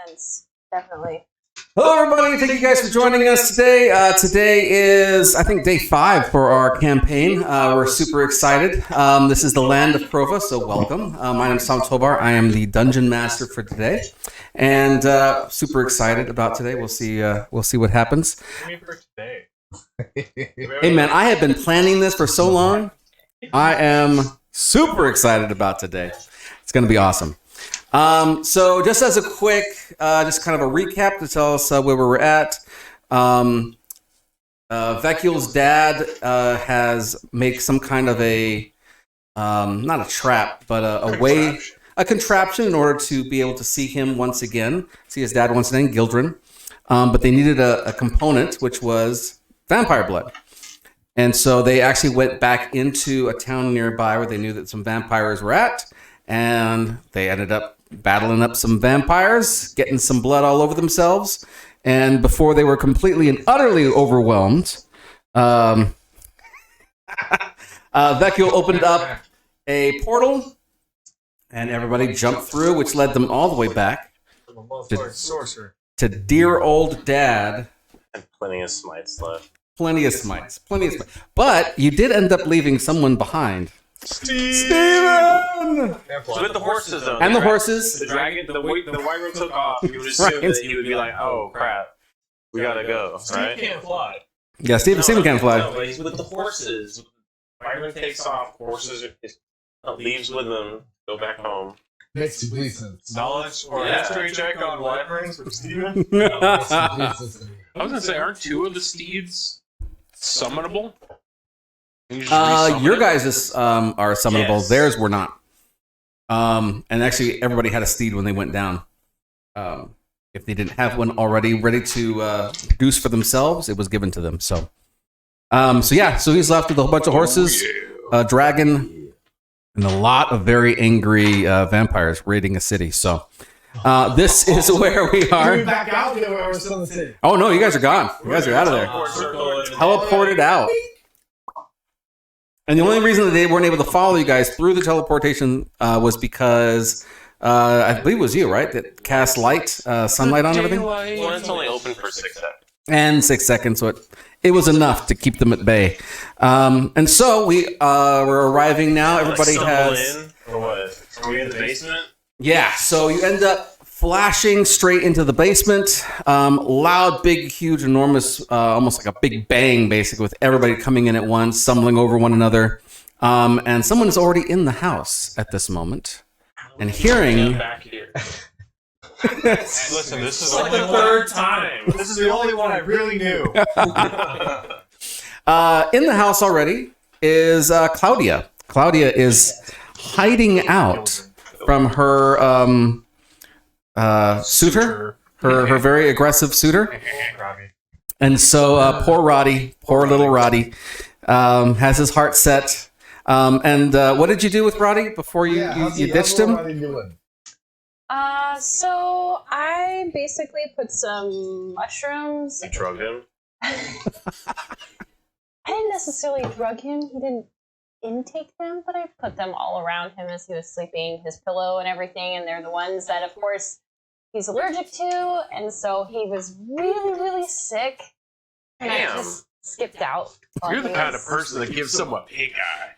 Sense, definitely. Hello, everybody. Thank you guys for joining us today. Today is, I think, day 5 for our campaign. We're super excited. This is the land of Prova, so welcome. My name is Tom Tobar. I am the dungeon master for today, and super excited about today. We'll see what happens. Hey man, I have been planning this for so long. I am super excited about today. It's going to be awesome. So just as a quick, just kind of a recap to tell us where we're at. Vekul's dad has made some kind of a, not a trap, but a contraption in order to be able to see him once again, see his dad once again, Gildren. But they needed a component, which was vampire blood. And so they actually went back into a town nearby where they knew that some vampires were at, and they ended up battling up some vampires, getting some blood all over themselves, and before they were completely and utterly overwhelmed, Vekul opened up a portal, and everybody jumped through, which led them all the way back to dear old dad. And plenty of smites left. Plenty of smites. But you did end up leaving someone behind. Steven! With the horses, though. And the horses. The dragon, the wyvern took off. You would assume that he would be like, oh, crap. We gotta go, right? Steve can't fly. Yeah, Steven can't fly. No, but he's with the horses. Wyvern takes off, horses leaves with them, go back home. Makes complete sense. Knowledge or history check on wyverns from Steven? Makes complete sense to me. I was gonna say, aren't 2 of the steeds summonable? Your guys' are summonable. Yes. Theirs were not. And actually, everybody had a steed when they went down. If they didn't have one already ready to produce for themselves, it was given to them. So he's left with a whole bunch of horses, a dragon, and a lot of very angry vampires raiding a city. So this is where we are. We're back out there where we're still in the city. Oh no, you guys are gone. You guys are out of there. Teleported out. And the only reason that they weren't able to follow you guys through the teleportation was because I believe it was you, right? That cast light, sunlight on everything? Well, it's only open for 6 seconds. And 6 seconds, so it was enough to keep them at bay. And so we're arriving now. Everybody has... In, or what? Are we in the basement? Yeah, so you end up flashing straight into the basement. Loud, big, huge, enormous, almost like a big bang, basically, with everybody coming in at once, stumbling over one another. And someone is already in the house at this moment. And hearing... Back here. Listen, this is like the 3rd time. This is the only one I really knew. In the house already is Claudia. Claudia is hiding out from her... suitor, her very aggressive suitor, and so poor little Roddy, has his heart set. And what did you do with Roddy before you ditched him? So I basically put some mushrooms. You drugged him? I didn't necessarily drug him. He didn't intake them, but I put them all around him as he was sleeping, his pillow and everything, and they're the ones that, of course, he's allergic to, and so he was really, really sick. And I just skipped out. You're the kind of person that gives someone pink eye.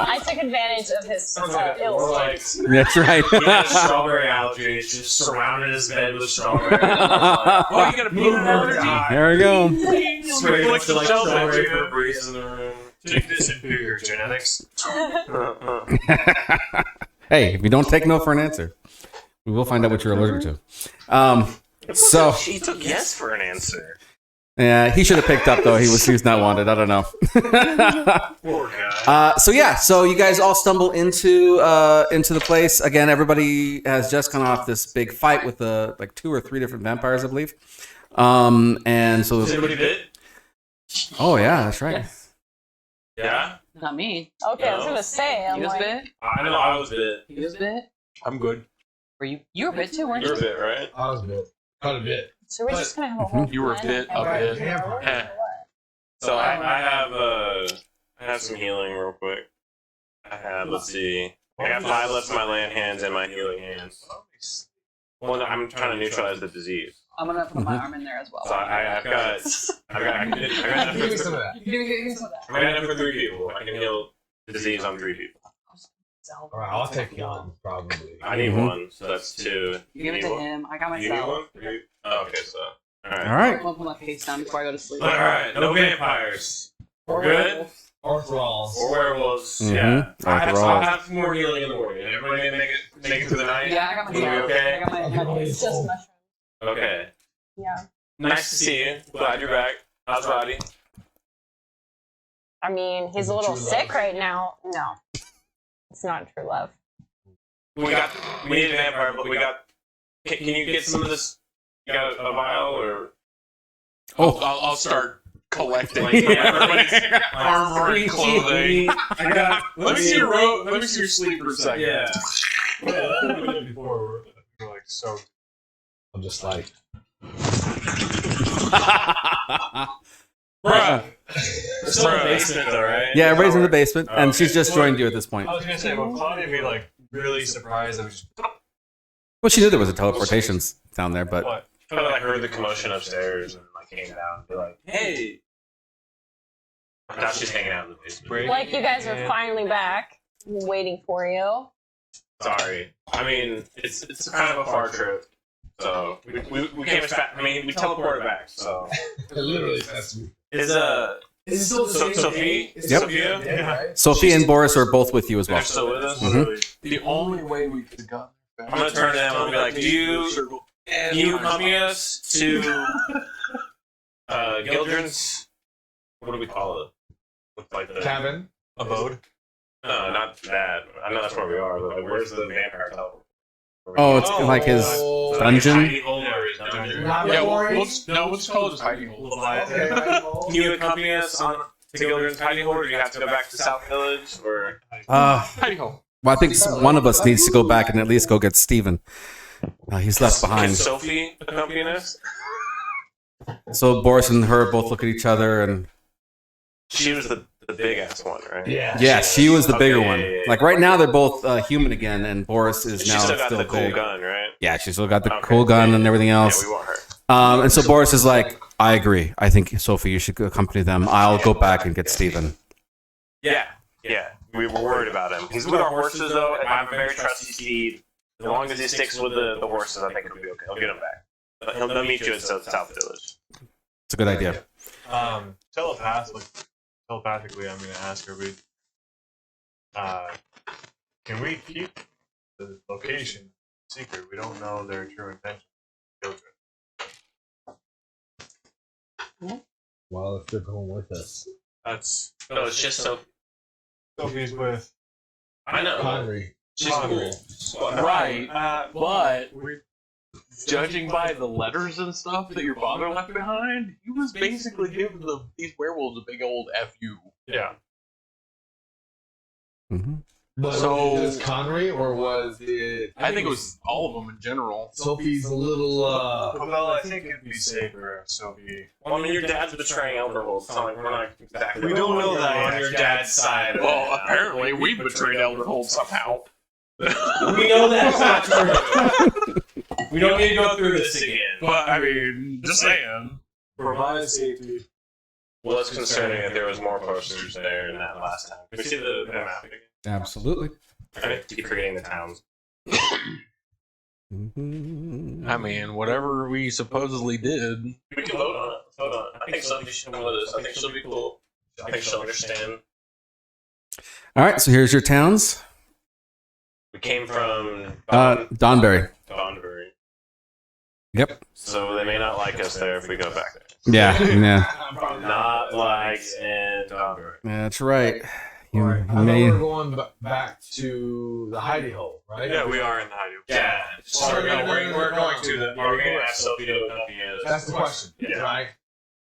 I took advantage of his ills. That's right. He had strawberry allergies, just surrounded his bed with strawberry. Oh, you got a peanut allergy? There we go. Straight up to like strawberry Febreze in the room. Take this and do your genetics. Hey, if you don't take no for an answer, we will find out what you're allergic to. She took yes for an answer. Yeah, he should have picked up though. He was not wanted. I don't know. Poor guy. So you guys all stumble into the place again. Everybody has just come off this big fight with like 2 or 3 different vampires, I believe. And so Is anybody bit? oh yeah, that's right. Yeah. Not me. Okay, I was gonna say. I'm You was like, bit? I know I was bit. You was bit? I'm good. Were you? You were bit too, weren't You you? were bit, right? I was a bit. Quite a bit. so we're just gonna have a whole. You were a plan bit, and a bit. we're- Eh. So I have some healing real quick. I have, let's see. I got 5 left in my land hands and my healing hands. Well, no, I'm trying to neutralize the disease. I'm gonna put my arm in there as well. So I've got enough Give me some for, of that. Give me some of that. I got enough for 3 people. I can heal the disease on 3 people. Alright, I'll take one, probably. I need Mhm. 1, so that's 2. You give it need to one? him. I got You need myself. 1? Oh, okay, so alright. All right. I'm gonna put my face down before I go to sleep. Alright, no vampires. We're good? Or thralls. Or werewolves. Mhm. Yeah. Or I'll thralls. have some more healing in the morning. Everybody make it through the night? Yeah, I got Will you myself. be okay? I got my It's just mushrooms. Okay. Yeah. Nice to see you. Glad you're back. How's Roddy? I mean, he's a little True sick love. right now. No, it's not true love. We need a vampire, but we got. Can you get some of this? You got a vial or? I'll start collecting Like, yeah. everybody's armor and clothing. I got. Let me see your robe. Let me see your sleeve for a second. Yeah. Before we're like so. I'm just like. Bruh. We're still in the basement though, right? Yeah, everybody's in the basement, and Okay. she's just joined you at this point. I was gonna say, well, Claudia would be like really surprised. I was just. Well, she knew there was a teleportation down there, but What? I felt like I heard the commotion upstairs and like came down and be like, "Hey." Now she's hanging out in the basement. Like you guys are finally back, waiting for you. Sorry. I mean, it's kind of a far trip. So we came as fast. I mean, we teleported back. So Literally, that's me. is Is it still Sophie? Is Yep. Sophia? Yeah, right? Sophie and Boris are both with you as They're well. still with us. Mhm. The only way we could have gotten I'm gonna turn to them and be like, Can you accompany us to Gildren's? What do we call it? With like the Cabin Abode. No, not that. I know that's where we are. But like, where's the vampire tower? Oh, it's like his dungeon. Hidey hole or his dungeon. Not Yeah, boring. let's call it just hiding hole. Okay, Can you accompany us on to Gildren's hiding hole, or do you have to go back to South Village? Or Hiding hole. Well, I think one of us needs to go back and at least go get Steven. He's left Can behind. Sophie accompany us? So Boris and her both look at each other, and She was the big ass one, right? Yeah. yeah, she was the bigger Okay, one. yeah. Like right now, they're both human again, and Boris is She now still got the cool big. gun, right? Yeah, she's still got the Okay. cool gun and everything Yeah, else. we want her. And so Boris is like, I agree. I think Sophie, you should accompany them. I'll go back and get Steven. Yeah, yeah. We were worried about him. He's with our horses, though. And I'm a very trusty steed. As long as he sticks with the horses, I think it'll be okay. He'll get him back. But he'll meet you at South Village. It's a good idea. Telepathically, I'm going to ask her, can we keep the location secret? We don't know their true intention. Well, if they're going with us, That's No, it's just so. Sophie's with I know. Connery. She's cool. Right, but judging by the letters and stuff that your father left behind, he was basically giving these werewolves a big old FU. yeah. Mm-hmm. But So- was it Connery or was it? I think it was all of them in general. Sophie's a little. Well, I think it'd be safer if Sophie. Well, I mean, your dad's betraying Elderhold. It's not like we're not exactly. We don't know that on your yet. dad's side. Well, apparently we betrayed Elderhold somehow. We know that's not true. We don't need to go through this again. But I mean, just saying. Provide safety. Well, it's concerning that there was more posters there than that last time. Can we see the map again? Absolutely. I keep forgetting the towns. Mm-hmm. I mean, whatever we supposedly did. We can vote on it. Vote on it. I think Sophie should come with us. I think she'll be cool. I think she'll understand. All right, so here's your towns. We came from Donberry. Donbury. Yep. So they may not like us there if we go back there. Yeah. Yeah. Not liked and Albert. That's right. You Alright, I thought may- we were going back to the hidey hole, right? Yeah, we are in the hiding. Yeah. So We're going to the. Are we going to ask Sophie to accompany us? That's the question, Yeah. right?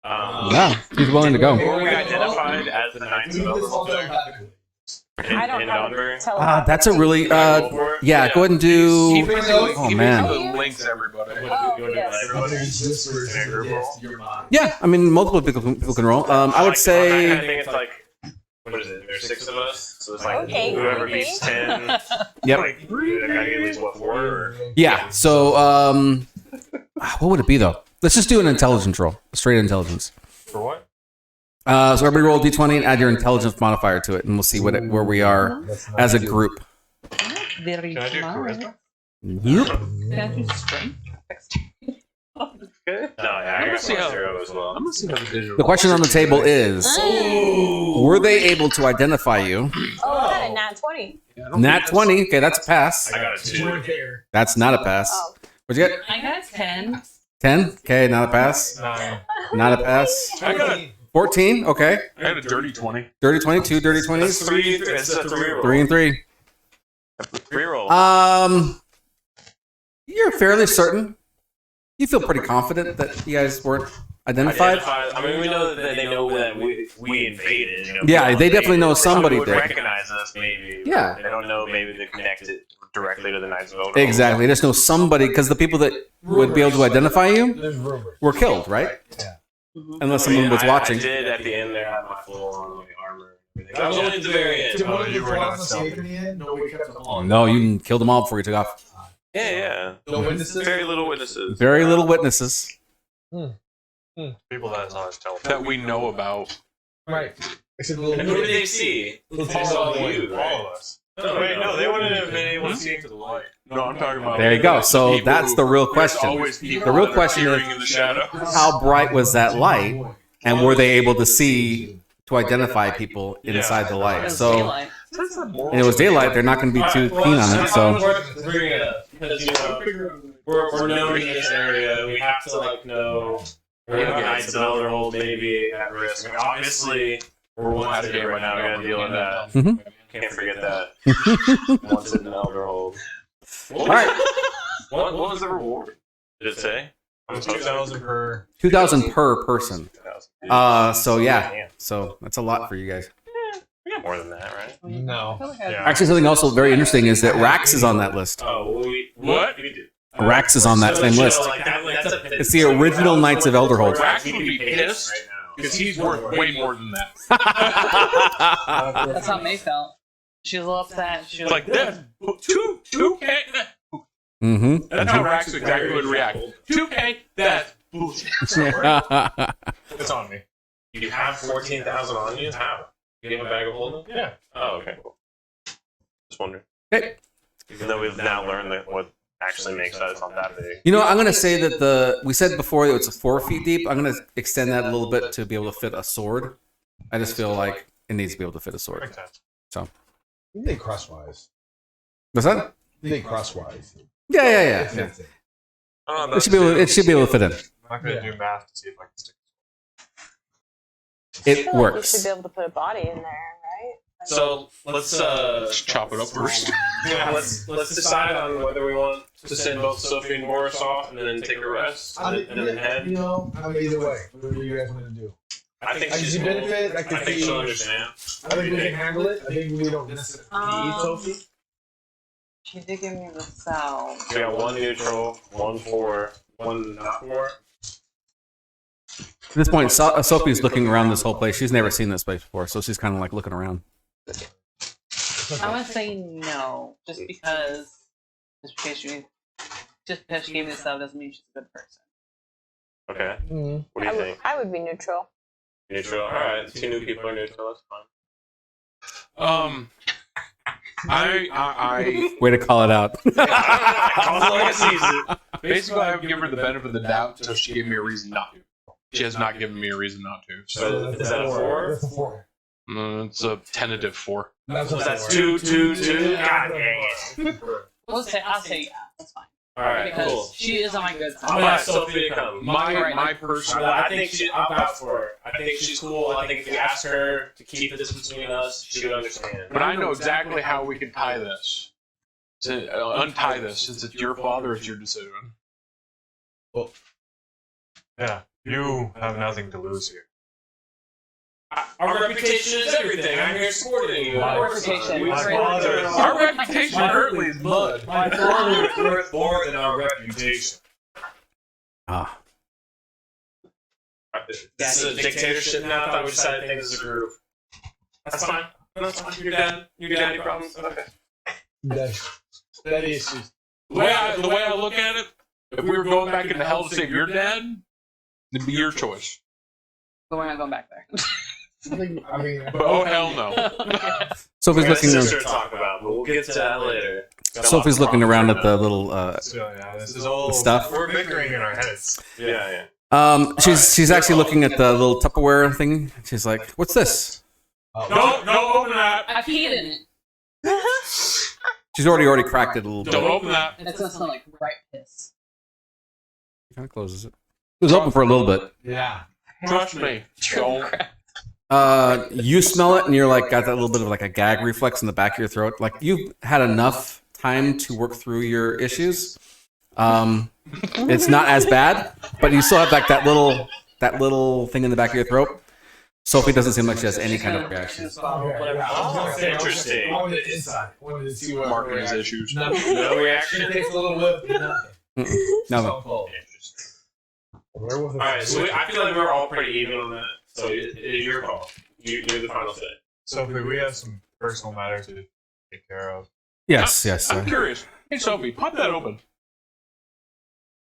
Yeah, he's willing to go. Were we identified as the Knights of Elderhold I don't in have Donbury? telepathy. That's a really yeah. Go ahead and do. He basically, Oh he man. basically links everybody. Oh, yes. Yeah, I mean multiple people can roll. I would I say. think it's like. What is it? There's 6 of us, so it's like Okay. whoever beats 10. Yep. Like, I gotta get at least what 4? Or... Yeah. So what would it be though? Let's just do an intelligence roll, straight intelligence. For what? So everybody roll d20 and add your intelligence modifier to it, and we'll see where we are as a group. Very Can I do smart. charisma? Yep. Can I do strength? No, yeah, I got see how- 0 as well. I'm gonna see how the digital. The question on the table is: were they able to identify you? Oh, I got a nat 20. Nat 20. Okay, that's a pass. I got a 2. That's not a pass. Oh. What'd you get? I got 10. 10. Okay, not a pass. 9. Not a pass. I got a, 14. Okay. I had a dirty 20. Dirty 22. Dirty 20s. That's 3. It's a 3 roll. 3 and 3. 3 roll. You're fairly certain. You feel pretty confident that you guys weren't identified. I mean, we know that they know that we invaded. You know, Yeah, people they definitely know invaded. somebody would did. recognize us, maybe. Yeah. They don't know, maybe they connect it directly to the Knights of Elderhold. Exactly. Just know somebody, because the people that would be able to identify you There's rumors. were killed, right? Yeah. Unless I mean, someone was watching. I did at the end there have my full on like, armor. And everything. I was only at the very end. Did one of you you were not escape in the end? No, we kept them Oh, on. no, you killed them all before you took off. Yeah. No witnesses? Very little witnesses. Very little witnesses. People that saw us tell. That we know about. Right. Except the And who did little they see? They saw you, All right? of us. No, wait, no, they wouldn't have been able to see into the light. No, I'm talking about. There you go. So people that's who- the real there's question. always people The real that are question is- peering in the shadows. How bright was that light? And were they able to see, to identify people inside the It light? was So, daylight. and it was daylight, they're not going to be too keen on it. So, Bring it up because you know we're known in this area. We have to like know. The Knights of Elderhold may be at risk. I mean, obviously, we're one out of here right now. We gotta deal with that. Mhm. Can't forget that. Once in Elderhold. all right, What was the reward? Did it say? 2,000 per. 2,000 per person. 2,000. So yeah, so that's a lot for you guys. We got more than that, right? No. Yeah. Actually, something also very interesting is that Rax is on that list. Oh, well, What? We did. Rax is on that same list. It's the original Knights of Elderhold. Rax would be pissed because he's worth way more than that. That's how May felt. She was a little upset. She was Like that. 2K. Mm-hmm. That's how Rax exactly would react. 2K. That's bullshit. It's on me. You have 14,000 on you? How? You have a bag of holding? Yeah. Oh, okay. Cool. Just wondering. Okay. Even though we've now learned that what actually makes us not that big. You know, I'm going to say that we said before that it's 4 feet deep. I'm going to extend that a little bit to be able to fit a sword. I just feel like it needs to be able to fit a sword. Makes sense. You think crosswise. What's that? You think crosswise. Yeah. I don't know, It should be able to fit in. I'm not going to do math to see if I can stick. I It feel like works. you should be able to put a body in there, right? So let's Chop it up first. yeah, let's decide on whether we want to send both Sophie and Boris off and then take a rest and then head. You know, I'm either way. Whatever you guys want to do. I think I she's see cool. benefit. I I can think see. she'll I understand. think we can handle it. I think we don't necessarily need Sophie. She did give me the cell. We got 1 neutral, 1 4, 1 not 4. At this point, Sophie's looking around this whole place. She's never seen this place before, so she's kind of like looking around. I would say no, just because she gave me the cell doesn't mean she's a good person. Okay. Mm-hmm. What do you think? I would be neutral. Neutral. All right. 2 new people are neutral. That's fine. I Way to call it out. basically I would give her the benefit of the doubt until she gave me a reason not to. She has not given me a reason not to. So is that a 4? That's a 4. It's a tentative 4. That's So that's 2, 2, 2. God dang it. I'll say yeah, that's fine. All right, because cool. she is on my good I'm gonna side. have Sophie to come. My personal. I think I'll vouch for her. I think she's cool. I think if you ask her to keep this between us, she would understand. But I know exactly how we can tie this. Untie this, since it's your father, it's your decision. Yeah, you have nothing to lose here. Our reputation is everything. I'm here supporting you. Our reputation. My father is- Our reputation currently is mud. My father is worth more than our reputation. Ah, This is a dictatorship now. I thought we decided things as a group. That's fine. That's fine. Your dad. Any problems? Okay. That is just. The way I look at it, if we were going back into hell to save your dad, it'd be your choice. But we're not going back there. I mean, But oh hell no. Sophie's looking. Sister to talk about, but we'll get to that later. Sophie's looking around at the little. So yeah, this is all Stuff. We're bickering in our heads. Yeah. She's actually looking at the little Tupperware thing. She's like, "What's this?" Don't open that. I peed in it. She's already cracked it a little bit. Don't open that. And it's gonna smell like ripe piss. Kind of closes it. It was open for a little bit. yeah. Trust me. Don't. You smell it, and you're like got that little bit of like a gag reflex in the back of your throat. Like you've had enough time to work through your issues. It's not as bad, but you still have like that little thing in the back of your throat. Sophie doesn't seem like she has any kind of reaction. Interesting. I wanted the inside. I wanted to see what Marketing's issues. Nothing. No reaction. It takes a little whip. Nothing. No. All right, so I feel like we're all pretty even on that. So it is your call. You're the final say. Sophie, we have some personal matters to take care of. Yes. I'm curious. Hey Sophie, pop that open.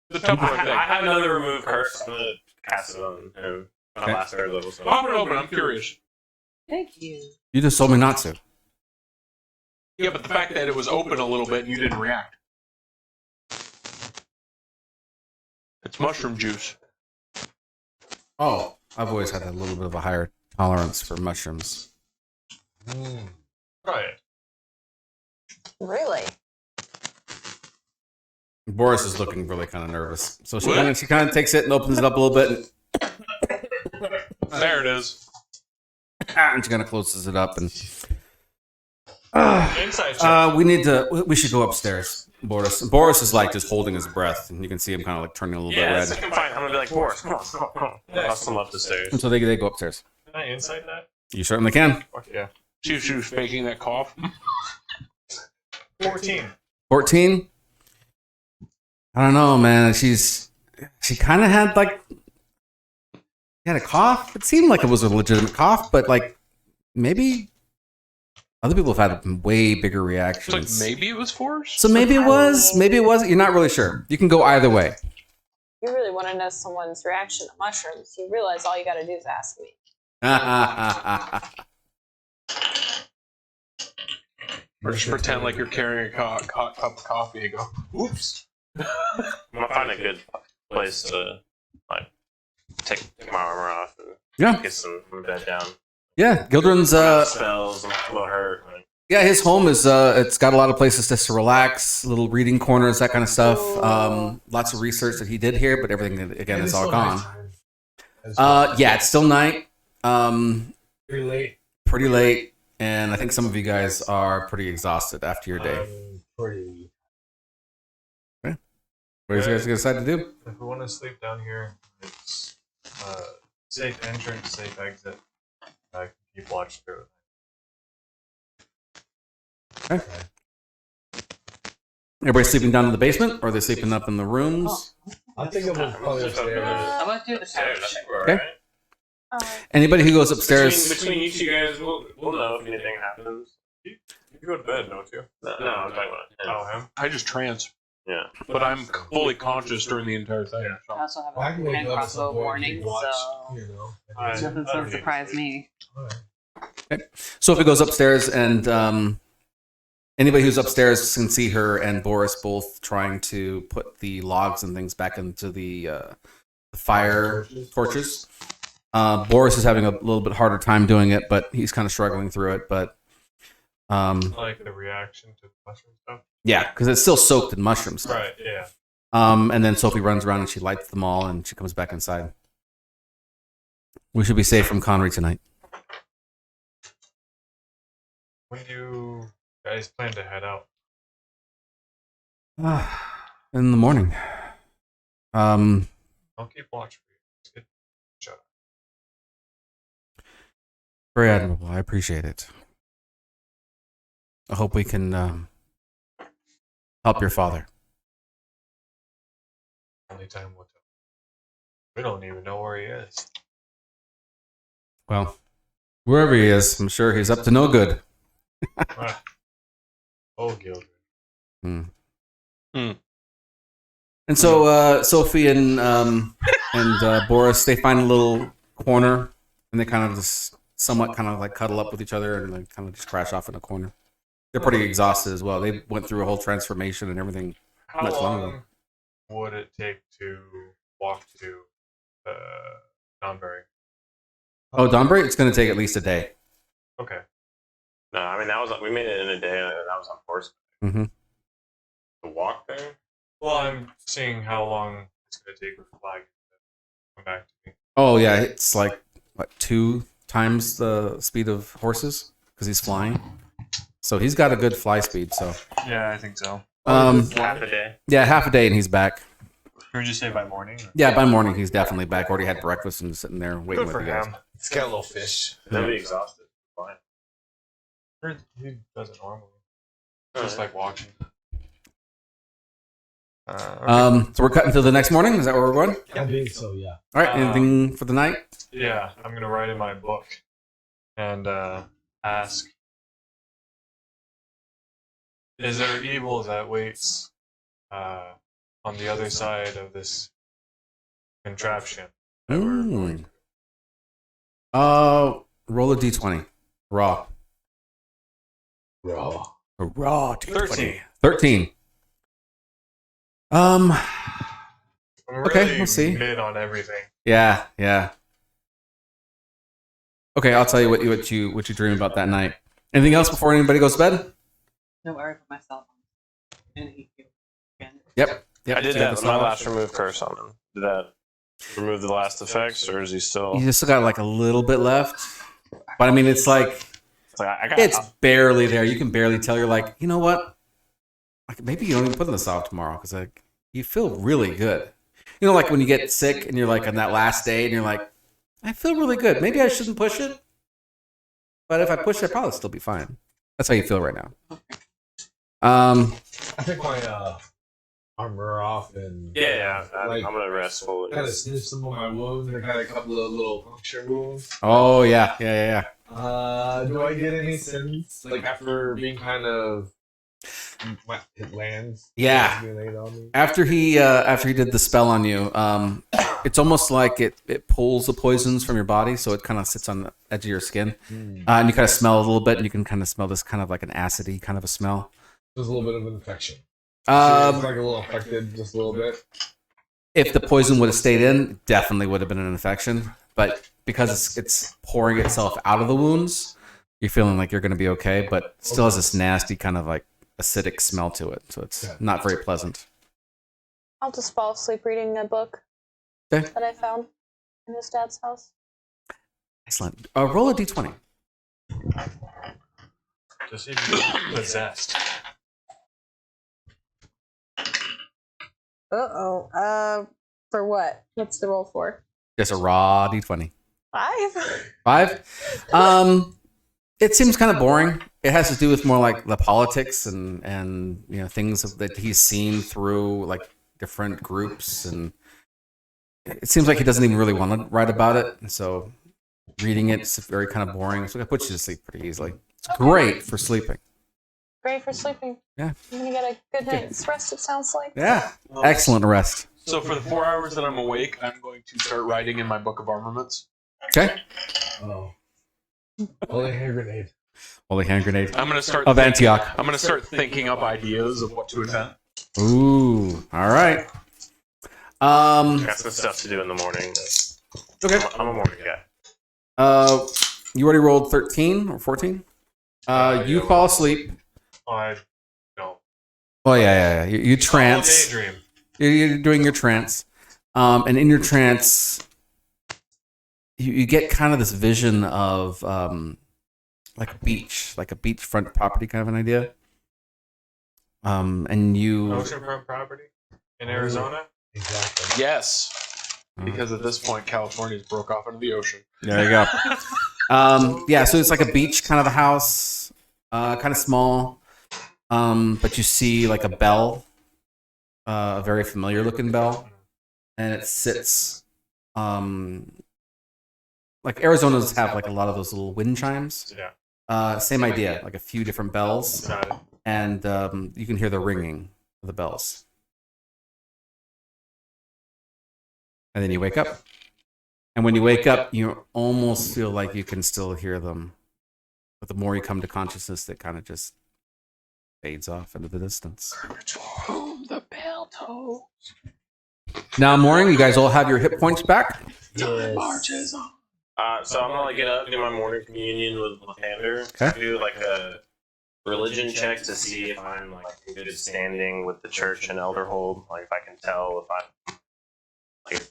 The I Tupperware thing. have another remove curse. I'm gonna cast it on him. Okay. Last third level. So. Pop it open. I'm curious. Thank you. You just told me not to. Yeah, but the fact that it was open a little bit and you didn't react. It's mushroom juice. Oh, I've always had a little bit of a higher tolerance for mushrooms. Right. Really? Boris is looking really kind of nervous, so she kind of takes it and opens it up a little bit, There it is. and she kind of closes it up. And Inside check. we should go upstairs. Boris is like just holding his breath, and you can see him kind of like turning a little bit Yeah, red. second fight. I'm gonna be like, Boris, come on. Bust him up the stairs. And so they go upstairs. Can I insight that? You certainly can. Fuck yeah. She was faking that cough. 14. 14. I don't know, man. She kind of had like had a cough. It seemed like it was a legitimate cough, but like maybe other people have had way bigger It's like reactions. maybe it was forced. So maybe it was, maybe it wasn't. You're not really sure. You can go either way. You really want to know someone's reaction to mushrooms? You realize all you got to do is ask me. Or just pretend like you're carrying a cup of coffee and go, oops. I'm gonna find a good place to like take my armor off and Yeah. get some bed down. Yeah, Gildren's Spells will hurt. Like, yeah, his home is it's got a lot of places just to relax, little reading corners, that kind of stuff. Lots of research that he did here, but everything again is all gone. Yeah, it's still night. Pretty late. Pretty late, and I think some of you guys are pretty exhausted after your day. Pretty. What are you guys decide to do? If we want to sleep down here, it's safe entrance, safe exit. I can keep watch through it. Okay. Everybody sleeping down in the basement, or are they sleeping up in the rooms? I think I'm probably upstairs. I'm gonna do the shower check. Okay. Anybody who goes upstairs, Between you two guys, we'll know if anything happens. You go to bed, don't you? No, I'm talking about him. Oh, him? I just trance, Yeah. but I'm fully conscious during the entire thing. I also have I a can wake hand up at crossbow some point warning, and watch, so you know. Alright. nothing's gonna surprise me. Alright. Sophie goes upstairs, and anybody who's upstairs can see her and Boris both trying to put the logs and things back into the fire torches. Boris is having a little bit harder time doing it, but he's kind of struggling through it. But Like the reaction to mushroom stuff. Yeah, because it's still soaked in mushroom stuff. Right. Yeah. And then Sophie runs around and she lights them all, and she comes back inside. We should be safe from Connery tonight. When do you guys plan to head out? In the morning. I'll keep watch for you. It's good. Shut up. Very admirable. I appreciate it. I hope we can help your father. Only time will tell. We don't even know where he is. Well, wherever he is, I'm sure he's up to no good. Oh, Gildren. And so Sophie and Boris, they find a little corner, and they kind of just somewhat kind of like cuddle up with each other, and they kind of just crash off in a corner. They're pretty exhausted as well. They went through a whole transformation and everything. How Much longer. long would it take to walk to Donbury? Oh, Donbury, it's going to take at least a day. Okay. No, I mean we made it in a day. That was on horse. Mm-hmm. The walk there. Well, I'm seeing how long it's going to take for the flag to come back to me. Oh yeah, it's like what, 2 times the speed of horses because he's flying. So he's got a good fly speed. So Yeah, I think so. Half a day. yeah, half a day and he's back. Or did you say by morning? Yeah, by morning he's definitely back. Already had breakfast and sitting there waiting Good with for you guys. him. It's got a little fish. They'll be exhausted. Fine. He does it normally. Just like walking. Okay. So we're cutting to the next morning. Is that where we're going? I think so, yeah. All right. Anything for the night? Yeah, I'm going to write in my book and ask, is there evil that waits on the other side of this contraption that we're going through? Roll a d20. Raw. Raw. A raw d20. 13. 13. I'm Okay, really we'll see. mid on everything. Yeah. Okay, I'll tell you what you dream about that night. Anything else before anybody goes to bed? No worry for myself. And he again. Yep. I did that. My last remove curse on him. Did that remove the last effects, or is he still? You just still got like a little bit left, but I mean, it's like It's like I got. it's barely there. You can barely tell. You're like, you know what? Like maybe you don't even put this off tomorrow because like you feel really good. You know, like when you get sick and you're like on that last day and you're like, I feel really good. Maybe I shouldn't push it, but if I push it, I'll probably still be fine. That's how you feel right now. I took my armor off and Yeah. Like, I'm gonna rest fully. kind of sniffed some of my wounds. I got a couple of little puncture wounds. Oh yeah. Do I get any sense like after being kind of it lands? Yeah. Being laid on me? After he did the spell on you, it's almost like it pulls the poisons from your body, so it kind of sits on the edge of your skin, and you kind of smell a little bit, and you can kind of smell this kind of like an acidy kind of a smell. There's a little bit of an infection. It's like a little affected, just a little bit. If the poison would have stayed in, it definitely would have been an infection. But because it's pouring itself out of the wounds, you're feeling like you're going to be okay, but it still has this nasty kind of like acidic smell to it, so it's not very pleasant. I'll just fall asleep reading a book Okay. that I found in his dad's house. Excellent. Roll a d20. Just see if you're possessed. For what? What's the roll for? Just a raw d20. 5? 5. It seems kind of boring. It has to do with more like the politics and you know things that he's seen through like different groups, and it seems like he doesn't even really want to write about it. And so reading it's very kind of boring. So it puts you to sleep pretty easily. It's great for sleeping. Great for sleeping. Yeah. I'm gonna get a good night's rest, it sounds like. Yeah. Excellent rest. So for the 4 hours that I'm awake, I'm going to start writing in my book of armaments. Okay. Oh. Holy hand grenade. Holy hand grenade I'm gonna start of Antioch. I'm gonna start thinking up ideas of what to invent. Ooh. All right. Got some stuff to do in the morning. Okay. I'm a morning guy. You already rolled 13 or 14? You fall asleep. I no. Oh yeah. You trance. Daydream. You're doing your trance, and in your trance, you get kind of this vision of like a beachfront property kind of an idea. And you Oceanfront property in Arizona. Exactly. Yes. Because at this point, California's broke off into the ocean. There you go. Yeah, so it's like a beach kind of a house, kind of small, but you see like a bell, a very familiar looking bell, and it sits. Like Arizona's have like a lot of those little wind chimes. Yeah. Same idea, like a few different bells, Got it. and you can hear the ringing of the bells. And then you wake up. And when you wake up, you almost feel like you can still hear them. But the more you come to consciousness, it kind of just fades off into the distance. The bell tolls. Now, morning, you guys all have your hit points back. Marches on. So I'm gonna get up, do my morning communion with Lathander. Okay. Do like a religion check to see if I'm like in good standing with the church and Elderhold. Like if I can tell if I'm like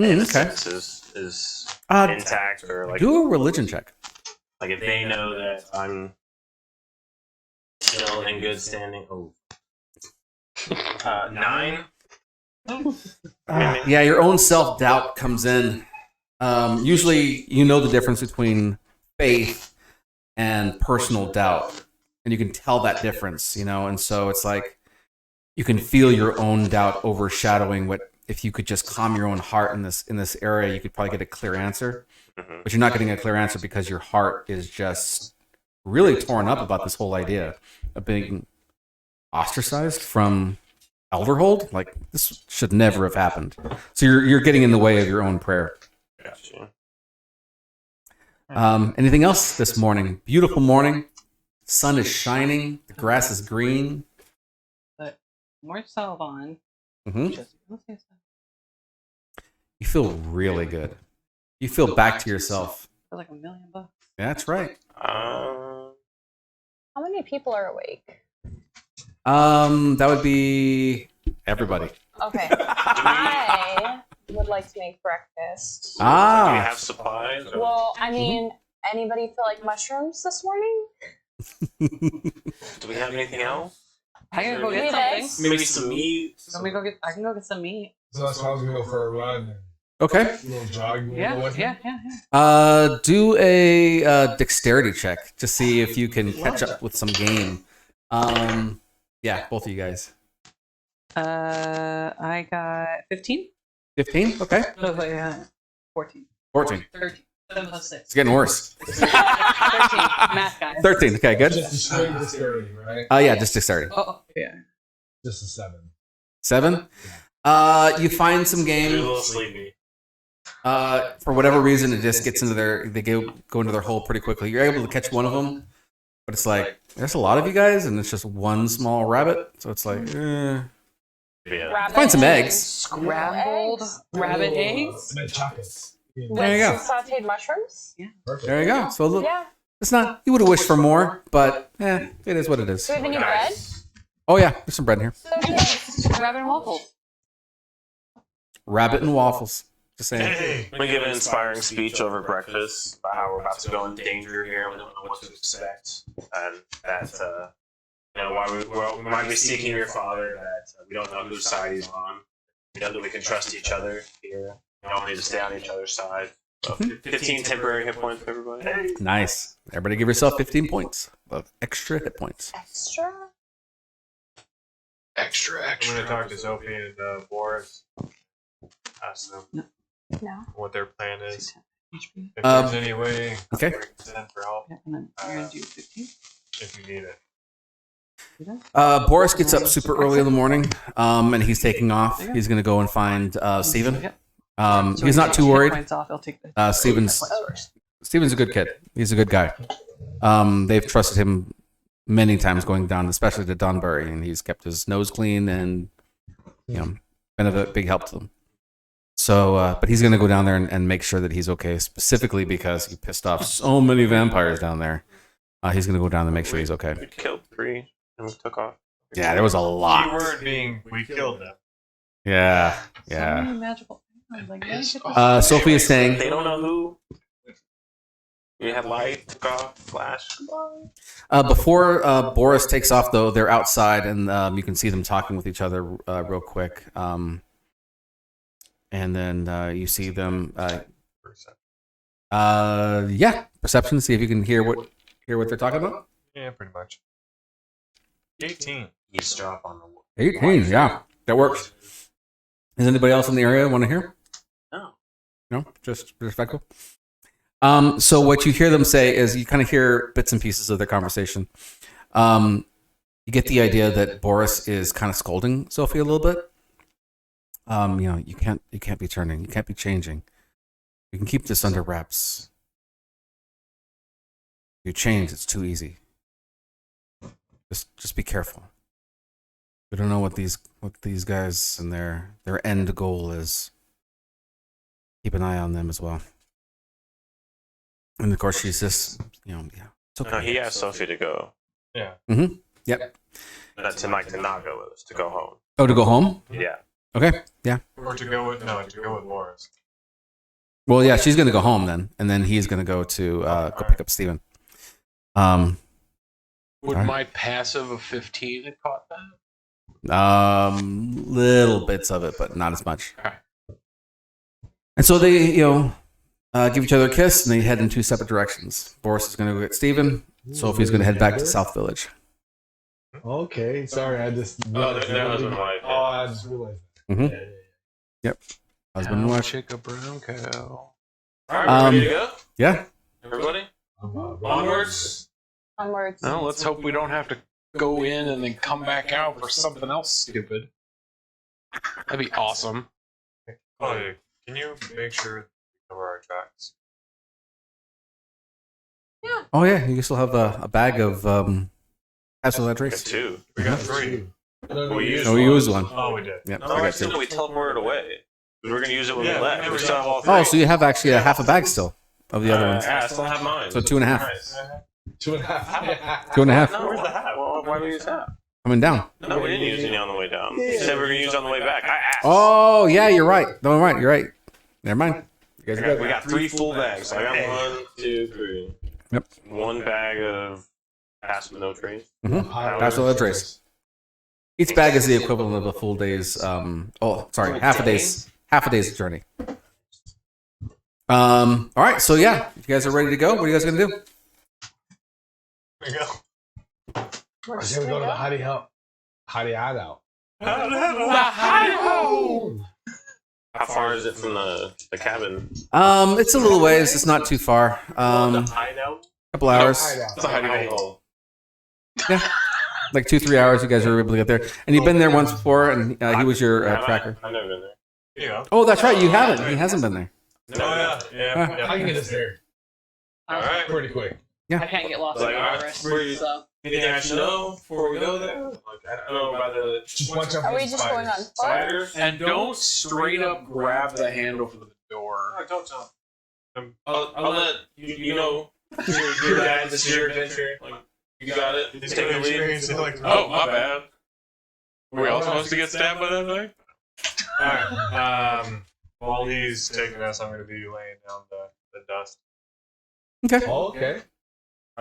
Okay. innocence is intact, or like Do a religion check. like if they know that I'm still in good standing. Oh. 9. Yeah, your own self-doubt comes in. Usually, you know the difference between faith and personal doubt, and you can tell that difference, and so it's like you can feel your own doubt overshadowing what. If you could just calm your own heart in this area, you could probably get a clear answer. But you're not getting a clear answer because your heart is just really torn up about this whole idea of being ostracized from Elderhold. Like, this should never have happened. So you're getting in the way of your own prayer. Gotcha. Anything else this morning? Beautiful morning. Sun is shining. The grass is green. But more salve on. hmm Just You feel really good. You feel back to yourself. for like $1 million. Yeah, that's right. How many people are awake? That would be everybody. Okay. I would like to make breakfast. Do we Ah, have supplies? Or? Well, I mean, anybody feel like mushrooms this morning? Do we have anything else? I gotta go Meat get something. eggs? Maybe some meat. Let me go get. I can go get some meat. So that's how I was gonna go for a run. And okay. a little jog. You wanna go Yeah, with me? yeah. Do a dexterity check to see if you can catch up with some game. Yeah, both of you guys. I got 15. 15? Okay. No, wait, 14. 14. 13. 7 plus 6. It's getting worse. 13. Math guy. 13. Okay, good. Just a straight dexterity, right? Yeah, just dexterity. Oh, yeah. Just a 7. 7. You find some You're a game. little sleepy. For whatever reason, it just gets into they go into their hole pretty quickly. You're able to catch one of them, but it's like there's a lot of you guys, and it's just one small rabbit. So it's like, Yeah. Rabbit Find some and eggs. Scrambled rabbit eggs. I made chocolates. With There you go. some sauteed mushrooms? Perfect. there you go. So look, Yeah. it's not. You would have wished for more, but it is what it is. Do we have any bread? Oh yeah, there's some bread in here. So just Rabbit and waffles. Rabbit and waffles. Just saying. Hey, we give an inspiring speech over breakfast about how we're about to go in danger here. We don't know what to expect, and that why we might be seeking your father. That we don't know whose side he's on. We know that we can trust each other here. We don't need to stay on each other's side. So 15 temporary hit points for everybody. Nice. Everybody, give yourself 15 points of extra hit points. extra? Extra, I'm extra. gonna talk to Sophie and Boris. Ask them No. what their plan is. HP. If there's any way okay. we can send for help Yeah, and then you're gonna do 15. if you need it. Boris gets up super early in the morning, and he's taking off. He's going to go and find Steven. Yep. So He's he not takes too hit worried. points off, I'll take the Steven's a good kid. He's a good guy. They've trusted him many times going down, especially to Donbury, and he's kept his nose clean and been a big help to them. So, but he's going to go down there and make sure that he's okay, specifically because he pissed off so many vampires down there. He's gonna go down and make sure he's okay. We killed 3 and we took off. Yeah, there was a lot. Keyword being we killed them. Yeah, So yeah. many magical items, like, yeah, get the- Sophie is saying. They don't know who. We had light, took off, flash. Before Boris takes off, though, they're outside, and you can see them talking with each other real quick. And then you see them. Yeah, perception. See if you can hear what they're talking about. Yeah, pretty much. 18. Eavesdrop on the 18. Yeah, that works. Is anybody else in the area want to hear? No. No, just respectful. So what you hear them say is you kind of hear bits and pieces of their conversation. You get the idea that Boris is kind of scolding Sophie a little bit. You can't be turning, you can't be changing. You can keep this under wraps. If you change, it's too easy. Just be careful. We don't know what these guys and their end goal is. Keep an eye on them as well. And of course, she's just, yeah, it's okay. No, he asked Sophie to go. Yeah. Mm-hmm. Yep. To not go with us, to go home. Oh, to go home? Yeah. Okay. Yeah. Or to go with Boris. Well, yeah, she's gonna go home then, and then he's gonna go to go pick up Steven. Would Alright. my passive of 15 have caught that? Little bits of it, but not as much. Okay. And so they, give each other a kiss, and they head in 2 separate directions. Boris is gonna go get Steven. Sophie's gonna head back to South Village. Okay, sorry, I just. their husband and wife. Oh, I just realized. Mm-hmm. Yeah, yeah, Husband and wife. Chick a brown cow. Alright, ready to go? Yeah. Everybody? yeah. Onwards? Onwards. Well, let's hope we don't have to go in and then come back out for something else stupid. That'd be awesome. Chloe, can you make sure we cover our tracks? Oh yeah, you still have a bag of Hassel We got trace. 2. We got 3. We used Oh, we used one. Oh, we did. Yep, No, I got actually, 2. we teleported away. We were going to use it when Yeah, we left. we We still have all 3. Oh, so you have actually a half a bag still of the other ones. Yeah, I still have mine. So 2.5. Nice. 2.5. 2.5. No, where's the hat? Why do we use that? Coming down. No, we didn't use any on the way down. You said we were going to use it on the way back. I asked. Oh yeah, you're right. No, right. You're right. Never mind. You guys are We good. got 3 full bags. I got 1, 2, 3. Yep. 1 bag of pass with no trace. Mm-hmm. Hassel trace. Each bag is the equivalent of a full day's. Half a day's journey. All right. So yeah, if you guys are ready to go, what are you guys gonna do? There you go. We're I say we go to the Hottie Out. Hottie Out. How far is it from the cabin? It's a little ways. It's not too far. The hideout? Couple hours. It's a hiding Yeah. Like 2-3 hours. You guys are able to get there, and you've been there once before, and he was your tracker. I've never been there. There you go. Oh, that's right. You haven't. He hasn't been there. Oh, yeah. I can get us there Alright. pretty quick. I can't get lost in Like, the alright, forest, where you- so Anything I should know before we go there? Like, I don't know about the Just watch out Are for we the just going on spiders. foot? spiders. And don't straight up grab the handle for the door. Oh, don't tell. I'll let you know. Your dad, this is your adventure. Like, you got it. Just take the lead. Oh, my bad. Were we all supposed to get stabbed by that thing? Alright. While he's taking us, I'm going to be laying down the dust. Okay. Oh, okay.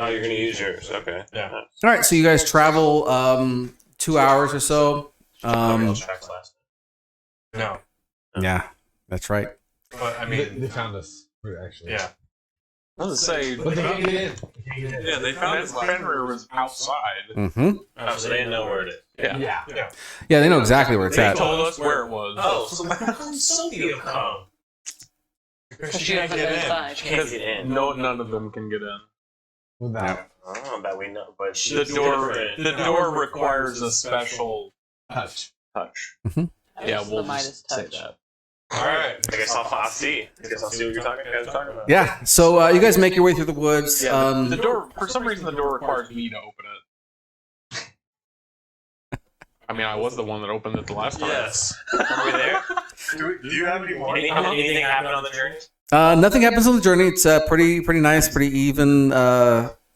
Oh, you're gonna use yours. Okay. Yeah. All right. So you guys travel 2 hours or so. Tracks last. No. Yeah, that's right. But, I They mean, found us, actually. yeah. I was gonna say, But they can't get in. They can't get in. yeah, they found that Fenrir was outside. Mm-hmm. Oh, so they didn't know where it is. Yeah. Yeah. Yeah, they know exactly where it's They at. told us where it was. Oh, so how come Sophie will come? Because she doesn't get inside. She can't get in. No, none of them can get in. Without Oh, but we know. But The she's door, different. the door requires a special touch. touch. Mhm. Yeah, the we'll Midas just say touch. that. Alright. I guess I'll see. I guess I'll see what you guys are talking about. Yeah. So you guys make your way through the woods. Yeah, the door, for some reason, the door requires me to open it. I mean, I was the one that opened it the last time. Yes. Are we there? Do you have any more? Anything happen on the journey? nothing happens on the journey. It's pretty nice, pretty even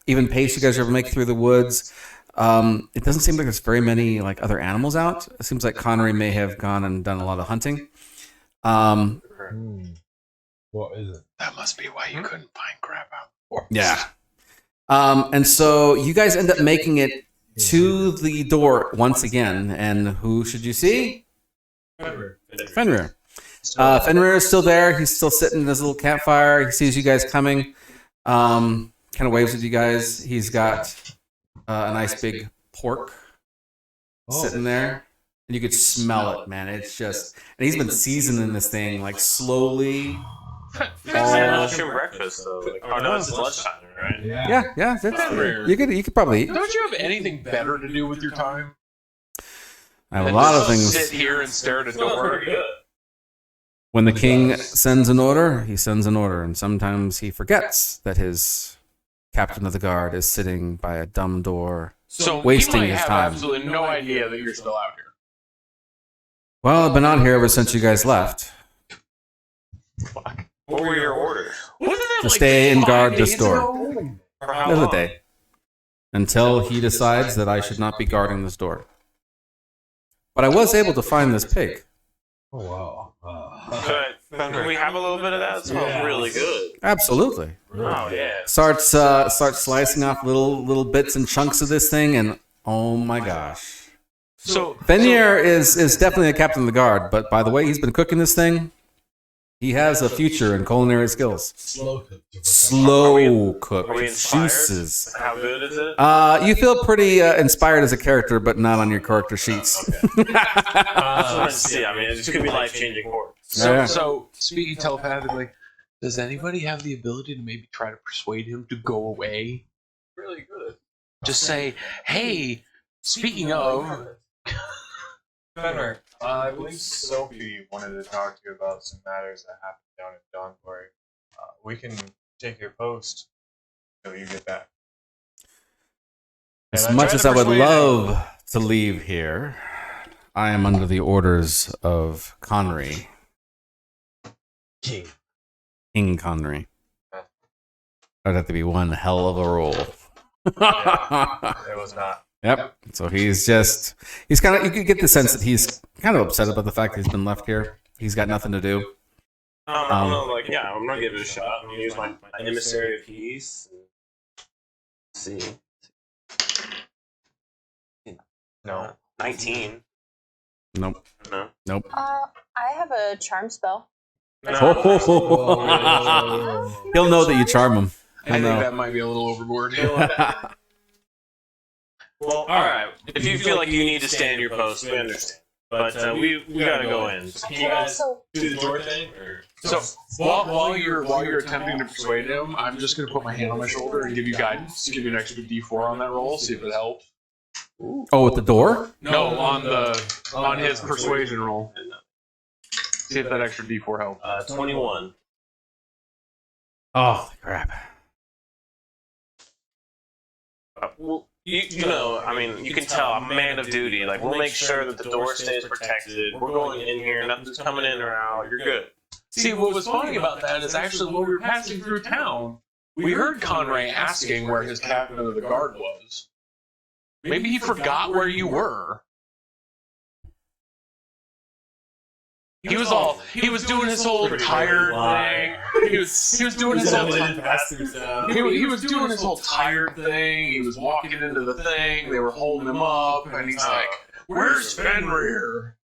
even pace you guys are able to make through the woods. It doesn't seem like there's very many like other animals out. It seems like Connery may have gone and done a lot of hunting. What is it? That must be why you couldn't find crap out before. Yeah. And so you guys end up making it to the door once again. And who should you see? Fenrir. Fenrir is still there. He's still sitting in his little campfire. He sees you guys coming. Kind of waves at you guys. He's got a nice big pork sitting there. And you could smell it, man. It's just... And he's been seasoning this thing, like, slowly... Mushroom breakfast, though. Like, oh no, it's lunchtime, right? Yeah. You could probably eat. Don't you have anything better to do with your time? I have a lot of things. Sit here and stare at a door. When the king sends an order, he sends an order, and sometimes he forgets that his captain of the guard is sitting by a dumb door, So wasting he might his have time. absolutely no idea that you're still out here. Well, I've been out here ever since you guys left. What were your orders? Wasn't that To like stay and 5 guard this days door. ago? For how Another long? day. Until he decides that I should not be guarding this door. But I was able to find this pig. Oh wow. Can we have a little bit of that? It smells really good. Absolutely. Oh yeah. Starts slicing off little bits and chunks of this thing, and oh my gosh. So Fenrir is definitely a captain of the guard, but by the way he's been cooking this thing, he has a future in culinary skills. Slow cooked Are we inspired? juices. How good is it? You feel pretty inspired as a character, but not on your character sheets. Let's see. I mean, it just could be life-changing for us. So speaking telepathically, does anybody have the ability to maybe try to persuade him to go away? Really good. Just say, hey, speaking of, Fenrir, I believe Sophie wanted to talk to you about some matters that happened down in Dawnbury. We can take your post until you get back. As And much tried as to I would persuade him. love to leave here, I am under the orders of Connery. King Connery. That'd have to be one hell of a roll. It was not. Yep. So he's kind of, you could get the sense that he's kind of upset about the fact that he's been left here. He's got nothing to do. I'm gonna give it a shot. I'm gonna use my emissary of peace. See. No. 19. Nope. No. Nope. I have a charm spell. He'll know that you charm him. I think know. that might be a little overboard. Well, all right. If you feel like you need to stand your post, we understand. But we gotta go in. So I can you could guys also do the door thing? Or? So while you're attempting to persuade him, I'm just gonna put my hand on my shoulder and give you guidance. Give you an extra D4 on that roll. See if it helps. Oh, at the door? No, on his persuasion roll. See if that extra D4 helps. 21. Oh, crap. Well, you know, I mean, you can tell I'm a man of duty. Like, we'll make sure that the door stays protected. We're going in here, nothing's coming in or out. You're good. See, what was funny about that is actually when we were passing through town, we heard Conray asking where his captain of the guard was. Maybe he forgot where you were. He was doing his whole tired thing. He was doing his whole he was doing his whole tired thing. He was walking into the thing. They were holding him up, and he's like, "Where's Fenrir?"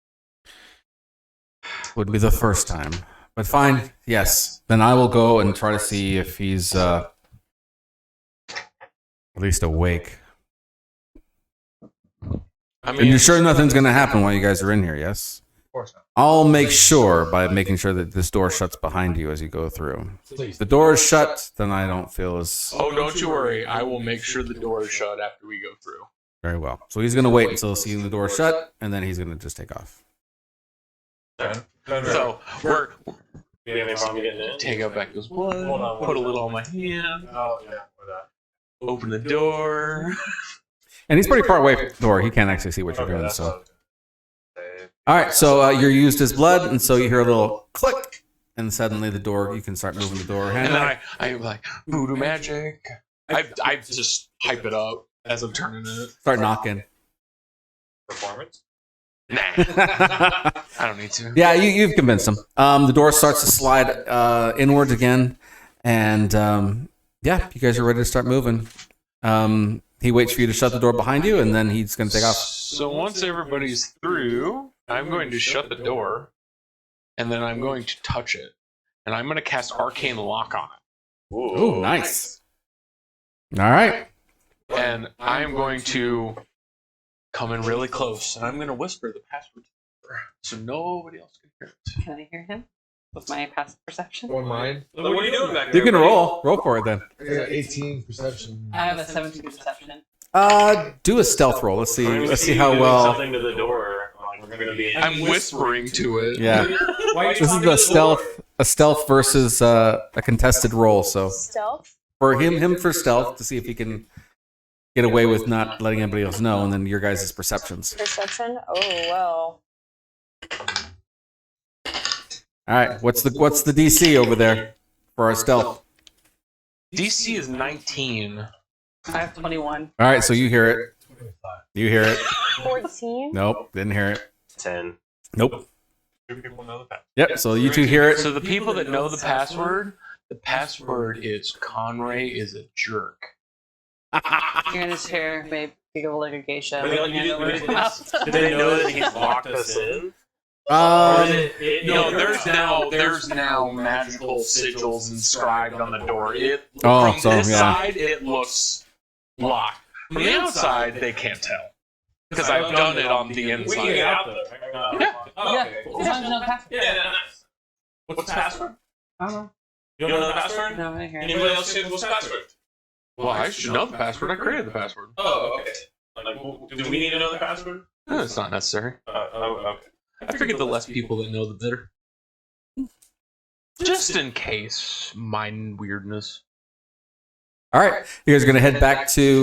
Would be the first time. But fine, yes. Then I will go and try to see if he's at least awake. I And you're sure nothing's going to happen while you guys are in here, yes? Of course not. I'll make sure by making sure that this door shuts behind you as you go through. If the door is shut, then I don't feel as... Oh, don't you worry. I will make sure the door is shut after we go through. Very well. So he's going to wait until seeing the door shut, and then he's going to just take off. So we're Do you have any problem getting in? take out Becca's blood, put a little on my hand, Oh, yeah, with that. open the door. And he's pretty far away from the door. He can't actually see what you're Okay, doing. that's So, what I was gonna say. all right. So you're used his blood, and so you hear a little click, and suddenly the door. You can start moving the door And then handle. I'm like, voodoo magic, I just hype it up as I'm turning it. Start knocking. Performance. Nah, I don't need to. Yeah, you've convinced him. The door starts to slide inwards again, and yeah, you guys are ready to start moving. He waits for you to shut the door behind you, and then he's going to take off. So once everybody's through, I'm going to shut the door, and then I'm going to touch it, and I'm going to cast Arcane Lock on it. Ooh, nice. All right. And I'm going to come in really close, and I'm going to whisper the password to her, so nobody else can hear it. Can I hear him with my passive perception? One mind. What are you doing back there? You can roll. Roll for it then. I got 18 perception. I have a 17 perception. Do a stealth roll. Let's see. Let's see how Doing well. Something to the door. Like we're gonna be. I'm whispering to it. Yeah. Why This is a stealth versus a contested roll. So Stealth? for him for stealth to see if he can get away with not letting anybody else know, and then your guys' perceptions. Perception? Oh, well. All right. What's the DC over there for our stealth? DC is 19. I have 21. All right. So you hear it. You hear it. 14? Nope. Didn't hear it. 10. Nope. Two people know the path. Yep. So you two hear it. So the people that know the password is Conray is a jerk. You're in his chair, maybe go like a geisha. But like, hand over his mouth. Did they know that he's locked us in? No, there's now magical sigils inscribed on the door. From this side, it looks locked. From the outside, they can't tell. Because I've done it on the We can inside. get out though. Yeah. Oh, okay. As long as you know the password. Yeah, nice. What's the password? I don't know. You don't know the password? No, I didn't hear it. Anybody else say what's the password? Well, I should know the password. I created the password. Oh, okay. Like, do we need to know the password? No, it's not necessary. Okay. I figured the less people that know, the better. Just in case. Mind weirdness. All right. You guys are gonna head back to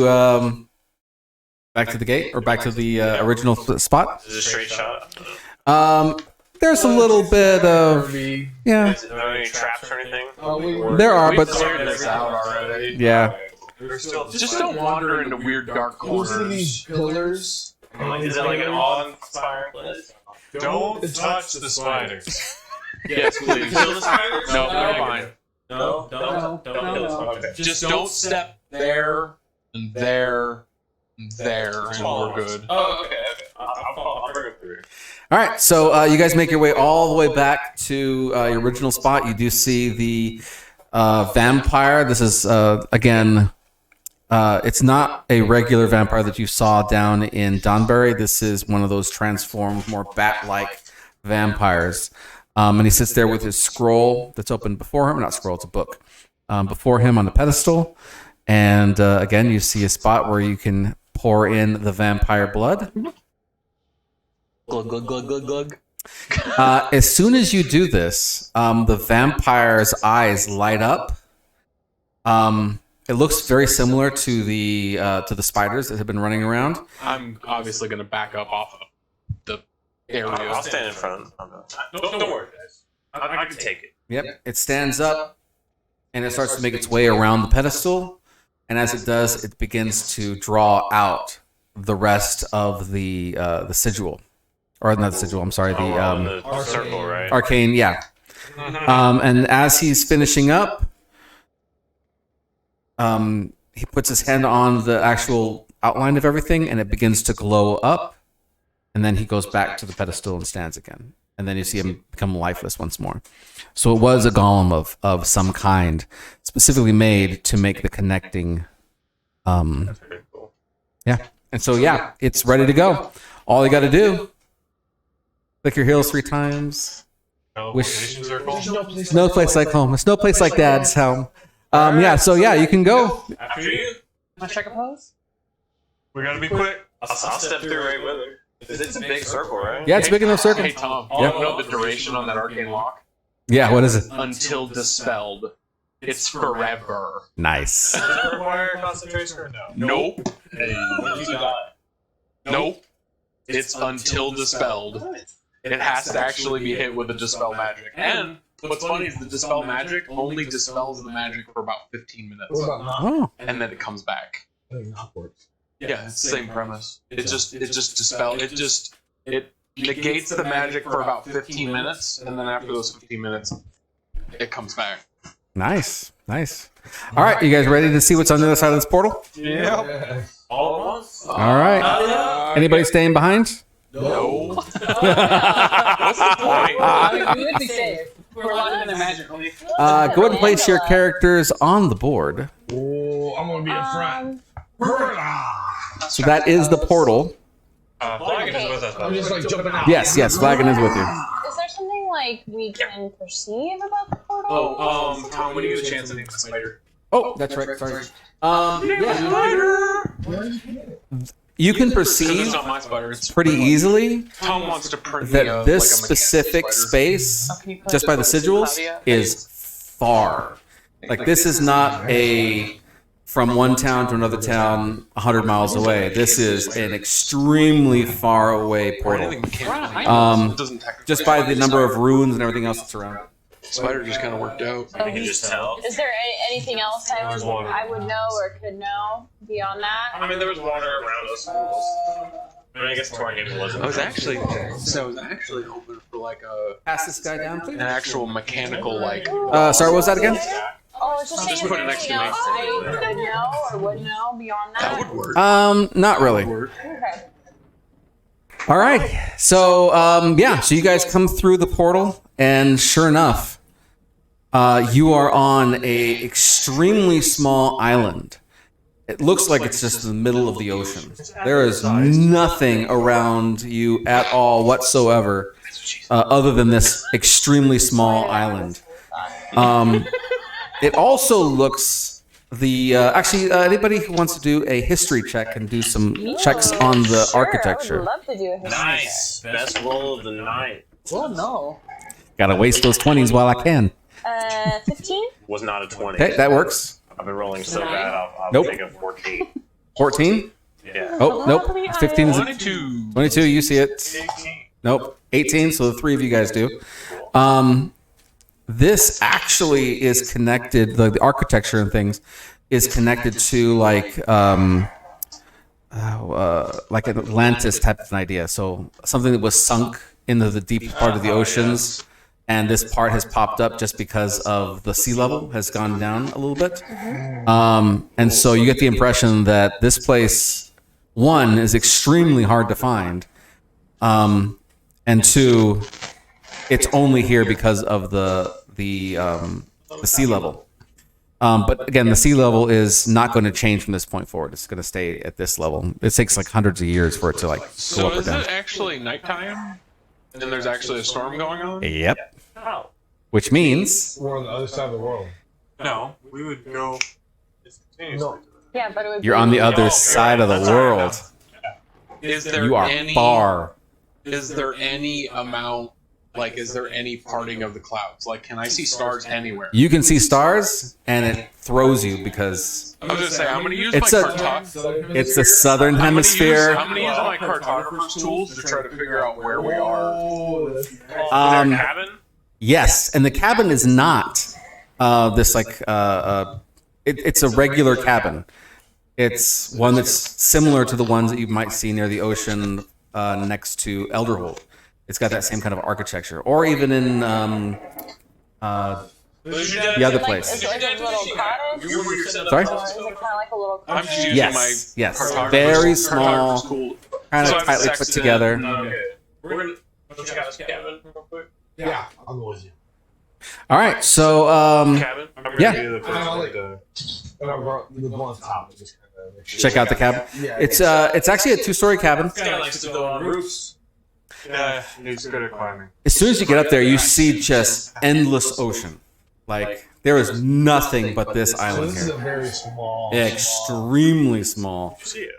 the gate or back to the original spot. Is it a straight shot? There's a little bit of yeah. Is there any traps or anything? There are, We but cleared this out already. yeah. Just don't wander into weird dark Who's in these corners. pillars? Is it like an awe-inspiring place? Don't touch the spiders. Yes, please. Kill the spiders? No, they're fine. No, don't kill the spiders. Okay. Just don't step there and there and there, and we're good. Oh, okay. I'll bring it through. All right. So you guys make your way all the way back to your original spot. You do see the vampire. This is again. It's not a regular vampire that you saw down in Donbury. This is one of those transformed, more bat-like vampires. And he sits there with his scroll that's open before him. Not scroll, it's a book. Before him on the pedestal. And again, you see a spot where you can pour in the vampire blood. Glug, glug, glug, glug, glug. As soon as you do this, the vampire's eyes light up. It looks very similar to the spiders that have been running around. I'm obviously going to back up off of the area. I'll stand in front. Don't worry, guys. I can take it. Yep. It stands up, and it starts to make its way around the pedestal. And as it does, it begins to draw out the rest of the sigil, or not the sigil. I'm sorry, the circle, right? arcane. Yeah. And as he's finishing up, he puts his hand on the actual outline of everything, and it begins to glow up. And then he goes back to the pedestal and stands again. And then you see him become lifeless once more. So it was a golem of some kind, specifically made to make the connecting. That's pretty cool. Yeah. And so, yeah, it's ready to go. All you got to do, click your heels 3 times. Teleportation circle. There's no place like home. There's no place like Dad's home. Yeah, so yeah, you can go. After you. Want to strike a pose? We gotta be quick. I'll step through right with her. It's a big circle, right? Yeah, it's a big enough circle. Hey, Tom, Yeah. you know the duration on that arcane lock? Yeah, what is it? Until dispelled. It's forever. Nice. Does it require concentration or no? Nope. What you got? Nope. It's until dispelled. It has to actually be hit with a dispel magic. And What's funny is the dispel magic only dispels the magic for about 15 minutes, What about not? Oh, and then it comes back. I think not works. Yeah, it's the same premise. It negates the magic for about 15 minutes, and then after those 15 minutes, it comes back. nice. All right, you guys ready to see what's on the other side of this portal? Yeah. All of us? All right. Anybody staying behind? No. What's the point? We would be safe. We're locked in the magic. Go ahead and place your characters on the board. Oh, I'm gonna be in front. So that is the portal. Flagon is with us. I'm just like jumping out. Yes, Flagon is with you. Is there something like we can perceive about the portal? Oh, Tom, when you get a chance, I think the spider. Oh, that's right. Sorry. You can It's perceive not my spider. It's pretty easily Tom wants to print that me a, this like a specific mechanical space, Can you put just by the this sigils, Claudia? is far. Like this is not a from one town to another town 100 miles away. This is an extremely far away Or portal. anything mechanical. Um, It doesn't technically Just by the number of ruins and everything else that's around. Spider just kind of worked out. You can just tell. Is there anything else I would know or could know beyond that? I mean, there was water around us. I mean, I guess tornado wasn't. I was actually hoping for like a Pass this guy down, please. an actual mechanical like. Sorry, what was that again? Oh, it's just saying, Just is put there an anything else exclamation I could know or would know beyond that? That would work. Not really. Okay. All right. So, so you guys come through the portal, and sure enough, you are on a extremely small island. It looks like it's just in the middle of the ocean. There is nothing around you at all whatsoever, other than this extremely small island. It also looks anybody who wants to do a history check can do some checks on the Sure, I architecture. would love to do a history Nice. Best roll of the night. Well, no. Gotta waste those 20s while I can. check. 15? Was not a 20. Okay, that works. I've been rolling so bad, I'll Nope. take a 14. 14? Yeah. Oh, nope. 15 is 22. 22, you see it. 18. Nope. 18, so the three of you guys do. This actually is connected, the architecture and things is connected to like an Atlantis type of an idea. So something that was sunk into the deep part of the oceans, and this part has popped up just because of the sea level has gone down a little bit. And so you get the impression that this place, one, is extremely hard to find, and two, it's only here because of the sea level. But again, the sea level is not going to change from this point forward. It's going to stay at this level. It takes like hundreds of years for it to like go So up or is down. it actually nighttime? And there's actually a storm going on? Yep. Oh. Which means We're on the other side of the world. No, we would go continuously. No. Yeah, but it would you're be on the other Oh, side of the that's world. Is there You are any far. Is there any amount like is there any parting of the clouds? Like can I see stars anywhere? You can see stars, and it throws you because I was gonna say I'm gonna use It's my a- cartographer. it's the southern hemisphere. I'm gonna use my cartographer's tools to try to figure out where we are. Cabin? Yes, and the cabin is not this like it's a regular cabin. It's one that's similar to the ones that you might see near the ocean next to Elderhold. It's got that same kind of architecture, or even in the other like, place. is it like a little cottage? Sorry? Or is it kind of like a little I'm cottage? just using Yes, my yes, cartographer's- very small, cartographer's tool. kind So of I've tightly put sexed it together. Okay. We're going to check out this cabin real quick. Yeah, I'll go with you. All right, so Cabin? I'm going Yeah. to do the first I'll one. like- And I'll go on top. and just kinda make sure. check out the cabin. Yeah, It's actually a two-story cabin. This guy likes to go on roofs. Yeah, he's good at climbing. As soon as you get up there, you see just endless ocean. Like there is nothing but this So island this is a here. very small. Extremely small. You see it.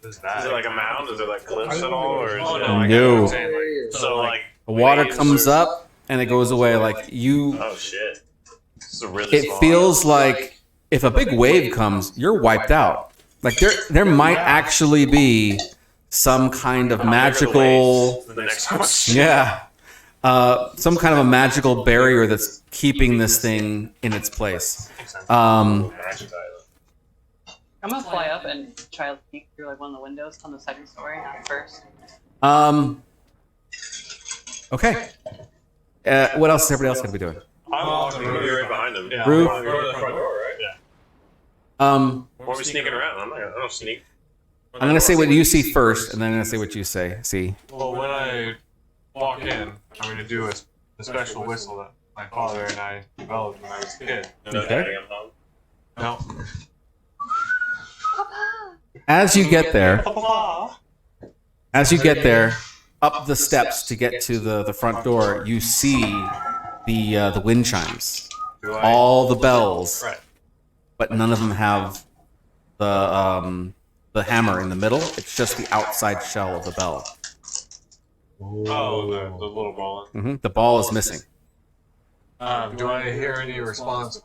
Is Is it like a mound? Is it like cliffs at all? Or is Oh, it no, I like, get what No. you're saying, like, so like The water waves comes or- up and it goes away. Like you, Oh shit. This is a really it small feels like if a big wave comes, you're wiped out. Like there might actually be some kind of island. How big are the magical. waves? The next one. Yeah. some kind of a magical barrier that's keeping this thing in its place. Magic I'm gonna fly up and try to peek through like one of the windows on the second story, not first. Okay. What else is everybody else gonna be doing? I'm gonna be right behind them. Yeah. Roof. Go to the front door, right? Yeah. Why are we sneaking around? I don't sneak. I'm gonna say what you see first, and then I'm gonna say what you see. Well, when I walk in, I'm going to do a special whistle that my father and I developed when I was a kid. Okay. No. As you get there, up the steps to get to the front door, you see the wind chimes, all the bells, Right. but none of them have the hammer in the middle. It's just the outside shell of the bell. Oh, the little ball. The ball is missing. Do I hear any response?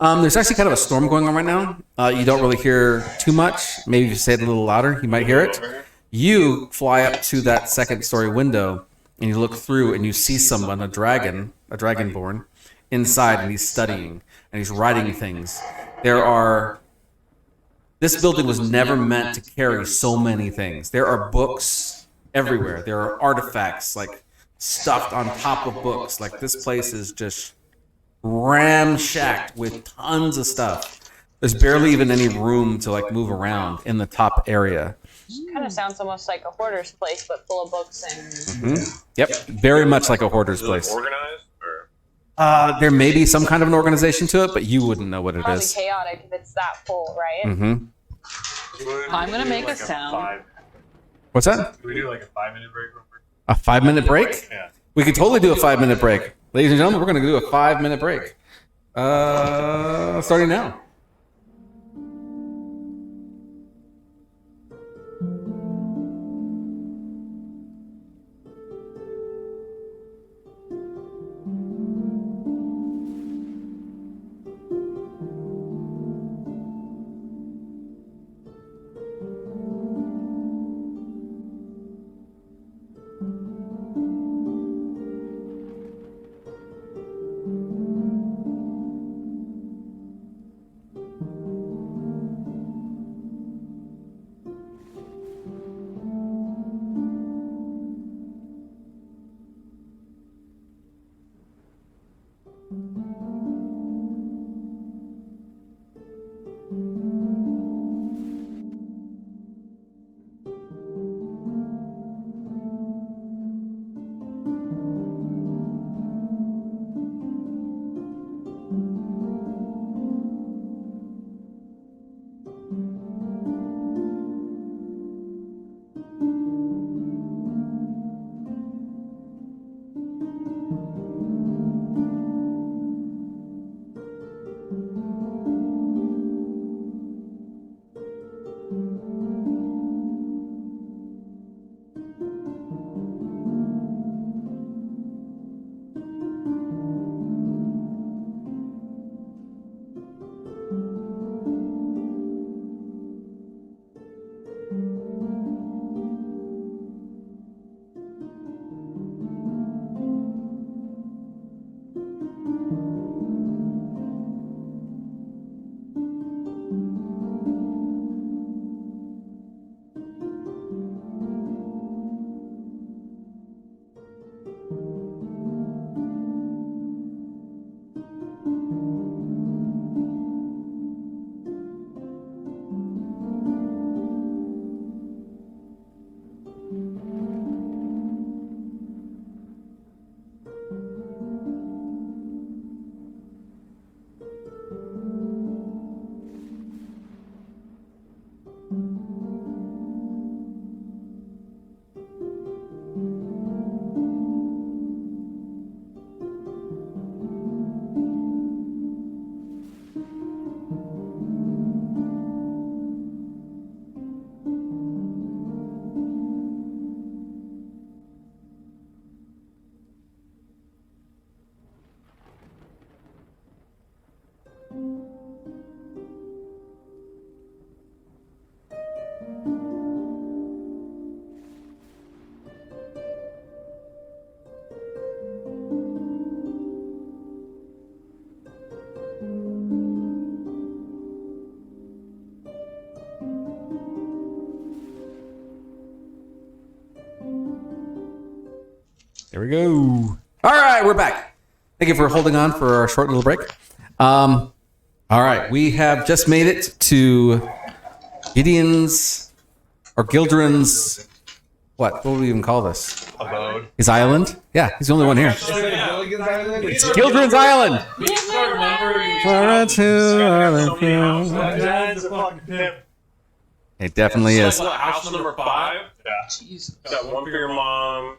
There's actually kind of a storm going on right now. You don't really hear too much. Maybe if you say it a little louder, you might hear it. You fly up to that second story window and you look through and you see someone, a dragonborn, inside, and he's studying and he's writing things. This building was never meant to carry so many things. There are books everywhere. There are artifacts like stuffed on top of books. Like this place is just ramshacked with tons of stuff. There's barely even any room to like move around in the top area. Kind of sounds almost like a hoarder's place, but full of books and. Yep, very much like a hoarder's place. Organized? Or? There may be some kind of an organization to it, but you wouldn't know what it Probably is. chaotic if it's that full, right? I'm gonna make a sound. What's that? Can we do like a 5-minute break real quick? A 5-minute break? Yeah. We could totally do a 5-minute break. Ladies and gentlemen, we're going to do a 5-minute break. Starting now. There we go. All right, we're back. Thank you for holding on for our short little break. All right, we have just made it to Gideon's or Gildren's. What would we even call this? Abode. His island? Yeah, he's the only one here. Is it Gilligan's Island? It's Gildren's Island. It definitely is. House number 5. Yeah. Jesus. Got one for your mom.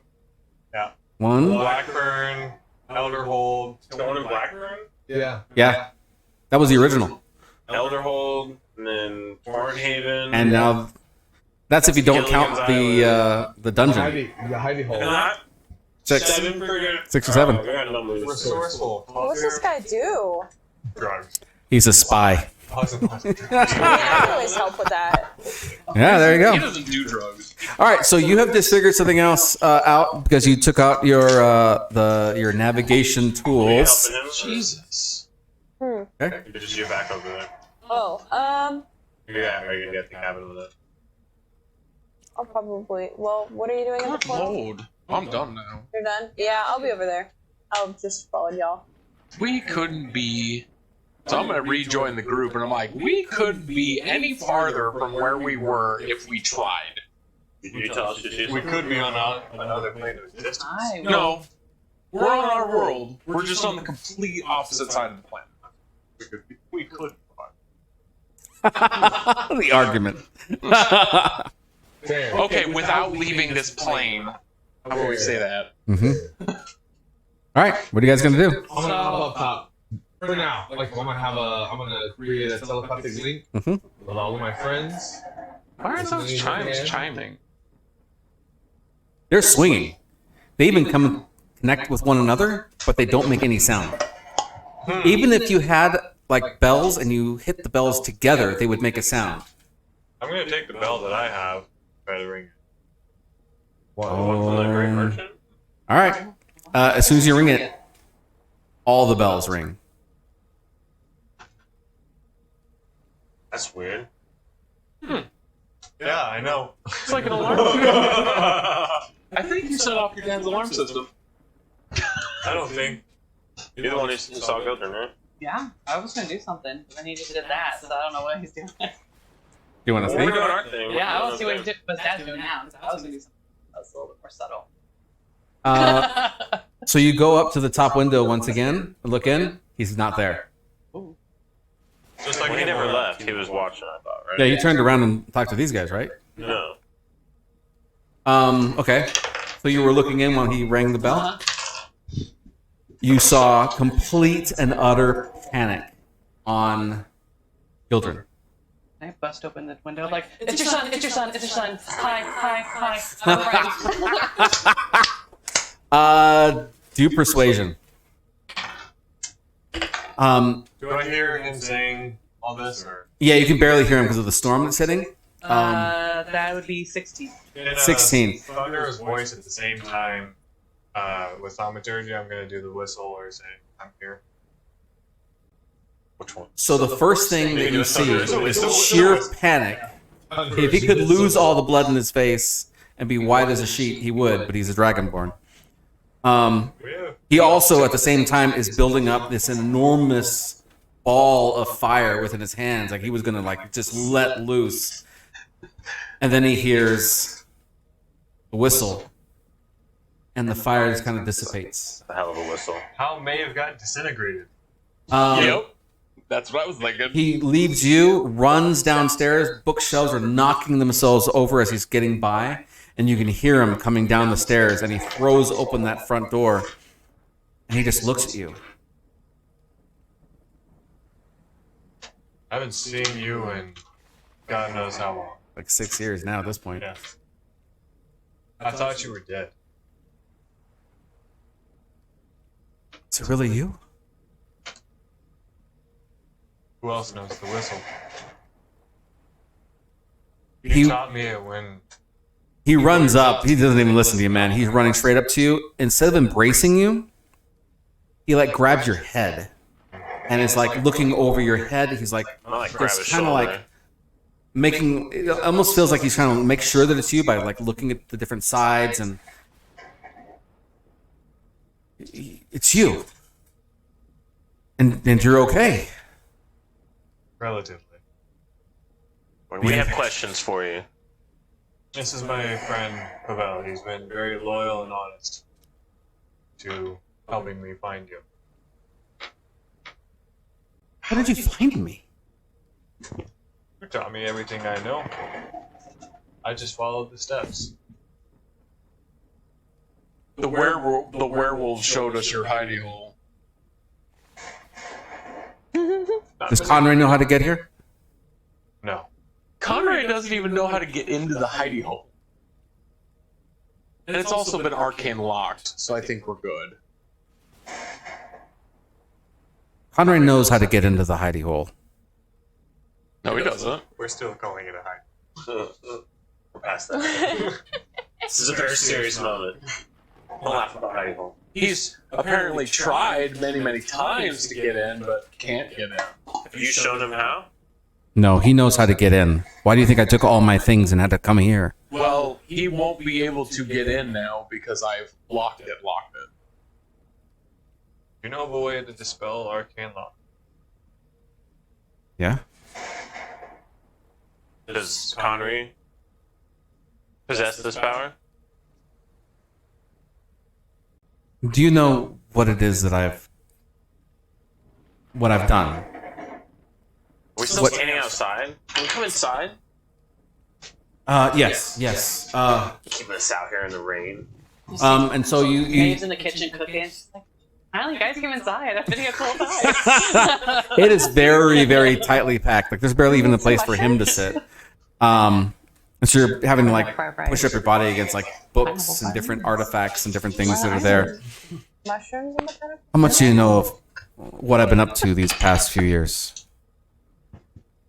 One. Blackburn, Elderhold. Got one in Blackburn. Yeah. Yeah, that was the original. Elderhold, and then Barnhaven. And now that's if you don't count the dungeon. The hidey hole. Not Six. 7 for 6 or 7. Oh, we got numbers. Resourceful. What does this guy do? Drugs. He's a spy. I always help with that. Yeah, there you He go. doesn't do drugs. All right, so you have disfigured something else out because you took out your navigation tools. Helping him? Jesus. Okay. Just you back over there. Oh, Yeah, are you gonna get the cabin with it? I'll probably. Well, what are you doing at the portal? Load. I'm done now. You're done? Yeah, I'll be over there. I'll just follow y'all. We couldn't be. So I'm gonna rejoin the group, and I'm like, we couldn't be any farther from where we were if we tried. Did you tell us to do We could be on another plane of existence. I will. No, we're on our world. We're just on the complete opposite side of the planet. We could. The argument. Fair. Okay, without leaving this plane. How about we say that? Mm-hmm. All right, what are you guys gonna do? I'm gonna hop up top. For now, like I'm gonna create a telepathic link Mhm. with all of my friends. Why aren't those chimes chiming? They're swinging. They even come and connect with one another, but they don't make any sound. Even if you had like bells and you hit the bells together, they would make a sound. I'm gonna take the bell that I have. Try to ring it. one from the Great Merchant? All right. As soon as you ring it, all the bells ring. That's weird. Yeah, I know. It's like an alarm. I think you set off your dad's alarm system. I don't think. You're the one who saw Gildren, right? Yeah, I was gonna do something, but then he just did that, so I don't know what he's doing. You want to Well, we're think? doing our thing. Yeah, I want to see what Dad's doing now, because I was gonna do something that's a little bit more subtle. So you go up to the top window once again, look in. He's not there. Just like Well, he never left. He was watching, I thought, right? Yeah, you turned around and talked to these guys, right? No. Okay. So you were looking in while he rang the bell. You saw complete and utter panic on Gildren. Can I bust open the window like, it's your son, it's your son, it's your son. Hi. I'm right. Do persuasion. Do I hear him saying all this, or? Yeah, you can barely hear him because of the storm that's hitting. That would be 16. 16. Thunder his voice at the same time. With thaumaturgy, I'm gonna do the whistle or say, I'm here. Which one? So the first thing that you see is sheer panic. If he could lose all the blood in his face and be white as a sheet, he would, but he's a dragonborn. He also, at the same time, is building up this enormous ball of fire within his hands, like he was gonna like just let loose. And then he hears the whistle, and the fire just kind of dissipates. A hell of a whistle. Hal may have gotten disintegrated. Yep. That's what I was thinking. He leaves you, runs downstairs. Bookshelves are knocking themselves over as he's getting by, and you can hear him coming down the stairs. And he throws open that front door, and he just looks at you. I haven't seen you in God knows how long. Like 6 years now at this point. Yeah. I thought you were dead. Is it really you? Who else knows the whistle? He- You taught me it when. He runs up. He doesn't even listen to you, man. He's running straight up to you. Instead of embracing you, he like grabs your head and is like looking over your head. He's like I like grab just his kind of shoulder. like making. It almost feels like he's trying to make sure that it's you by like looking at the different sides, and It's you. And you're okay. Relatively. We have questions for you. This is my friend Pavel. He's been very loyal and honest to helping me find you. How did you find me? You taught me everything I know. I just followed the steps. The werewolf showed us your hidey hole. Does Conrad know how to get here? No. Conrad doesn't even know how to get into the hidey hole. And it's also been arcane locked, so I think we're good. Conrad knows how to get into the hidey hole. No, he doesn't. We're still calling it a hide. We're past that. This is a very serious moment. Don't laugh about hiding hole. He's apparently tried many, many times to get in, but can't get in. Have you shown him how? No, he knows how to get in. Why do you think I took all my things and had to come here? Well, he won't be able to get in now because I've locked it. You know of a way to dispel arcane lock? Yeah? Does Connery possess this power? Do you know what it is that I've done? We're still standing outside. Can we come inside? Yes. Keeping us out here in the rain. And so you Maeve's in the kitchen cooking. She's like, finally, guys, come inside. I've been here the whole time. it is very, very tightly packed. Like there's barely even a place for him to sit. So you're having to like push up your body against like books and different artifacts and different things that are there. Mushrooms in the kind of? How much do you know of what I've been up to these past few years?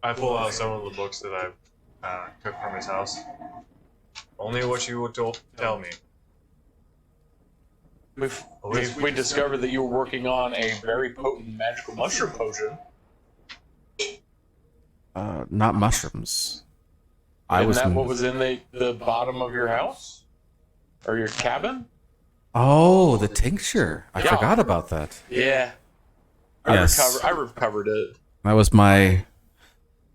I pull out some of the books that I've took from his house. Only what you would tell me. We discovered that you were working on a very potent magical mushroom potion. Not mushrooms. Isn't that what was in the bottom of your house? Or your cabin? Oh, the tincture. I forgot about that. Yeah. Yes. I recovered it. That was my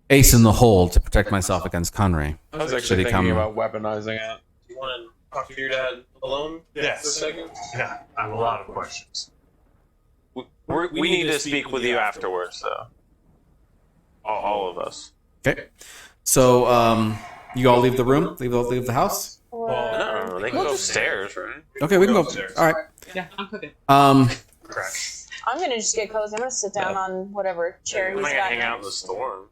ace in the hole to protect myself against Conray. I was actually thinking about weaponizing it. Do you want to talk to your dad alone Yes. for a second? Yeah, I have a lot of questions. We need to speak with you afterwards, though. All of us. Okay. So, you all leave the room? Leave the house? No, they can go upstairs, right? Okay, we can go. upstairs. All right. Yeah, I'm cooking. Correct. I'm gonna just get cozy. I'm gonna sit down on whatever chair I'm he's gonna got. hang out in the storm.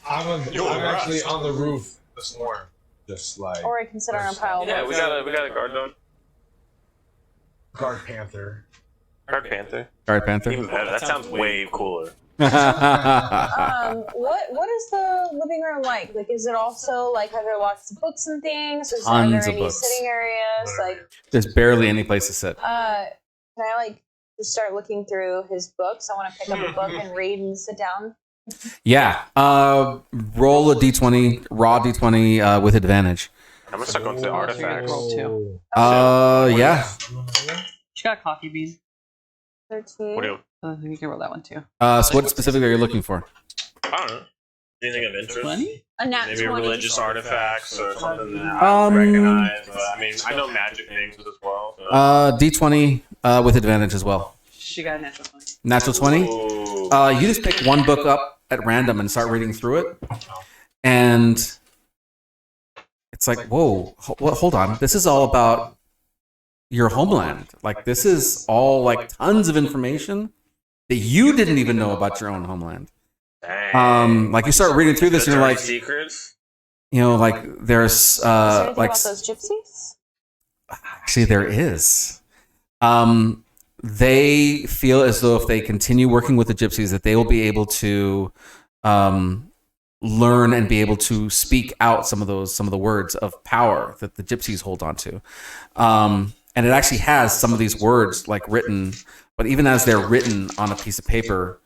I'm actually on the roof this morning. Just like Or I can sit on a pile of Yeah, books. we got a guard dog. Guard Panther. Guard panther. Guard Panther. Even better. That sounds way cooler. What is the living room like? Like, is it also like, are there lots of books and things? Are Tons there of any books. sitting areas? Like, There's barely any place to sit. can I like just start looking through his books? I want to pick up a book and read and sit down. Yeah. Roll a d20, raw d20 with advantage. I'm gonna start going through the Oh, so you gotta artifacts. roll too. Yeah. She got a coffee bean. 13. What do you? You can roll that one too. So what specifically are you looking for? I don't know. Anything of interest? 20? A nat Maybe 20. religious artifacts or something that I don't recognize. But, I mean, I know magic things as well. So. D20 with advantage as well. She got a natural 20. Natural 20. Ooh. You just pick one book up at random and start reading through it, and it's like, whoa, hold on. This is all about your homeland. Like, this is all like tons of information that you didn't even know about your own homeland. Dang. Like you start reading through this and you're like, secrets. you know, like there's Is there anything like about those gypsies? actually there is. They feel as though if they continue working with the gypsies, that they will be able to learn and be able to speak out some of the words of power that the gypsies hold on to. And it actually has some of these words like written, but even as they're written on a piece of paper,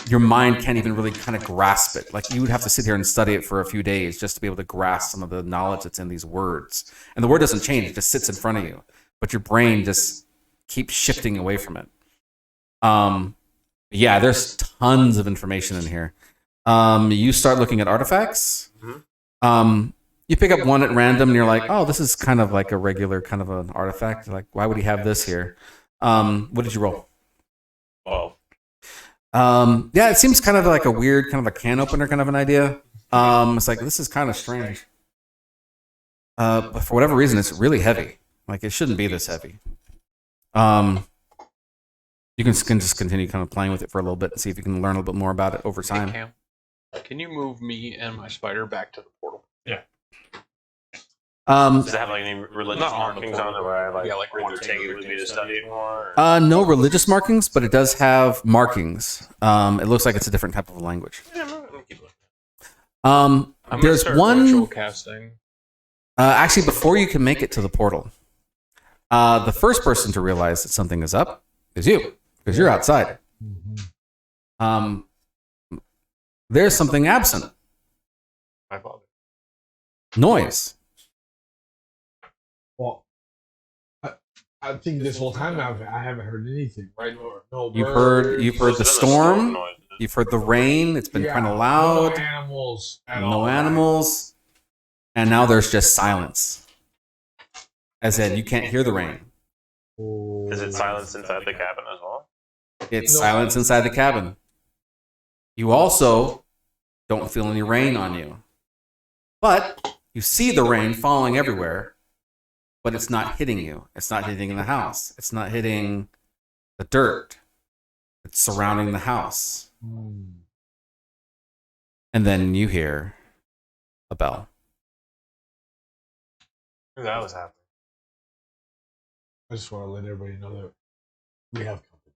your mind can't even really kind of grasp it. Like you would have to sit here and study it for a few days just to be able to grasp some of the knowledge that's in these words. And the word doesn't change; it just sits in front of you, but your brain just keep shifting away from it. Yeah, there's tons of information in here. You start looking at artifacts. You pick up one at random, and you're like, oh, this is kind of like a regular kind of an artifact. Like, why would he have this here? What did you roll? Well, Yeah, it seems kind of like a weird, kind of a can opener kind of an idea. It's like, this is kind of strange. But for whatever reason, it's really heavy. Like, it shouldn't be this heavy. You can just continue kind of playing with it for a little bit and see if you can learn a little bit more about it over time. Hey, Cam, can you move me and my spider back to the portal? does it have like any religious Not on the markings on it where I like, Yeah, like want to take it with me to study more? No religious markings, but it does have markings. It looks like it's a different type of language. Yeah, I'm gonna keep looking. I'm gonna There's start one. ritual casting. Actually, before you can make it to the portal, the first person to realize that something is up is you, because you're outside. There's something absent. My father. Noise. Well, I think this whole time I haven't heard anything. Right? No You've birds, heard the storm. You've heard the rain. It's been kind of loud. No animals. At No all, right? animals. And now there's just silence. As in, you can't hear the rain. Is it silence inside the cabin as well? It's silence inside the cabin. You also don't feel any rain on you. But you see the rain falling everywhere, but it's not hitting you. It's not hitting the house. It's not hitting the dirt. It's surrounding the house. And then you hear a bell. That was happening. I just want to let everybody know that we have company.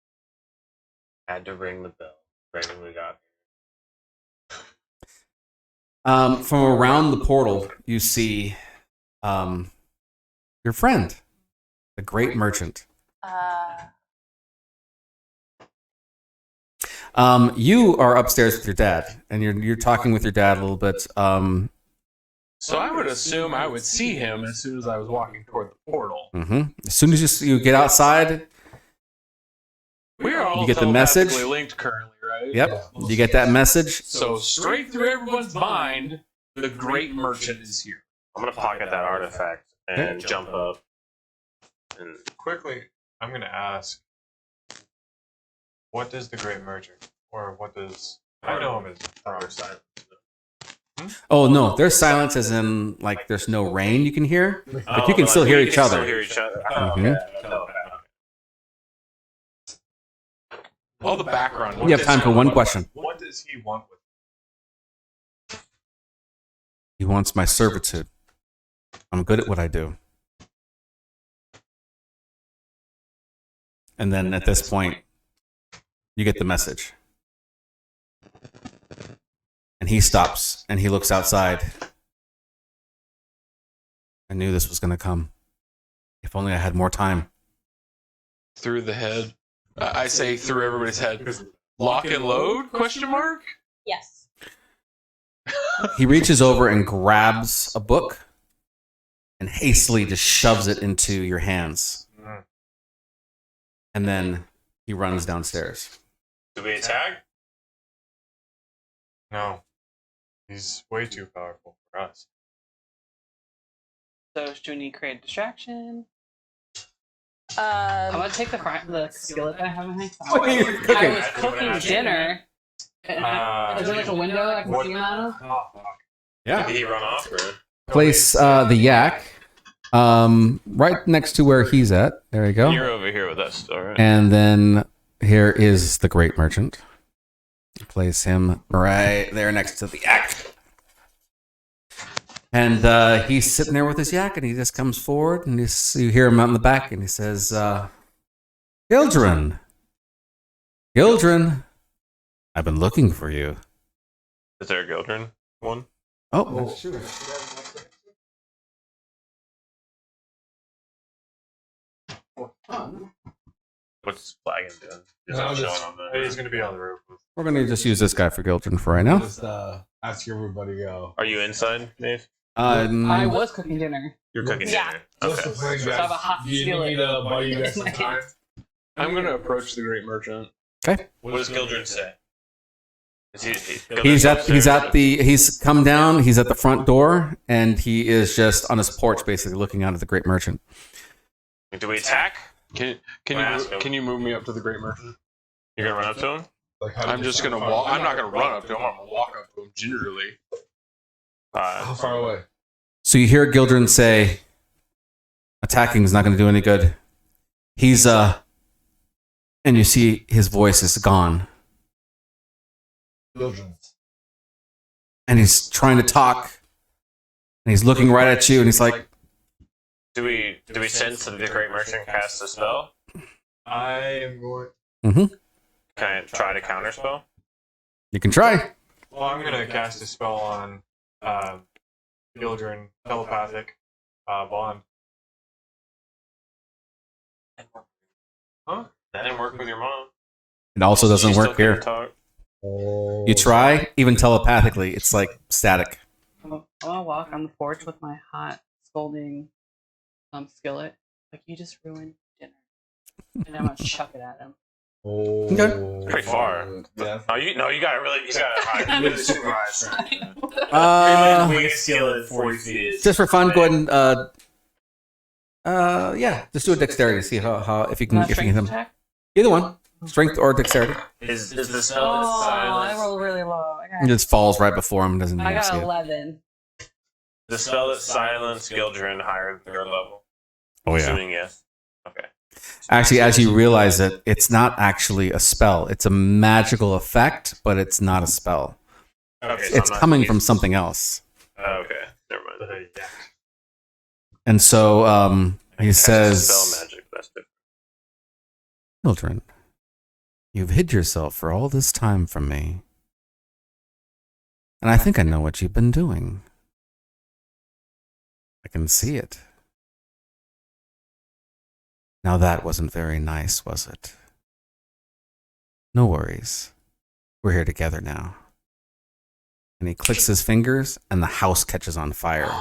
Had to ring the bell. Randomly got From around the portal, you see your friend, the great merchant. You are upstairs with your dad, and you're talking with your dad a little bit. So I would assume I would see him as soon as I was walking toward the portal. As soon as you get outside, We are all You get the message? telepathically linked currently, right? yep, you get that message. So straight through everyone's mind, the great merchant is here. I'm gonna pocket that artifact and jump up. And Quickly, I'm gonna ask, what does the Great Merchant, or what does I know him as Prova silence. Oh no, there's silence, as in like there's no rain you can hear, but you can still hear each other. Still hear each other. Mhm. All the background. You have time for one question. What does he want with He wants my servitude. I'm good at what I do. And then at this point, you get the message. And he stops and he looks outside. I knew this was going to come. If only I had more time. Through the head. I say through everybody's head. Lock and load? Question mark? Yes. He reaches over and grabs a book and hastily just shoves it into your hands. And then he runs downstairs. Do we attack? No. He's way too powerful for us. So, do we need to create a distraction? I'm gonna take the skillet that I have in my What are you cooking? I was cooking dinner. Is there like a window that I can see him out of? Yeah. Did he run off or? Place the yak right next to where he's at. There you go. You're over here with us, alright. And then here is the great merchant. Place him right there next to the yak. And he's sitting there with his yak, and he just comes forward, and you hear him out in the back, and he says, Gildren, I've been looking for you. Is there a Gildren one? Oh, What's Flagon doing? He's No, not just- showing on Hey, the. he's gonna be on the roof. we're going to just use this guy for Gildren for right now. Just ask everybody go. Are you inside, Dave? I was cooking dinner. You're cooking Yeah. dinner. Just Okay. to play So I have a hot do you need skillet. me to buy you guys some time? I'm gonna approach the Great Merchant. Okay. What does Gildren say? He's come down. He's at the front door, and he is just on his porch, basically looking out at the Great Merchant. Do we attack? Can you move me up to the Great Merchant? You're gonna run up to him? Like, I'm just gonna walk. I'm not gonna run up to him. I'm gonna walk up to him gingerly. How far away? So you hear Gildren say, "Attacking is not going to do any good." He's and you see his voice is gone, Children. and he's trying to talk, and he's looking right at you, and he's like, Do we sense that the Great Merchant cast a spell? I am going. "Mm-hmm. Can I try to counterspell? You can try." Well, I'm gonna cast a spell on Gildren, telepathic bond. Huh? That didn't work with your mom. It also doesn't She work still here. can't talk. You try, even telepathically, it's like static. I'm gonna walk on the porch with my hot scalding skillet. Like, you just ruined dinner. And I'm gonna chuck it at him. Okay. Pretty far. Yeah. You gotta really, you gotta really supervise. Uh, skill at 40 feet. just for fun, go ahead and yeah, just do a dexterity. See how if you can Not if you can hit him. strength check? Either one, strength or dexterity. Is the spell Oh, I that rolled really low. It just falls right before him. Doesn't I even see got it. 11. the spell that silence Gildren higher than your level? Oh yeah. Assuming yes. Okay. Actually, as you realize it, it's not actually a spell. It's a magical effect, but it's not a spell. Okay. It's coming from something else. Okay. Never mind. And so he says, Spell magic. That's different. "Children, you've hid yourself for all this time from me. And I think I know what you've been doing. I can see it. Now that wasn't very nice, was it? No worries. We're here together now." And he clicks his fingers, and the house catches on fire.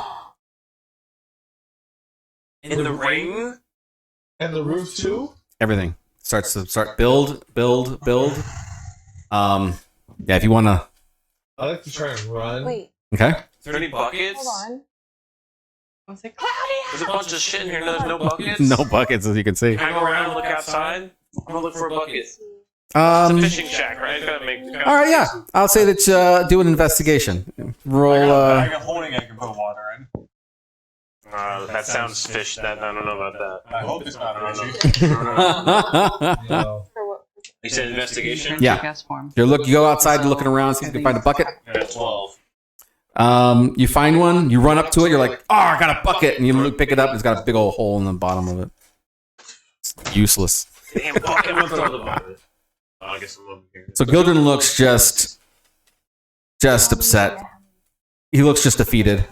In the ring? And the roof too? Everything starts to build. Yeah, if you want to. I like to try and run. Wait, Okay. Is there any buckets? hold on. I was like, Claudia! There's a bunch of shit in here. There's no buckets. No buckets, as you can see. Can I go around and look outside? I'm gonna look for a bucket. It's a fishing shack, right? Gotta make. All right, yeah. I'll say that do an investigation. Roll. I got holding. I can put water in. That sounds fish. That I don't know about that. I hope it's not I don't fishy. know. No. For what? You said investigation. Yeah. Gas form. You go outside looking around, see if you can find a bucket. Yeah, 12. You find one, you run up to it, you're like, "Oh, I got a bucket," and you pick it up. It's got a big old hole in the bottom of it. It's useless. Damn bucket. I'm gonna throw the bucket. I guess I'm over here. So Gildren looks just upset. He looks just defeated.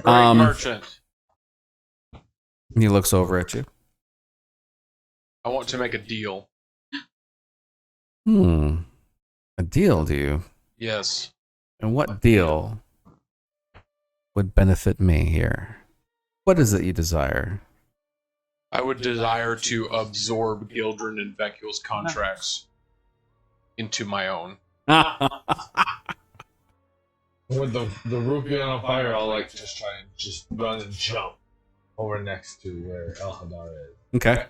Great Merchant. He looks over at you. I want to make a deal. A deal, do you? Yes. And what deal would benefit me here? What is it you desire? I would desire to absorb Gildren and Vecchio's contracts into my own. With the roof being on fire, I'll like just try and just run and jump over next to where El Hadar is. Okay.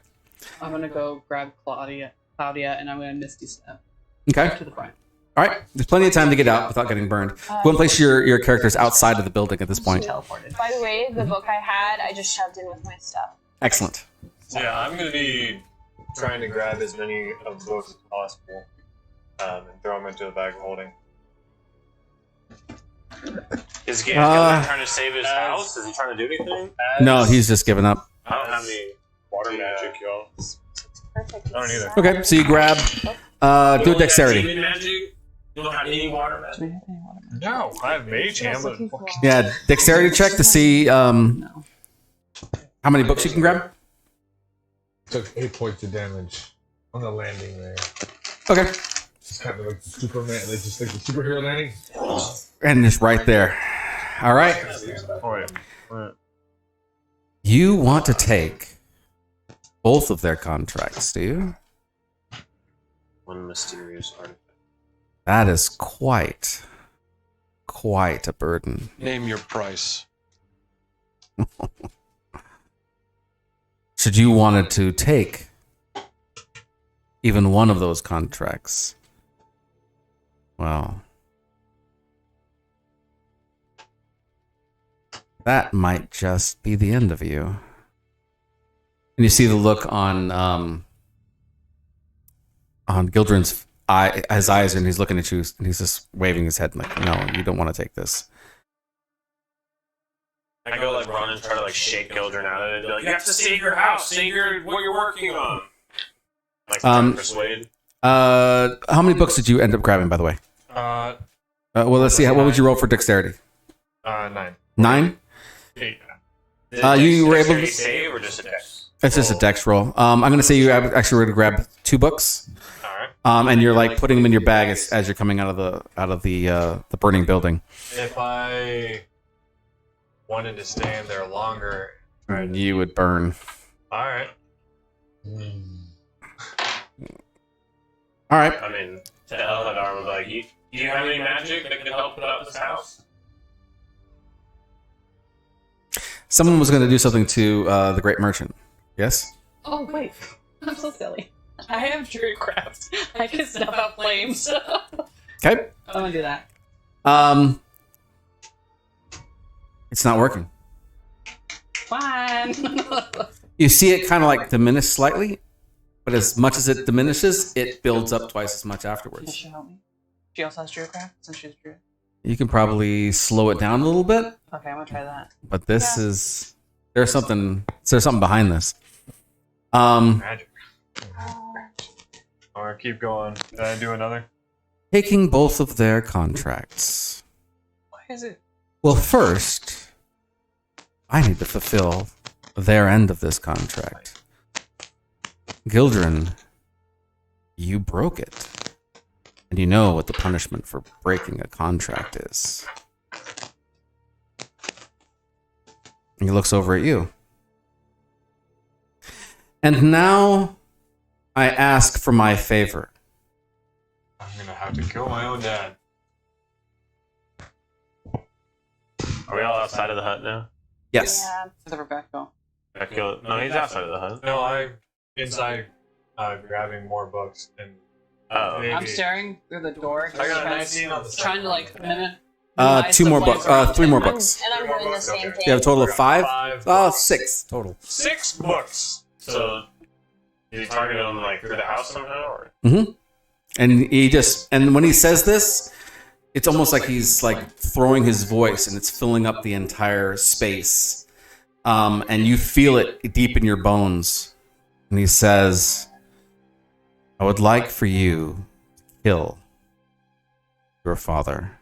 I'm gonna go grab Claudia, and I'm gonna Misty Step Okay. to the front. All right. There's plenty of time to get out without getting burned. Go and place your characters outside of the building at this point. Teleported. By the way, the book I had, I just shoved in with my stuff. Excellent. Yeah, I'm gonna be trying to grab as many of the books as possible and throw them into the bag of holding. Is Gildren trying to save his house? Is he trying to do anything? No, he's just given up. I don't have any water magic, y'all. Perfect. I don't either. Okay, so you grab, do a dexterity. Demon magic? You don't have any water magic? Do we have any water? No, I have mage hand, but Looking for- Yeah, dexterity check to see No. how many books you can grab. Took 8 points of damage on the landing there. Okay. Just kind of like the Superman, like just like the superhero landing. And it's right there. All right. oh wait. You want to take both of their contracts, do you? One mysterious artifact. That is quite a burden. Name your price. Should you wanted to take even one of those contracts, well, that might just be the end of you. And you see the look on Gildren's his eyes, and he's looking at you, and he's just waving his head like, no, you don't want to take this. I go like run and try to like shake Gildren out of it. Be like, you have to stay in your house, stay in what you're working on. Like trying to persuade. How many books did you end up grabbing, by the way? Well, let's see. What would you roll for dexterity? 9. 9? 8. You were able to save or just a dex? It's just a dex roll. I'm going to say you actually were to grab 2 books. All right. And you're like putting them in your bag as you're coming out of the burning building. If I wanted to stay in there longer, You would burn. all right. All right. I mean, to Elhadar was like, do you have any magic that can help put out this house? Someone was going to do something to the Great Merchant. Yes? Oh wait, I'm so silly. I have druidcraft. I can snuff out flames. Okay. I'm gonna do that. It's not working. Fine. You see it kind of like diminish slightly, but as much as it diminishes, it builds up twice as much Can afterwards. she help me? She also has druidcraft since she's druid. You can probably slow it down a little bit, Okay, I'm gonna try that. but this is there's something behind this. Magic. All right, keep going. Did I do another? Taking both of their contracts. Why is it? Well, first, I need to fulfill their end of this contract. Gildren, you broke it. And you know what the punishment for breaking a contract is. And he looks over at you. And now I ask for my favor. I'm gonna have to kill my own dad. Are we all outside of the hut now? Yes. Yeah. Except for Becko. No, he's outside of the hut. No, I'm inside grabbing more books and Oh. maybe. I'm staring through the door. I got a 19 on the Trying to like minute. 2 more books. 3 more books. And I'm doing the same Okay. thing. You have a total of 5? 5 6 total. 6 books. So, did he target him like through the house somehow? Or? And and when he says this, it's almost like he's like throwing his voice and it's filling up the entire space. And you feel it deep in your bones. And he says, I would like for you to kill your father.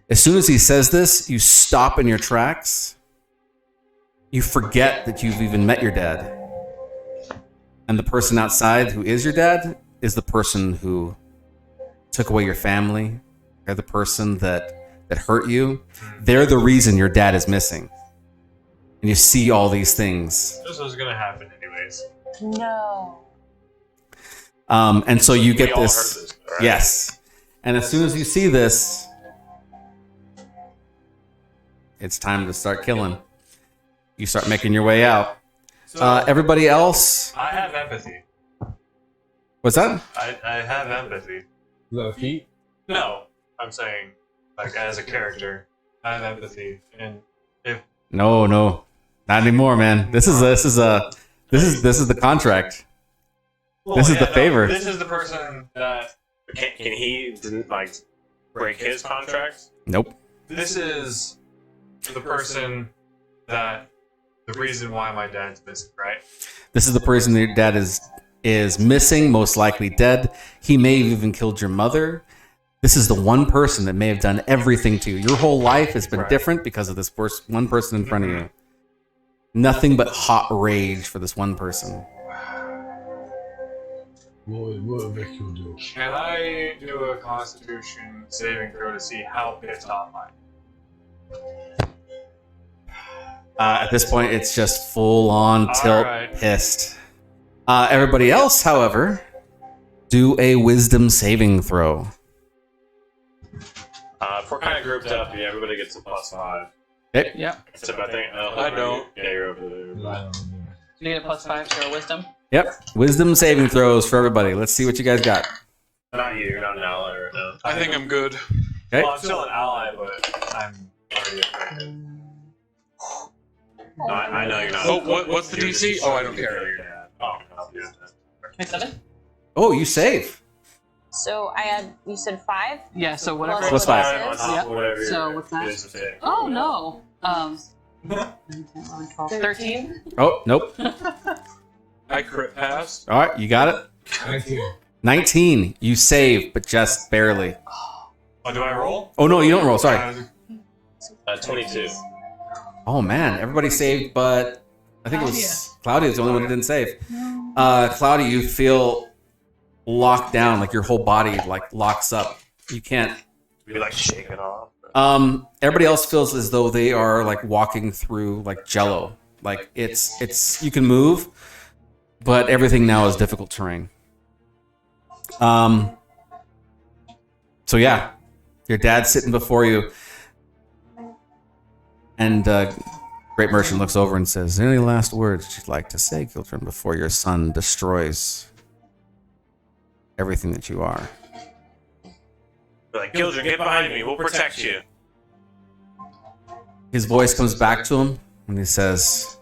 As soon as he says this, you stop in your tracks. You forget that you've even met your dad. And the person outside who is your dad is the person who took away your family. They're the person that hurt you. They're the reason your dad is missing. And you see all these things. This was gonna happen anyways. No. And so you get We all this. heard this, right? Yes. And as soon as you see this, it's time to start killing. You start making your way out. Everybody else, I have empathy. what's that? I have empathy. Is that a feat? No, I'm saying, like as a character, I have empathy, and if No, not anymore, man. This is the contract. This is the favor. This is the person that Can he didn't like break his contract? Nope. this is the person that the reason why my dad's missing, right? This is the person that your dad is missing, most likely dead. He may have even killed your mother. This is the one person that may have done everything to you. Your whole life has been Right. different because of this one person in front of you. Nothing but hot rage for this one person. What would Vicky do? Can I do a Constitution saving throw to see how pissed off I am? At this point, it's just full on tilt, Alright. pissed. Everybody else, however, do a wisdom saving throw. If we're kind of grouped up, yeah, everybody gets a +5. Okay. Yep. Except I think I don't. Yeah, you're over there. You get a +5 to your wisdom. Yep. Wisdom saving throws for everybody. Let's see what you guys got. Not you. You're not an ally right now. I think I'm good. Okay. Well, I'm still an ally, but I'm already affected. No, I know you're not. Oh, what's the DC? Oh, I don't care. Your dad. Oh, no, yeah. 27? Oh, you save. So I had, you said 5? Yeah, so whatever. Plus 5. On top Yep. of whatever your So what's that? wisdom saving. Oh, no. 13? Oh, nope. I crit passed. All right, you got it. 19. 19. You save, but just barely. Oh, do I roll? Oh, no, you don't roll. Sorry. 22. Oh, man. Everybody saved, but I think it was Claudia's the only one who didn't save. Claudia, you feel locked down, like your whole body like locks up. You can't. We like shake it off. Everybody else feels as though they are like walking through like jello. Like it's you can move, but everything now is difficult terrain. So yeah, your dad's sitting before you, and Great Merchant looks over and says, "Any last words you'd like to say, Gildren, before your son destroys everything that you are?" We're like, Gildren, get behind me. We'll protect you. His voice comes back to him, and he says,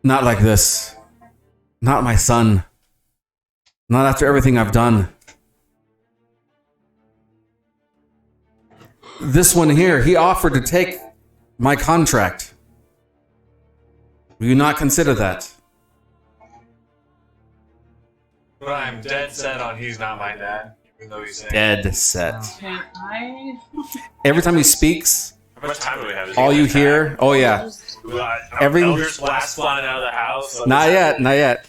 "Not like this. Not my son. Not after everything I've done. This one here, he offered to take my contract. Will you not consider that?" But I'm dead set on he's not my dad, even though he's saying. Dead set. Can I? Every time he speaks, How much time do we have? Is he all gonna you attack? hear, oh yeah, Every- Elders blast flying out of the house. not yet, not yet.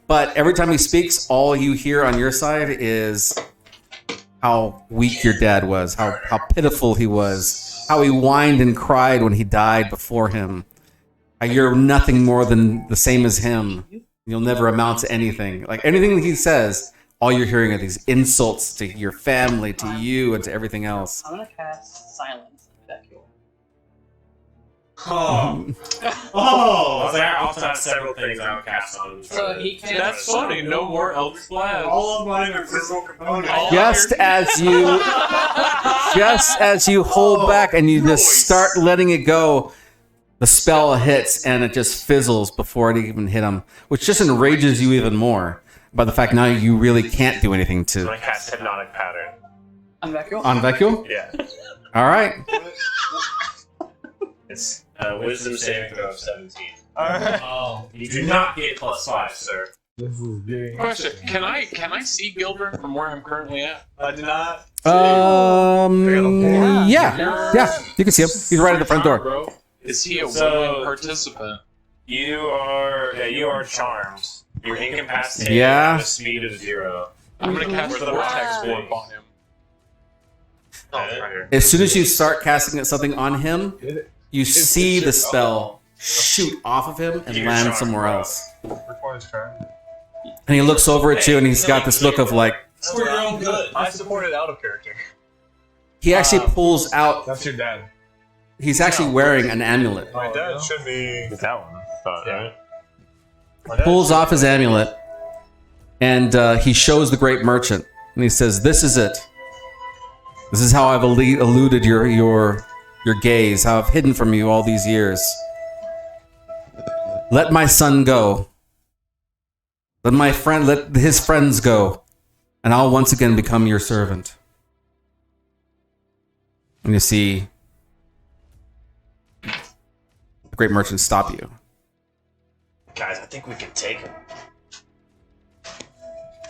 But every time he speaks, all you hear on your side is how weak your dad was, how pitiful he was, how he whined and cried when he died before him. How you're nothing more than the same as him. You'll never amount to anything. Like anything that he says, all you're hearing are these insults to your family, to you, and to everything else. I'm gonna cast silence. That cool. Oh. I was like, I also have several things I would cast on him. So he can't. That's funny. No more Eldritch Blast. All of mine are physical components. Just as you hold back and you just start letting it go, the spell hits and it just fizzles before it even hit him, which just enrages you even more by the fact now you really can't do anything So to I cast Hypnotic Pattern. I'm back. on Vecchio. Yeah. All right. It's Wisdom saving throw of 17. Alright. Oh. You do not get +5, sir. This is getting. Question: Can I see Gildren from where I'm currently at? I did not. Yeah, you can see him. He's right at the front door. Bro, is he a So- willing participant? You are charmed. You're incapacitated. Yeah. You have a speed of 0. I'm gonna cast Where's the Vortex rock? Warp on him. Oh, right here. As soon as you start casting something on him, you see the spell shoot off of him and land somewhere else. Record his turn. And he looks over at you and he's got this look of like, That's for your own good. I supported out of character. he actually pulls out, That's your dad. he's actually wearing an amulet. My dad should be. It's that one. I thought, right? My dad Pulls should off be- his amulet and he shows the Great Merchant and he says, "This is it. This is how I've eluded your gaze, how I've hidden from you all these years. Let my son go. Let his friends go, and I'll once again become your servant." And you see the Great Merchant stop you. Guys, I think we can take him.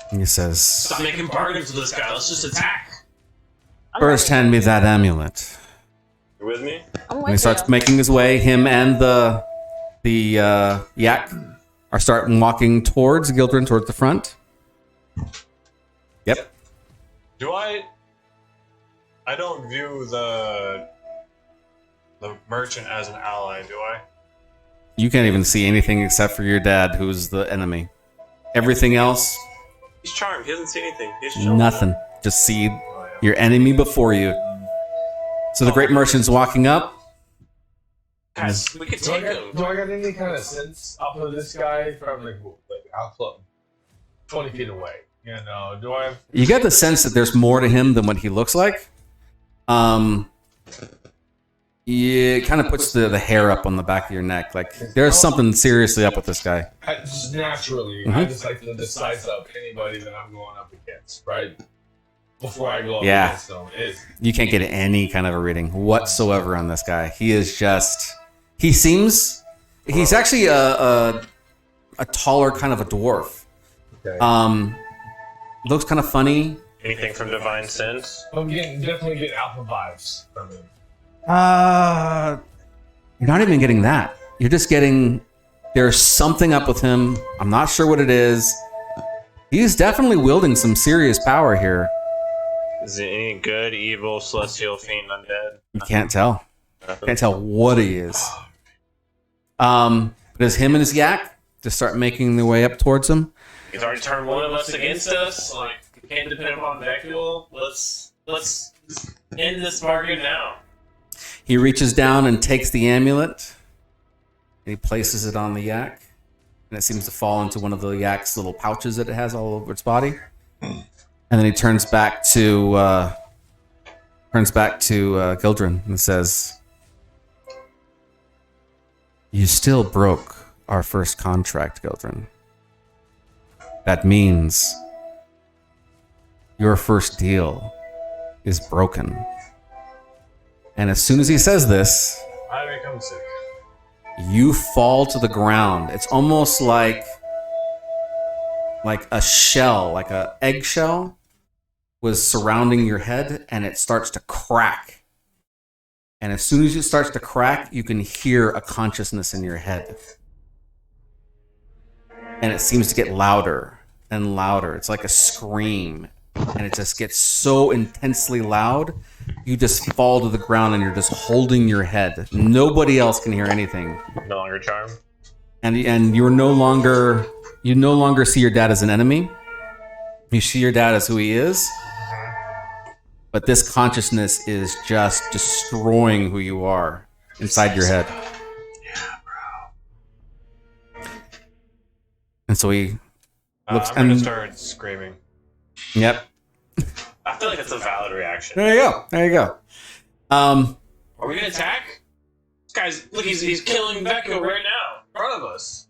And he says, Stop making bargains with this guy. Let's just attack. "First, hand me that amulet." You with me? I'm And he with starts you. making his way. Him and the yak are starting walking towards Gildren, towards the front. Yep. Do I don't view the merchant as an ally, do I? You can't even see anything except for your dad, who's the enemy. Everything else, He's charmed. He doesn't see anything. He's chilling. nothing. Just see your enemy before you. So the great merchant's walking up. Guys, we could Do I take him. got any kind of sense up of this guy from like out close, 20 feet away? You know, do I have? You get the sense that there's more to him than what he looks like. Yeah, it kind of puts the hair up on the back of your neck. Like there's something seriously up with this guy. Just naturally, Mhm. I just like to size up anybody that I'm going up against, right? Before I go up Yeah. against them. You can't get any kind of a reading whatsoever on this guy. He is just. He's actually a taller kind of a dwarf. Okay. Looks kind of funny. Anything from Divine Sense? I'm definitely getting alpha vibes from him. You're not even getting that. You're just getting. There's something up with him. I'm not sure what it is. He's definitely wielding some serious power here. Is it any good, evil, celestial, fiend, undead? You can't tell. Nothing. Can't tell what he is. But as him and his yak just start making their way up towards him, He's already turned one of us against us. Like, we can't depend upon Vecul. Let's end this bargain now. he reaches down and takes the amulet. And he places it on the yak, and it seems to fall into one of the yak's little pouches that it has all over its body. And then he turns back to Gildren and says, "You still broke our first contract, Gildren. That means your first deal is broken." And as soon as he says this, I become sick. you fall to the ground. It's almost like a shell, like a eggshell was surrounding your head, and it starts to crack. And as soon as it starts to crack, you can hear a consciousness in your head. And it seems to get louder and louder. It's like a scream. And it just gets so intensely loud, you just fall to the ground and you're just holding your head. Nobody else can hear anything. No longer charmed. And you no longer see your dad as an enemy. You see your dad as who he is. But this consciousness is just destroying who you are inside your head. And so he looks I'm gonna and start screaming. yep. I feel like it's a valid reaction. There you go. There you go. Are we gonna attack? This guy's look. He's killing Vecul right now in front of us.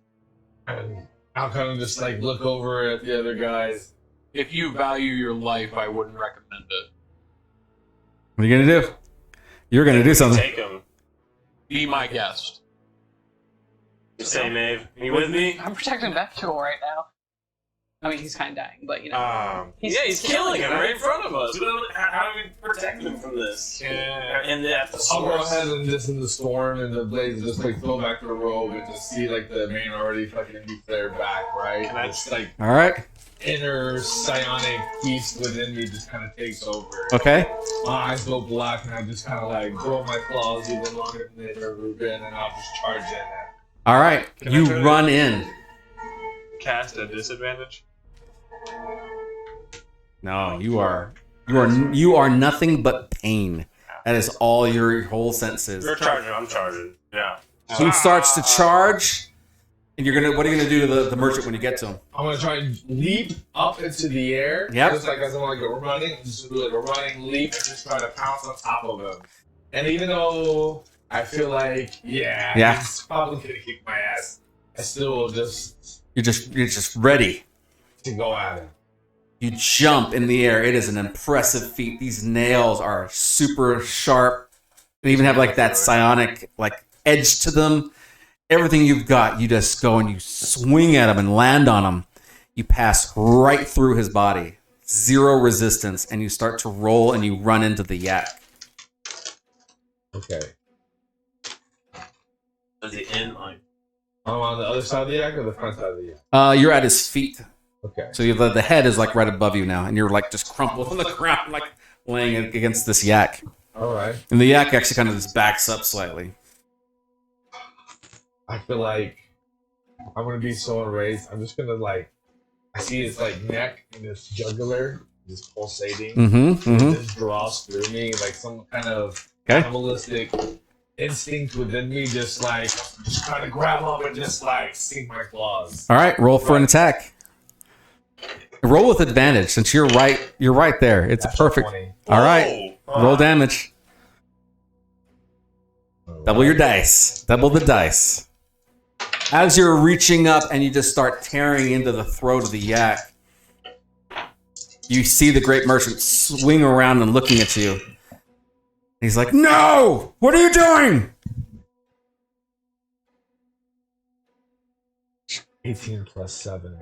And I'll kind of just like look over at the other guys. If you value your life, I wouldn't recommend it. What are you gonna do? You're gonna do something. Take him. Be my guest. Say, Maeve, you with me? I'm protecting Vecul right now. I mean, he's kind of dying, but you know. He's killing him right in front of us. How do we protect him from this? And at the I'll go source. ahead and just in the storm and the blaze just like throw back the robe and just see like the main already fucking be flared back, right? Can I- It's like All right. inner psionic beast within me just kind of takes over. Okay. My eyes go black and I just kind of like grow my claws even longer than they've ever been and I'll just charge in it. All right. Can I You try to- run in. Cast a disadvantage. No, you are nothing but pain. That is all your whole senses. You're charging. I'm charging. Yeah. He starts to charge, and what are you gonna do to the merchant when you get to him? I'm gonna try and leap up into the air. Yep. Just like as I'm like running, just do like a running leap and just try to pounce on top of him. And even though I feel like, Yeah. he's probably gonna kick my ass, I still will just You're just ready. to go at him. You jump in the air. It is an impressive feat. These nails are super sharp. They even have like that psionic like edge to them. Everything you've got, you just go and you swing at him and land on him. You pass right through his body. Zero resistance, and you start to roll and you run into the yak. Okay. Does the end line? I'm on the other side of the yak or the front side of the yak? You're at his feet. Okay. So the head is like right above you now, and you're like just crumpled on the ground, like laying against this yak. All right. And the yak actually kind of just backs up slightly. I feel like I'm gonna be so enraged. I'm just gonna like, I see his like neck and his jugular just pulsating. Mm-hmm. It just draws through me like some kind of animalistic instinct within me, just trying to grab up and just like sink my claws. All right, roll for an attack. Roll with advantage since you're right. You're right there. It's That's perfect. 20. All right, roll damage. Double your dice. Double the dice. As you're reaching up and you just start tearing into the throat of the yak, you see the great merchant swing around and looking at you. He's like, "No! What are you doing?" 18 plus 7.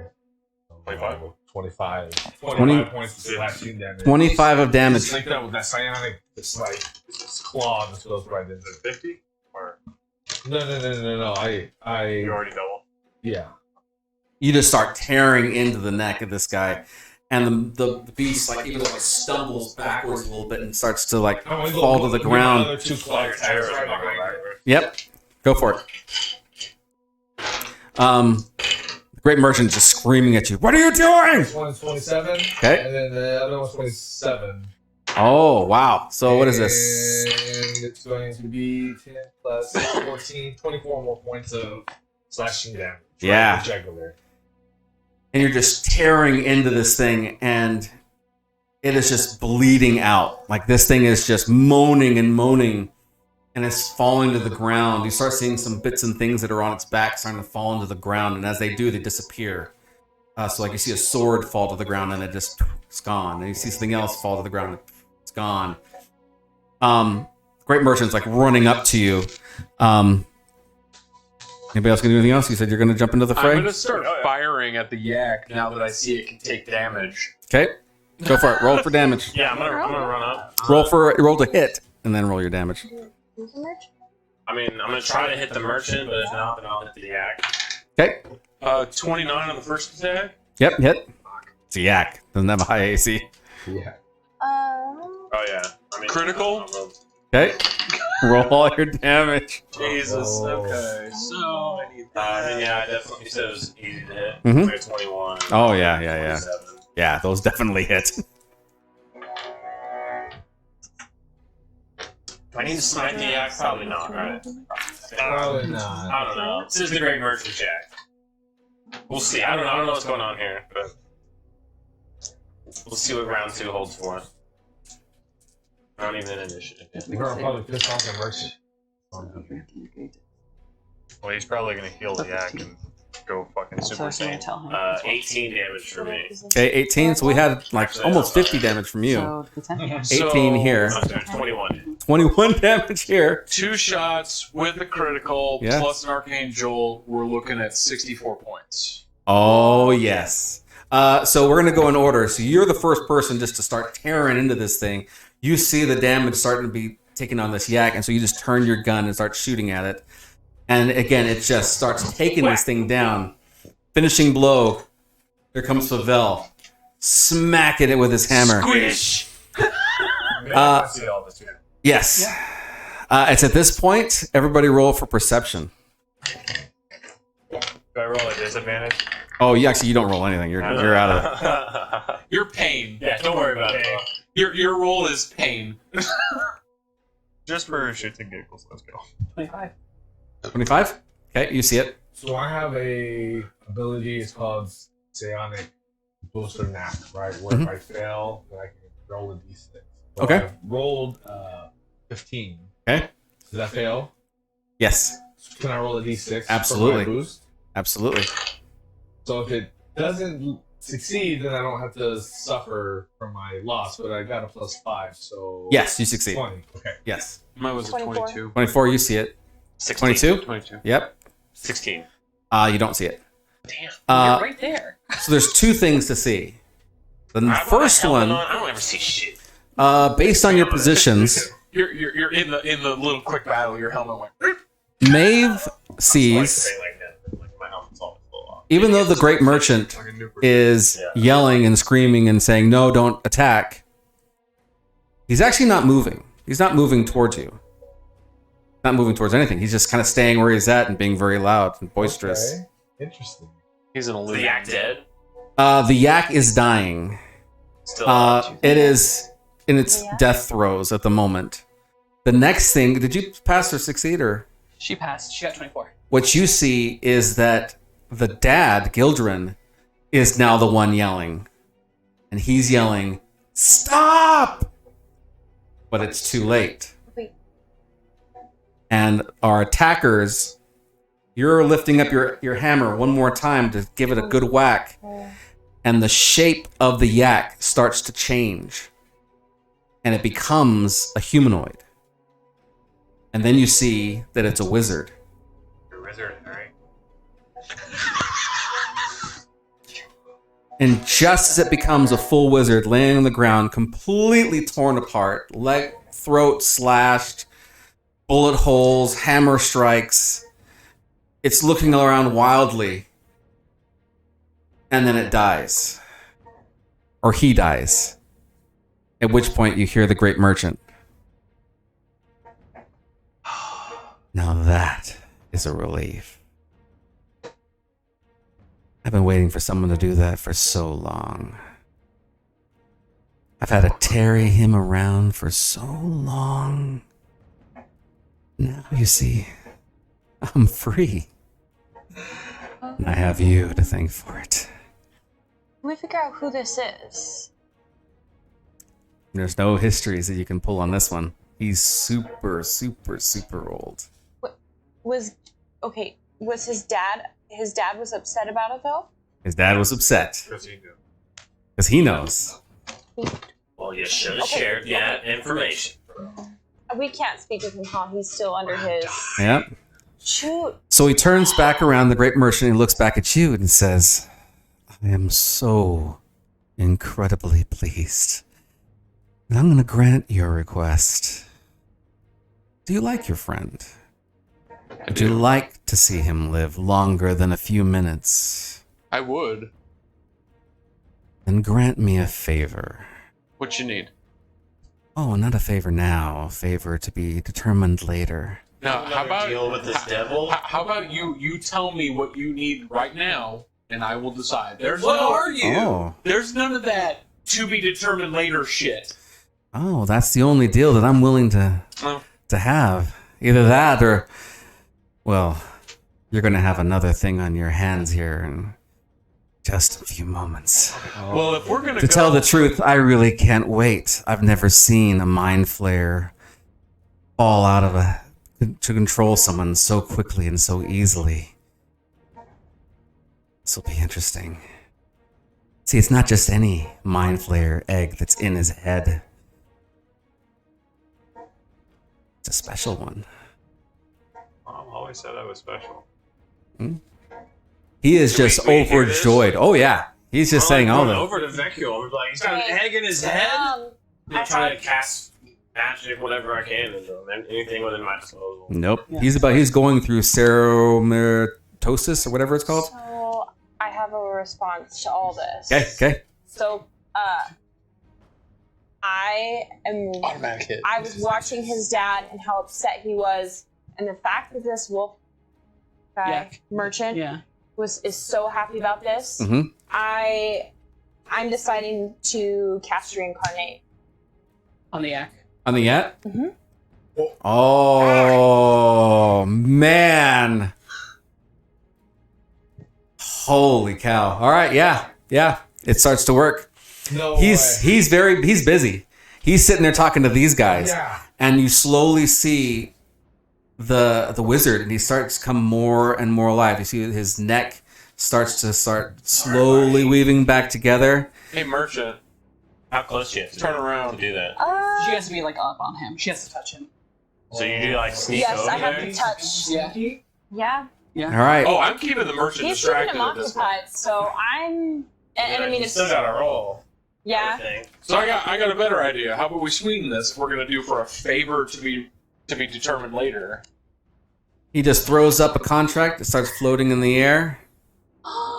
25. 25. 20 25 points of slashing damage. 25 of damage. Just like that with that psionic, just like this claw just goes right into it. 50? Or No. you already doubled? Yeah. You just start tearing into the neck of this guy. And the beast, like, even though it stumbles backwards a little bit and starts to, like, fall to the ground. Another 2 claws. Yep. Go for it. The great merchant just screaming at you. "What are you doing?" This one's 27. Okay. And then the other one's 27. Oh, wow. So what is this? And it's going to be 10 plus 14, 24 more points of slashing damage. Yeah. Right, jugular. And you're just tearing into this thing, and it is just bleeding out. Like, this thing is just moaning and moaning, and it's falling to the ground. You start seeing some bits and things that are on its back starting to fall into the ground, and as they do, they disappear. So, like, you see a sword fall to the ground, and it's gone. And you see something else fall to the ground, and it's gone. Great merchant's, like, running up to you. Anybody else gonna do anything else? You said you're gonna jump into the I'm fray? gonna start firing at the yak now that I see it can take damage. Okay. Go for it. Roll for damage. Yeah, I'm gonna run up. Roll to hit, and then roll your damage. I mean, I'm gonna try to hit the merchant, but if not, then I'll hit the yak. Okay. 29 on the first attack. Yep, hit. It's a yak. Doesn't have a high AC. Yeah. Oh yeah. I mean, Critical? Okay. Roll all your damage. Jesus. Oh. Okay. So I need that. yeah, I definitely said it was easy to hit. Mhm. Like a 21. Oh, yeah. 27. Yeah, those definitely hit. Do I need to smite the yak? Probably not, right? Probably not. I don't know. This is the Great Merchant Jack. We'll see. I don't know what's going on here, but we'll see what round 2 holds for us. Not even an initiative. You're probably pissed off the merchant. Well, he's probably gonna heal the yak and go fucking So super I was gonna saiyan. tell him. 18 damage for me. Okay, 18. So we had like almost 50 damage from you. So the 10. 18 here. Oh, sorry, 21. 21 damage here. 2 shots with a critical Yeah. plus an arcane jolt. We're looking at 64 points. Oh, yes. So we're going to go in order. So you're the first person just to start tearing into this thing. You see the damage starting to be taken on this yak, and so you just turn your gun and start shooting at it. And again, it just starts taking this thing down. Finishing blow. Here comes Favel. Smacking it with his hammer. Squish! I see all this here. Yes. It's at this point, everybody roll for perception. Do I roll a disadvantage? Oh, you don't roll anything. You're out of it. Your pain. Yeah, don't worry about it. Your roll is pain. Just for shits and giggles, let's go. 25. 25? Okay, you see it. So I have a ability. It's called Psionic Booster Knack, right? Where if I fail, then I can roll a d6. So Okay. I rolled 15. Okay. Does that fail? Yes, Can I roll a d6? Absolutely. For my boost? absolutely. So if it doesn't succeed, then I don't have to suffer from my loss. But I got a +5, so Yes, you succeed. 20. Okay. Yes. Mine was a 24. 22. 24, you see it. 16. 22? 22. Yep. 16. You don't see it. Damn. You're right there. So there's two things to see. The I first have my helmet one, on, I don't ever see shit. based on your positions, You're in the little quick battle. Your helmet went. Maeve sees, even though the great merchant Like a new is yelling and screaming and saying, "No, don't attack," he's actually not moving. He's not moving towards you. Not moving towards anything. He's just kind of staying where he's at and being very loud and boisterous. Okay. Interesting. He's an Is illusion. the yak dead? The yak is dying. Still alive. It is in its Yeah. death throes at the moment. The next thing, did you pass or succeed, or She passed. She got 24. what you see is that the dad, Gildren, is now the one yelling, and he's yelling, "Stop!" But it's too late. Wait. And our attackers, you're lifting up your hammer one more time to give it a good whack, and the shape of the yak starts to change, and it becomes a humanoid. And then you see that it's a wizard. You're a wizard, alright. And just as it becomes a full wizard, laying on the ground, completely torn apart, leg, throat slashed, bullet holes, hammer strikes, it's looking around wildly. And then it dies. Or he dies. At which point you hear the great merchant. Now that is a relief. I've been waiting for someone to do that for so long. I've had to tarry him around for so long. Now you see, I'm free. And I have you to thank for it. Can we figure out who this is? There's no histories that you can pull on this one. He's super, super, super old. Was his dad? His dad was upset about it though. His dad was upset Because he knew. because he knows. Well, you should have Okay. shared that information. We can't speak with him, huh? He's still under his. Yep. Shoot. So he turns back around, the great merchant, and looks back at you and says, I am so incredibly pleased. And I'm going to grant your request. Do you like your friend? Would you like to see him live longer than a few minutes? I would. Then grant me a favor. What you need? Oh, not a favor now, a favor to be determined later. Now, how about deal with this devil? How about you tell me what you need right now, and I will decide. There's What no, are you? Oh. There's none of that to be determined later shit. Oh, that's the only deal that I'm willing to Oh. have. Either that or, well, you're going to have another thing on your hands here in just a few moments. Well, if we're gonna To go, tell the truth, I really can't wait. I've never seen a mind flare fall out of to control someone so quickly and so easily. This will be interesting. See, it's not just any mind flare egg that's in his head. It's a special one. Mom always said I was special. He is just we hear this? overjoyed. Oh yeah, he's just saying all going that. over to Vecchio. We're like, he's got an Okay. egg in his head. I I'm trying to cast magic, whatever I can, into him. Anything within my disposal. Nope. He's going through ceromeritosis or whatever it's called. So I have a response to all this. Okay. So, I am. Automatic hit. I was watching his dad and how upset he was, and the fact that this wolf guy Yeah. merchant Yeah. is so happy about this. Mhm. I'm deciding to cast reincarnate. On the yak. On the yet? Mhm. Oh man! Holy cow! All right, yeah. It starts to work. No He's busy. He's sitting there talking to these guys, Yeah. and you slowly see the wizard, and he starts to come more and more alive. You see his neck starts to slowly weaving back together. hey merchant, How close do you have to turn be around. to do that? She has to be like up on him. She has to touch him. So you do like sneak yes, over I have there? to touch. Yeah. Yeah, Yeah. All right. Oh, I'm keeping the merchant he's keeping distracted him at this point. occupied, so I'm. And I mean, you it's still got to roll. yeah. Everything. So I got a better idea. How about we sweeten this? If we're gonna do for a favor to be determined later. He just throws up a contract. It starts floating in the air.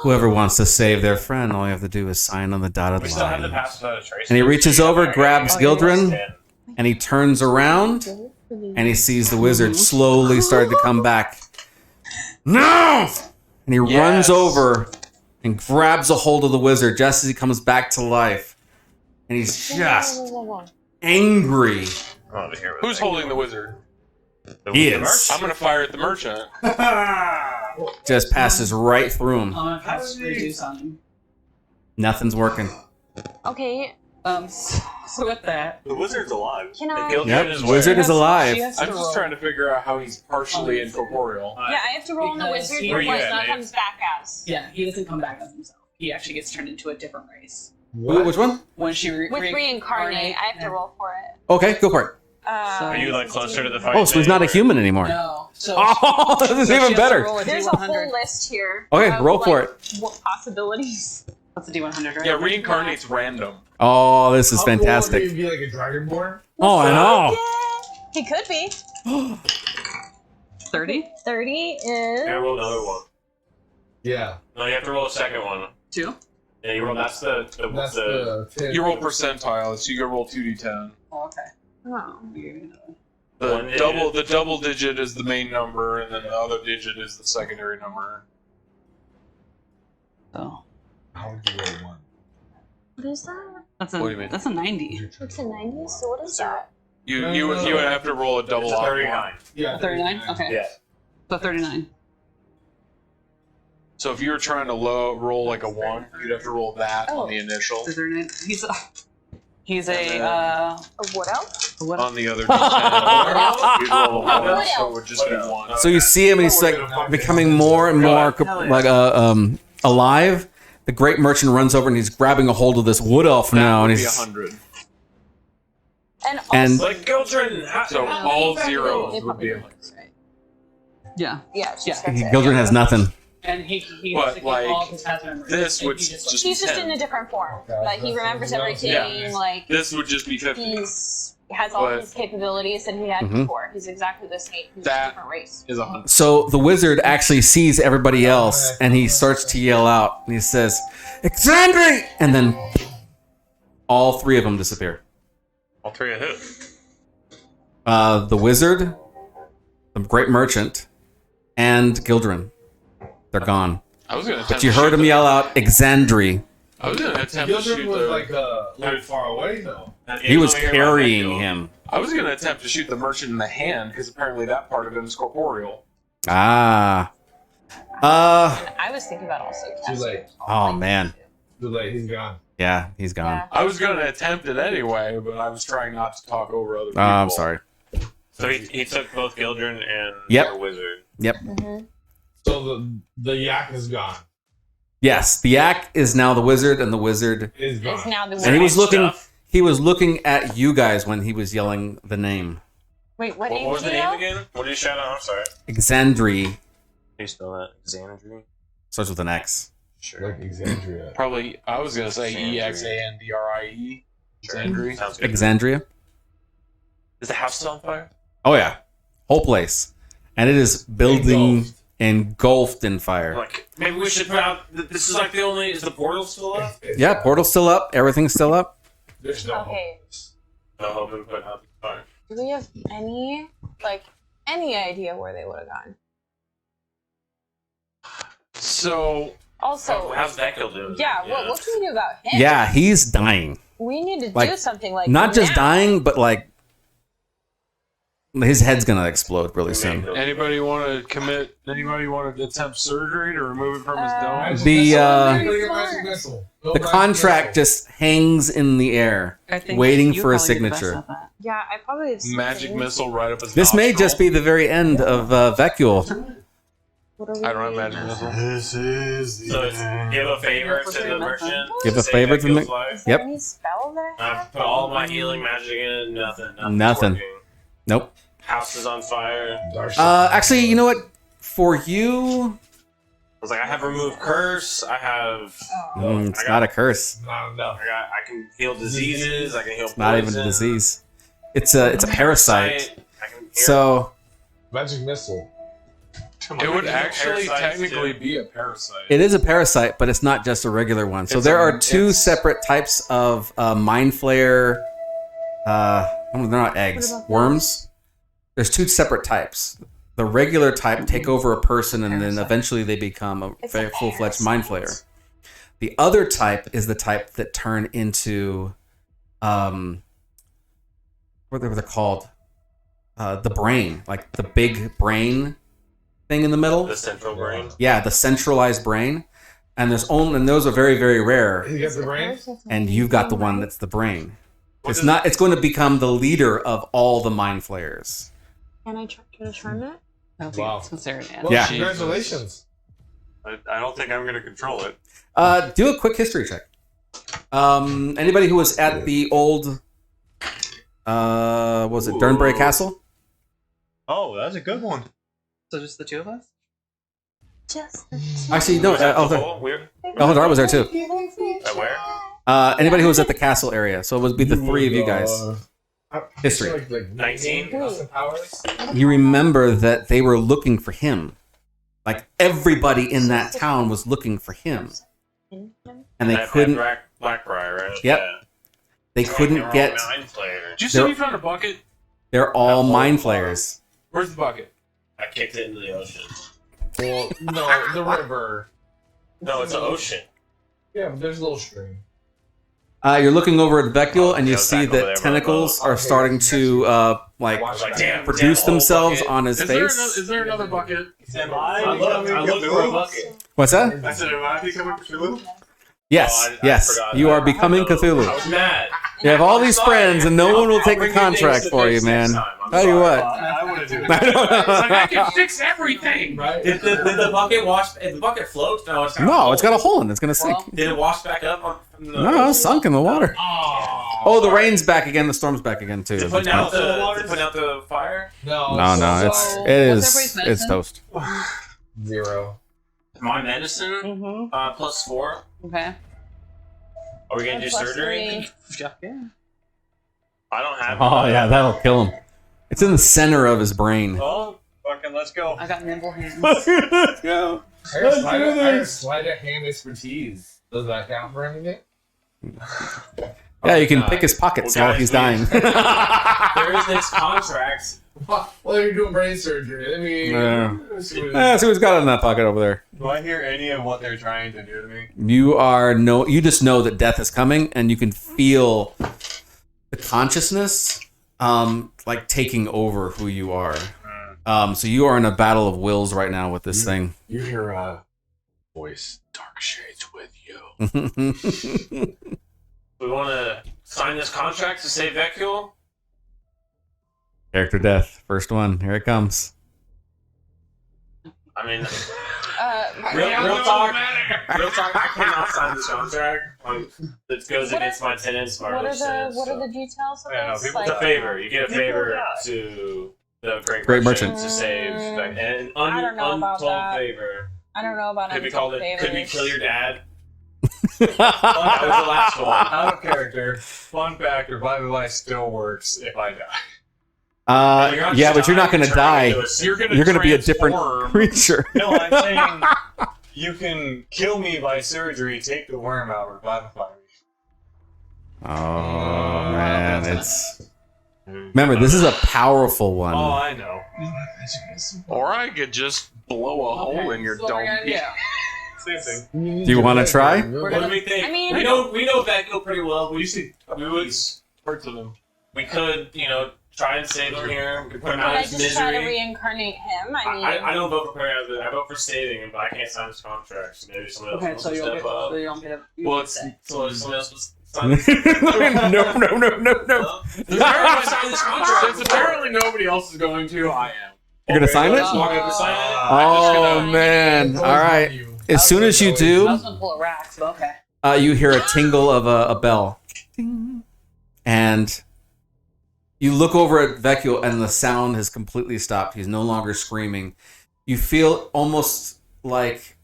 Whoever wants to save their friend, all you have to do is sign on the dotted We still have to line. pass without a trace. And he reaches over, grabs Oh, Gildren, and he turns around, and he sees the wizard slowly starting to come back. No! And he runs over and grabs a hold of the wizard just as he comes back to life. And he's just angry. Who's holding the wizard? He is. I'm gonna fire at the merchant. Just passes right through him. I'm gonna pass reduce on him. Nothing's working. Okay, So with that, The wizard's alive. Can I- Gildren Yep, is wizard where? is alive. she has to I'm just roll. trying to figure out how he's partially incorporeal. yeah, I have to roll on the Because wizard he- for Where what you at, not Nate? comes back as. Yeah, he doesn't come back as himself. He actually gets turned into a different race. Which one? When she With reincarnate, I have to roll for it. Okay, go for it. Are you like closer to the fight? Oh, so he's not a human anymore. No. So Oh, this is so she even has to better. roll There's a D100. whole list here. Okay, of, roll for like, what possibilities? That's a D100, right? Yeah, reincarnate's random. Oh, this is How cool would fantastic. he be like a dragonborn? Oh, I know. He could be. 30? 30 You is. gotta roll another one. Yeah, No, you have to roll a second one. 2? Yeah, you roll. That's the that's the 10. You roll percentile, so you can roll 2d10. Oh, okay. Oh. One The double digit is the main number, and then the other digit is the secondary number. So How would you roll one? What is that? that's a What do you mean? that's a 90. It's a 90, so what is that? You would have to roll a double It's a odd 39. Yeah, 39? Okay. Yeah. So 39. So if you were trying to roll like a 1, you'd have to roll that on the initial. So 39. He's a A what else? what? On the other d10, you'd roll a 1, so it would just be 1. So you see him, and he's like becoming more and more like alive. The great merchant runs over and he's grabbing a hold of this wood elf now, and That would be he's 100. And also, And- Like Gildren. So all zeros would be 100. Yeah. yeah, Yeah. that's it. Gildren has nothing. And he has But, to keep like, all of his past memories. this and would he just just He's be just 10. in a different form. Like he remembers everything. Yeah. Like This would just be 50. he's has all But- his capabilities that he had Mhm. before. He's exactly the same. He's just a That- different race. Is 100. So the wizard actually sees everybody else, and he starts to yell out, and he says, "Exandri!" And then all three of them disappear. All three of who? The wizard, the great merchant, and Gildren. They're gone. I was gonna But attempt you to heard shoot him the- yell out, "Exandri." I was gonna attempt to Gildren shoot was the. like far away though. He was carrying him. I was gonna attempt to shoot the merchant in the hand because apparently that part of him is corporeal. Ah. I was thinking about also. Too late. Oh, man. Too late. He's gone. Yeah, he's gone. Yeah. I was gonna attempt it anyway, but I was trying not to talk over other people. I'm sorry. So he took both Gildren and Yep. the wizard. Yep. So the yak is gone. Yes, the yak is now the wizard, and the wizard. Is It's gone. now the And he was wizard. looking. He was looking at you guys when he was yelling the name, Wait, what What name was did the you name know? again? What did you shout out? I'm sorry. Exandri. Can you spell that? Xanadry? Starts with an X. Sure. Like Exandria. Probably, I was gonna say Xandri. EXANDRIE. Sure. Xandri. Sounds good. Exandria. Is the house still on fire? Oh yeah, whole place, and it is building engulfed in fire. Like, maybe we should put out. This is like the only. Is the portal still up? Yeah, portal's still up. Everything's still up. There's no Okay. No hope in putting out the fire. Do we have any idea where they would have gone? So Also, How's Vekil doing? yeah, what can we do about him? Yeah, he's dying. We need to Like, do something like Not just now. dying, but like his head's gonna explode really soon. anybody want to commit? Anybody want to attempt surgery to remove it from his dome? Magic The, missile. uh, Go get magic missile. Go The magic contract missile. just hangs in the air, I think waiting you for a probably do the best signature. at that. Yeah, I probably have Magic something. missile right up his This may nostril. just be the very end of Vekul. What are we I don't have magic missile. This is So it's give a favor to the merchant. Give a save favor to Vekil's the- life. Is there Yep. any spell that I I have? put all my healing magic in. Nothing. Nothing. Working. Nope. House is on fire. Darcy. Actually, you know what? For you, I was like, I have removed curse. I have. it's not a curse. Not enough. I can heal diseases. I can heal. It's not even a poison, disease. It's a parasite. I can heal So Magic missile. It would actually parasites, technically too. be a parasite. it is a parasite, but it's not just a regular one. So It's there a- are two it's- separate types of mind flayer. They're not eggs. What about Worms. there's two separate types. The regular type take over a person, and then eventually they become a full-fledged mind flayer. The other type is the type that turn into, what they're called, the brain, like the big brain thing in the middle. The central brain. Yeah, the centralized brain, and those are very, very rare. You got the brain? And you've got the one that's the brain. It's not. It's going to become the leader of all the mind flayers. Can I charm it? I don't think it's considered an Well, Yeah. congratulations. I don't think I'm going to control it. Do a quick history check. Anybody who was at the old, was it Durnbury Castle? Oh, that's a good one. So just the two of us? Just Actually, no. Eldar was there too. At where? Anybody who was at the castle area, so it would be the three of you guys. History. Like 19? Austin Powers? You remember that they were looking for him. Like everybody in that town was looking for him, and they couldn't. Blackbriar, right? Yep. Yeah. They couldn't get. Mind flayers. Did you say you found a bucket? They're all mind flayers. Where's the bucket? I kicked it into the ocean. Well, no, the river. No, it's an ocean. Yeah, but there's a little stream. You're looking over at Vecul, and you Yeah, see back over that there, tentacles bro. are starting to produce themselves on his face. Is there another bucket? I look for a bucket. What's that? I said, am I becoming Cthulhu? Yes, Oh, I yes. forgot You that. are becoming I Cthulhu. was mad. You have all these friends, and no one will take the bring you contract things for to you, fix man. next time. I'm Tell you sorry. what. I want to do I it. don't know. It's like I can fix everything. Right? Did the bucket wash? Did the bucket float? No, it's got No, it's got a hole in it. It's going to sink. Well, Did it wash back up? No, it's sunk in the water. Oh, the rain's back again. The storm's back again, too. Putting out the fire. No, No, what's it's everybody's it's medicine? toast. 0. My medicine Mm-hmm. +4. Okay. Are we gonna do surgery? Yeah. I don't have. Oh yeah, that'll kill him. It's in the center of his brain. Oh, fucking let's go. I got nimble hands. Let's go. I got sleight of hand expertise. Does that count for anything? Yeah, you can pick his pockets Well, while guys, he's dying. There is this contract. Well, you're doing brain surgery. I mean, Yeah. see what- See what's got in that pocket over there. Do I hear any of what they're trying to do to me? You just know that death is coming, and you can feel the consciousness like taking over who you are. So you are in a battle of wills right now with this thing. You hear a voice. Dark shades with you. We want to sign this contract to save Vecul. Character death, first one. Here it comes. I mean, Uh, real talk. I cannot sign this contract. It goes What against are- my tenants. what are the details of Yeah, no, this? people It's a Like, favor. You get a favor die. to the great Great merchant merchant. to save an I don't know about untold that. favor. I don't know about Could be untold called it. Could be favors. kill your dad. That was the last one. Out of character. Fun fact, revival life still works if I die. Yeah, but you're not going to die. You're You're going to be a different transform. creature. No, I'm saying you can kill me by surgery, take the worm out, revivify me. Oh man, it's. Remember, this is a powerful one. Oh, I know. Or I could just blow a hole in your dome. Yeah. Same thing. Do you want to try? What do we think? I mean- we know Vecul pretty well. We would Parts of him. we could try and save him here. We could put him Could out I of his just try to misery. reincarnate him? I mean, I don't vote for putting him out of the. I vote for saving him, but I can't sign his contract. So maybe someone else Okay, wants so to you don't step get. up. So you don't get a. Well, it's so someone else was sign this. No. Everyone sign this contract. Since apparently nobody else is going to, I am. You're gonna sign it? Walk up and sign it. Oh man! All right. As soon as you I was do, gonna pull a rack, but okay. you hear a tingle of a bell, Ding. And you look over at Vecul, and the sound has completely stopped. He's no longer screaming. You feel almost like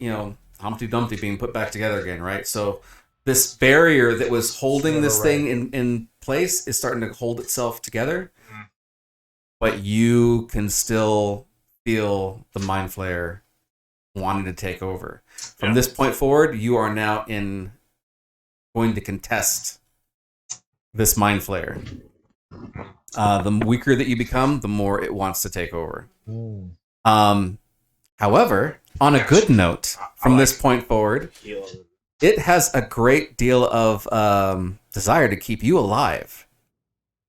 Humpty Dumpty being put back together again, right? So this barrier that was holding this thing in place is starting to hold itself together, but you can still feel the mind flayer wanting to take over. From this point forward, you are now going to contest this mind flayer. The weaker that you become, the more it wants to take over. Mm. However, on a good note, from this point forward, it has a great deal of desire to keep you alive.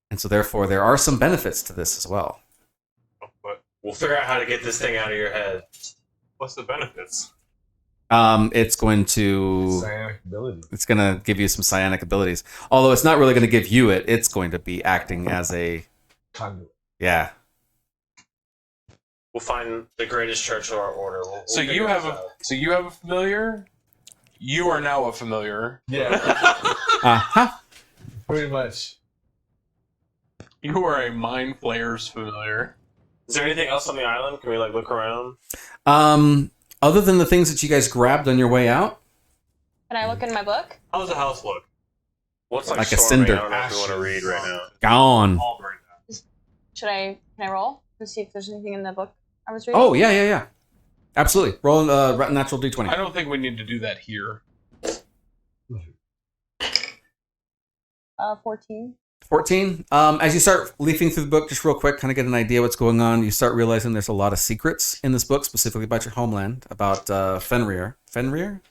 And so therefore, there are some benefits to this as well. But we'll figure out how to get this thing out of your head. What's the benefits? It's going to... Psionic ability. It's going to give you some psionic abilities. Although it's not really going to give you it. It's going to be acting as a... Conduit. Yeah. We'll find the greatest church of our order. So you have a familiar. You are now a familiar. Yeah, Uh-huh. pretty much. You are a mind flayer's familiar. Is there anything else on the island? Can we look around? Other than the things that you guys grabbed on your way out, Can I look in my book? How does the house look? What's Like a storming? cinder. I don't know if we want to read right now. gone. All burned down. Can I roll to see if there's anything in the book I was reading? Oh, yeah. Absolutely. Roll natural D20. I don't think we need to do that here. 14. 14. As you start leafing through the book, just real quick, kind of get an idea what's going on, you start realizing there's a lot of secrets in this book, specifically about your homeland, about Fenrir. Fenrir?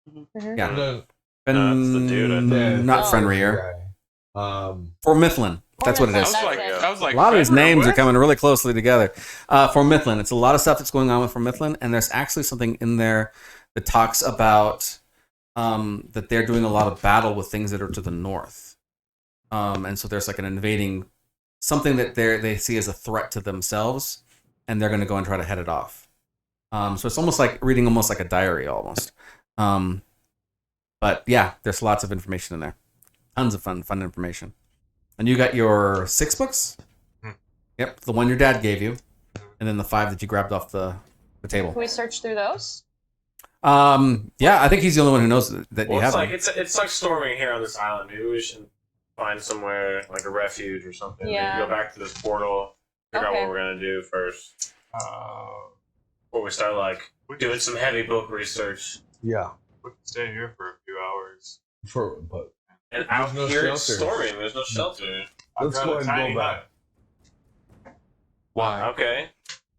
Mhm. Yeah. No, That's the dude, I think. Not Oh. Fenrir. For Mifflin. That's what it I is. was That's like, it. I was like, A lot of these Fenrir, names are what? coming really closely together. For Mifflin, it's a lot of stuff that's going on with for Mifflin, and there's actually something in there that talks about that they're doing a lot of battle with things that are to the north. And so there's like an invading something that they see as a threat to themselves, and they're going to go and try to head it off. So it's almost like reading almost like a diary almost. But yeah, there's lots of information in there. Tons of fun information. And you got your 6 books? Hmm. Yep, the one your dad gave you, and then the 5 that you grabbed off the table. Can we search through those? Yeah, I think he's the only one who knows that you Well, have it's them. it's like storming here on this island. Maybe we should find somewhere like a refuge or something. Yeah. Maybe go back to this portal. Figure out Okay. what we're gonna do first. Before we start doing some heavy book research. Yeah. We can stay here for a few hours. But And There's out no here it's shelter. storming. There's no shelter. let's I've got go a and tiny go back. Why? Okay.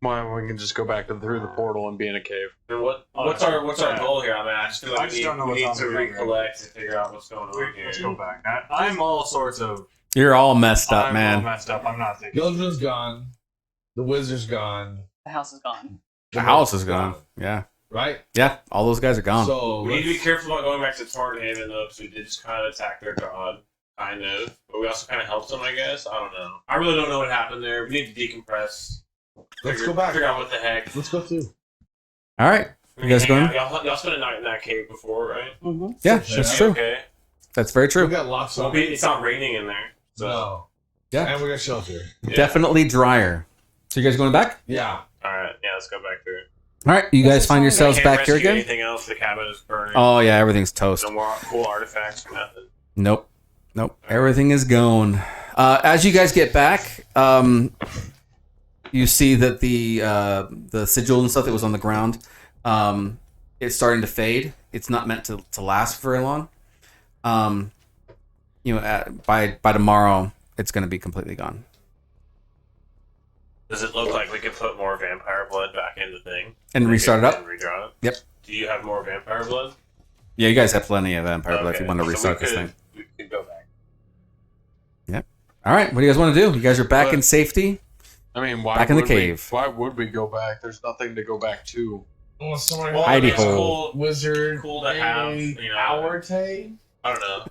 Why we can just go back through the portal and be in a cave? Then what's our goal here? I mean, I just feel I like just don't know we need what's to on the other recollect and figure out what's going on here. Let's go back. I'm all sorts of. You're all messed up, I'm all man. messed up. I'm not thinking. Gildren's gone. The wizard's gone. The house is gone. The house is gone. Yeah. Right? Yeah, all those guys are gone. So We need to be careful about going back to Tornhaven, though, because we did just kind of attack their god, kind of. But we also kind of helped them, I guess. I don't know. I really don't know what happened there. We need to decompress. let's go back. Figure out what the heck. Let's go through. All right. You guys hang going? out. Y'all spent a night in that cave before, right? Mm-hmm. Yeah, that's true. Okay. That's very We true. got lots of. It's not raining in there. So. No. Yeah. And we got shelter. Yeah. Definitely drier. So you guys going back? Yeah. Alright, yeah, let's go back through. All right, you guys find We yourselves can't back here rescue again? Anything else? The cabin is burning. Oh yeah, everything's toast. No more cool artifacts or nothing. Nope. Everything is gone. As you guys get back, you see that the sigil and stuff that was on the ground, it's starting to fade. It's not meant to last very long. By tomorrow, it's going to be completely gone. Does it look like we could put more vampire blood back in the thing? And restart it up? And redraw it? Yep. Do you have more vampire blood? Yeah, you guys have plenty of vampire blood if Okay, you want to so restart we this could- thing. We could go back. All right, what do you guys want to do? You guys are back But- in safety. I mean, why Back in the would cave. Why would we go back? There's nothing to go back to. Well, someone Well, Hidey it's hole. cool. Wizard. Cool to have, Hour tay. I don't know.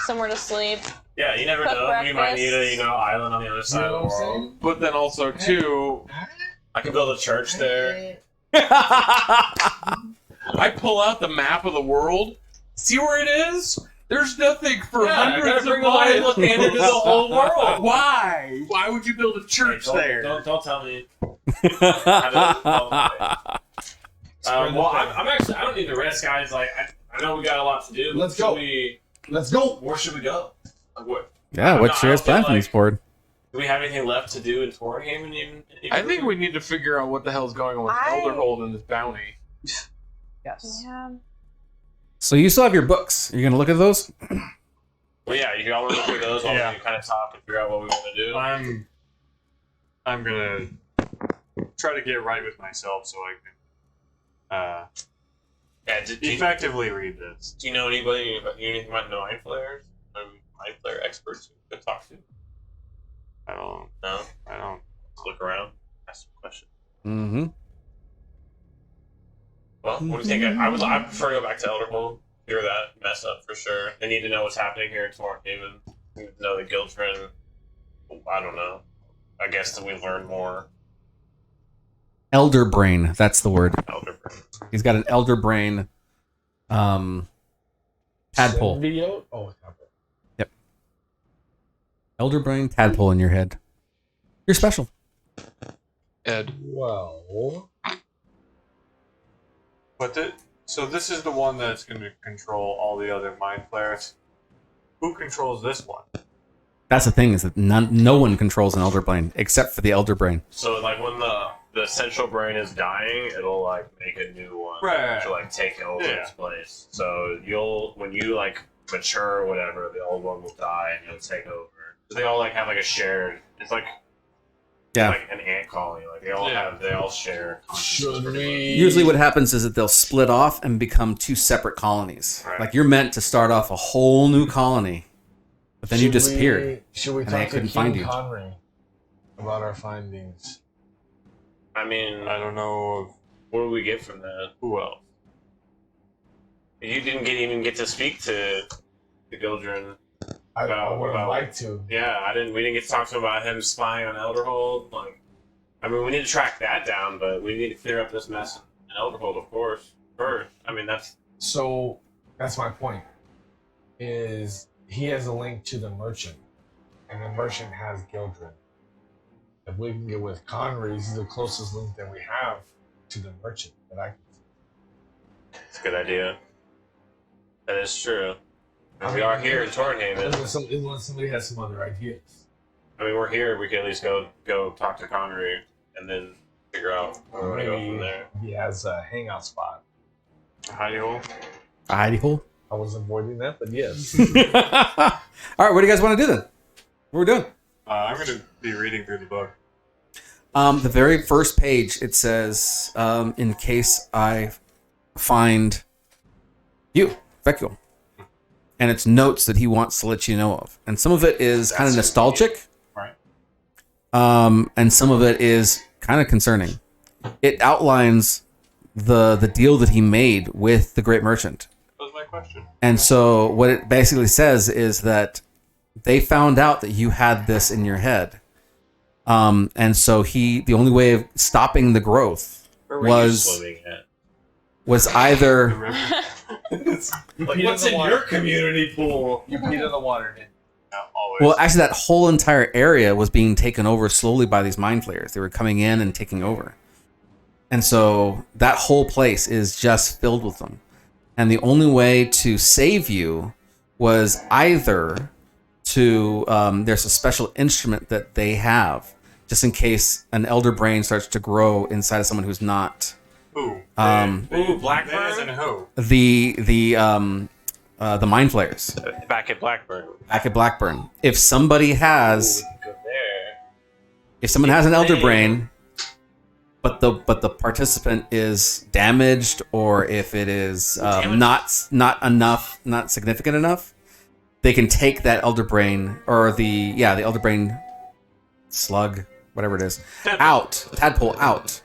Somewhere to sleep. Yeah, you never Cook know. We might need breakfast. a island on the other side of the world. But then also too, I could build a church there. I pull out the map of the world. See where it is? There's nothing for Yeah, I gotta hundreds of bring the light miles. look into the whole world. Why? Why would you build a church there? Don't tell me. Well, I'm actually. I don't need to risk, guys. Like, I know we got a lot to do. Let's Should go. Let's go. Where should we go? Like, what? Yeah, what's your guys' plan from this board? Do we have anything left to do in Tornhaven? Even? I think we need to figure out what the hell's going on with Elderhold and this bounty. Yes. Yeah. So you still have your books. Are you going to look at those? Well, yeah, you all want to look through those while Yeah. we kind of talk and figure out what we want to do. I'm gonna try to get right with myself so I can Yeah, do you effectively read this. know anybody? You know anything about mind flayers? Mind flare experts you could talk to? I don't. No? I don't. Let's look around. Ask some questions. Mm-hmm. Well, what do you think? I prefer to go back to Elderhold. Clear that mess up for sure. They need to know what's happening here in Torrent Haven. They need to know the Gildren. I don't know. I guess that we learn more. Elder brain. That's the word. Elderbrain. He's got an elder brain. Tadpole. Symbiote? Oh, tadpole. Elder brain tadpole in your head. You're special. Ed. Well, But so this is the one that's going to control all the other mind flayers. Who controls this one? That's the thing, is that no one controls an elder brain except for the elder brain. So, like, when the central brain is dying, it'll, like, make a new one. Right. To, like, take over Yeah. its place. So, when you, like, mature or whatever, the old one will die and you'll take over. So they all, like, have, like, a shared... It's like... Yeah. Like an ant colony. Like, they all share consciousness. should pretty much. we? Usually what happens is that they'll split off and become two separate colonies. Right. Like, you're meant to start off a whole new colony, but then you disappeared. Should we and talk I to couldn't King find you. Conry about our findings? I mean, I don't know of what do we get from that? who else. You didn't even get to speak to Gildren. I About- would have about- liked to. Yeah, we didn't get to talk to him about him spying on Elderhold. Like, I mean, we need to track that down, but we need to clear up this mess in Elderhold, of course. First, I mean, that's So that's my point. Is he has a link to the merchant, and the merchant has Gildren. If we can get with Conry, he's the closest link that we have to the merchant that I can. a good idea. That is true. And I we mean, are here in Tornhaven. Unless somebody has some other ideas. I mean, we're here. We can at least go talk to Connery and then figure out where we want to go from there. He has a hangout spot. Hidey hole. A hidey hole? I was avoiding that, but yes. All right, what do you guys want to do then? What are we doing? I'm going to be reading through the book. The very first page, it says, in case I find you, Vecchio. And it's notes that he wants to let you know of. And some of it is kind of nostalgic. Right. And some of it is kind of concerning. It outlines the deal that he made with the Great Merchant. That was my question. And so what it basically says is that they found out that you had this in your head. And so the only way of stopping the growth Where were was you swimming at? was either Like, what's in your community pool? You peed in the water, didn't you? Always. well, actually that whole entire area was being taken over slowly by these mind flayers. They were coming in and taking over. And so that whole place is just filled with them. And the only way to save you was either to there's a special instrument that they have just in case an elder brain starts to grow inside of someone who's not Who? Ooh, Blackburn? As in who? the mind flayers Back at Blackburn. back at Blackburn. If somebody has Ooh, we can go there. if someone has an elder brain, but the participant is damaged, or if it is not enough, not significant enough, they can take that elder brain or the elder brain slug, whatever it is, tadpole out,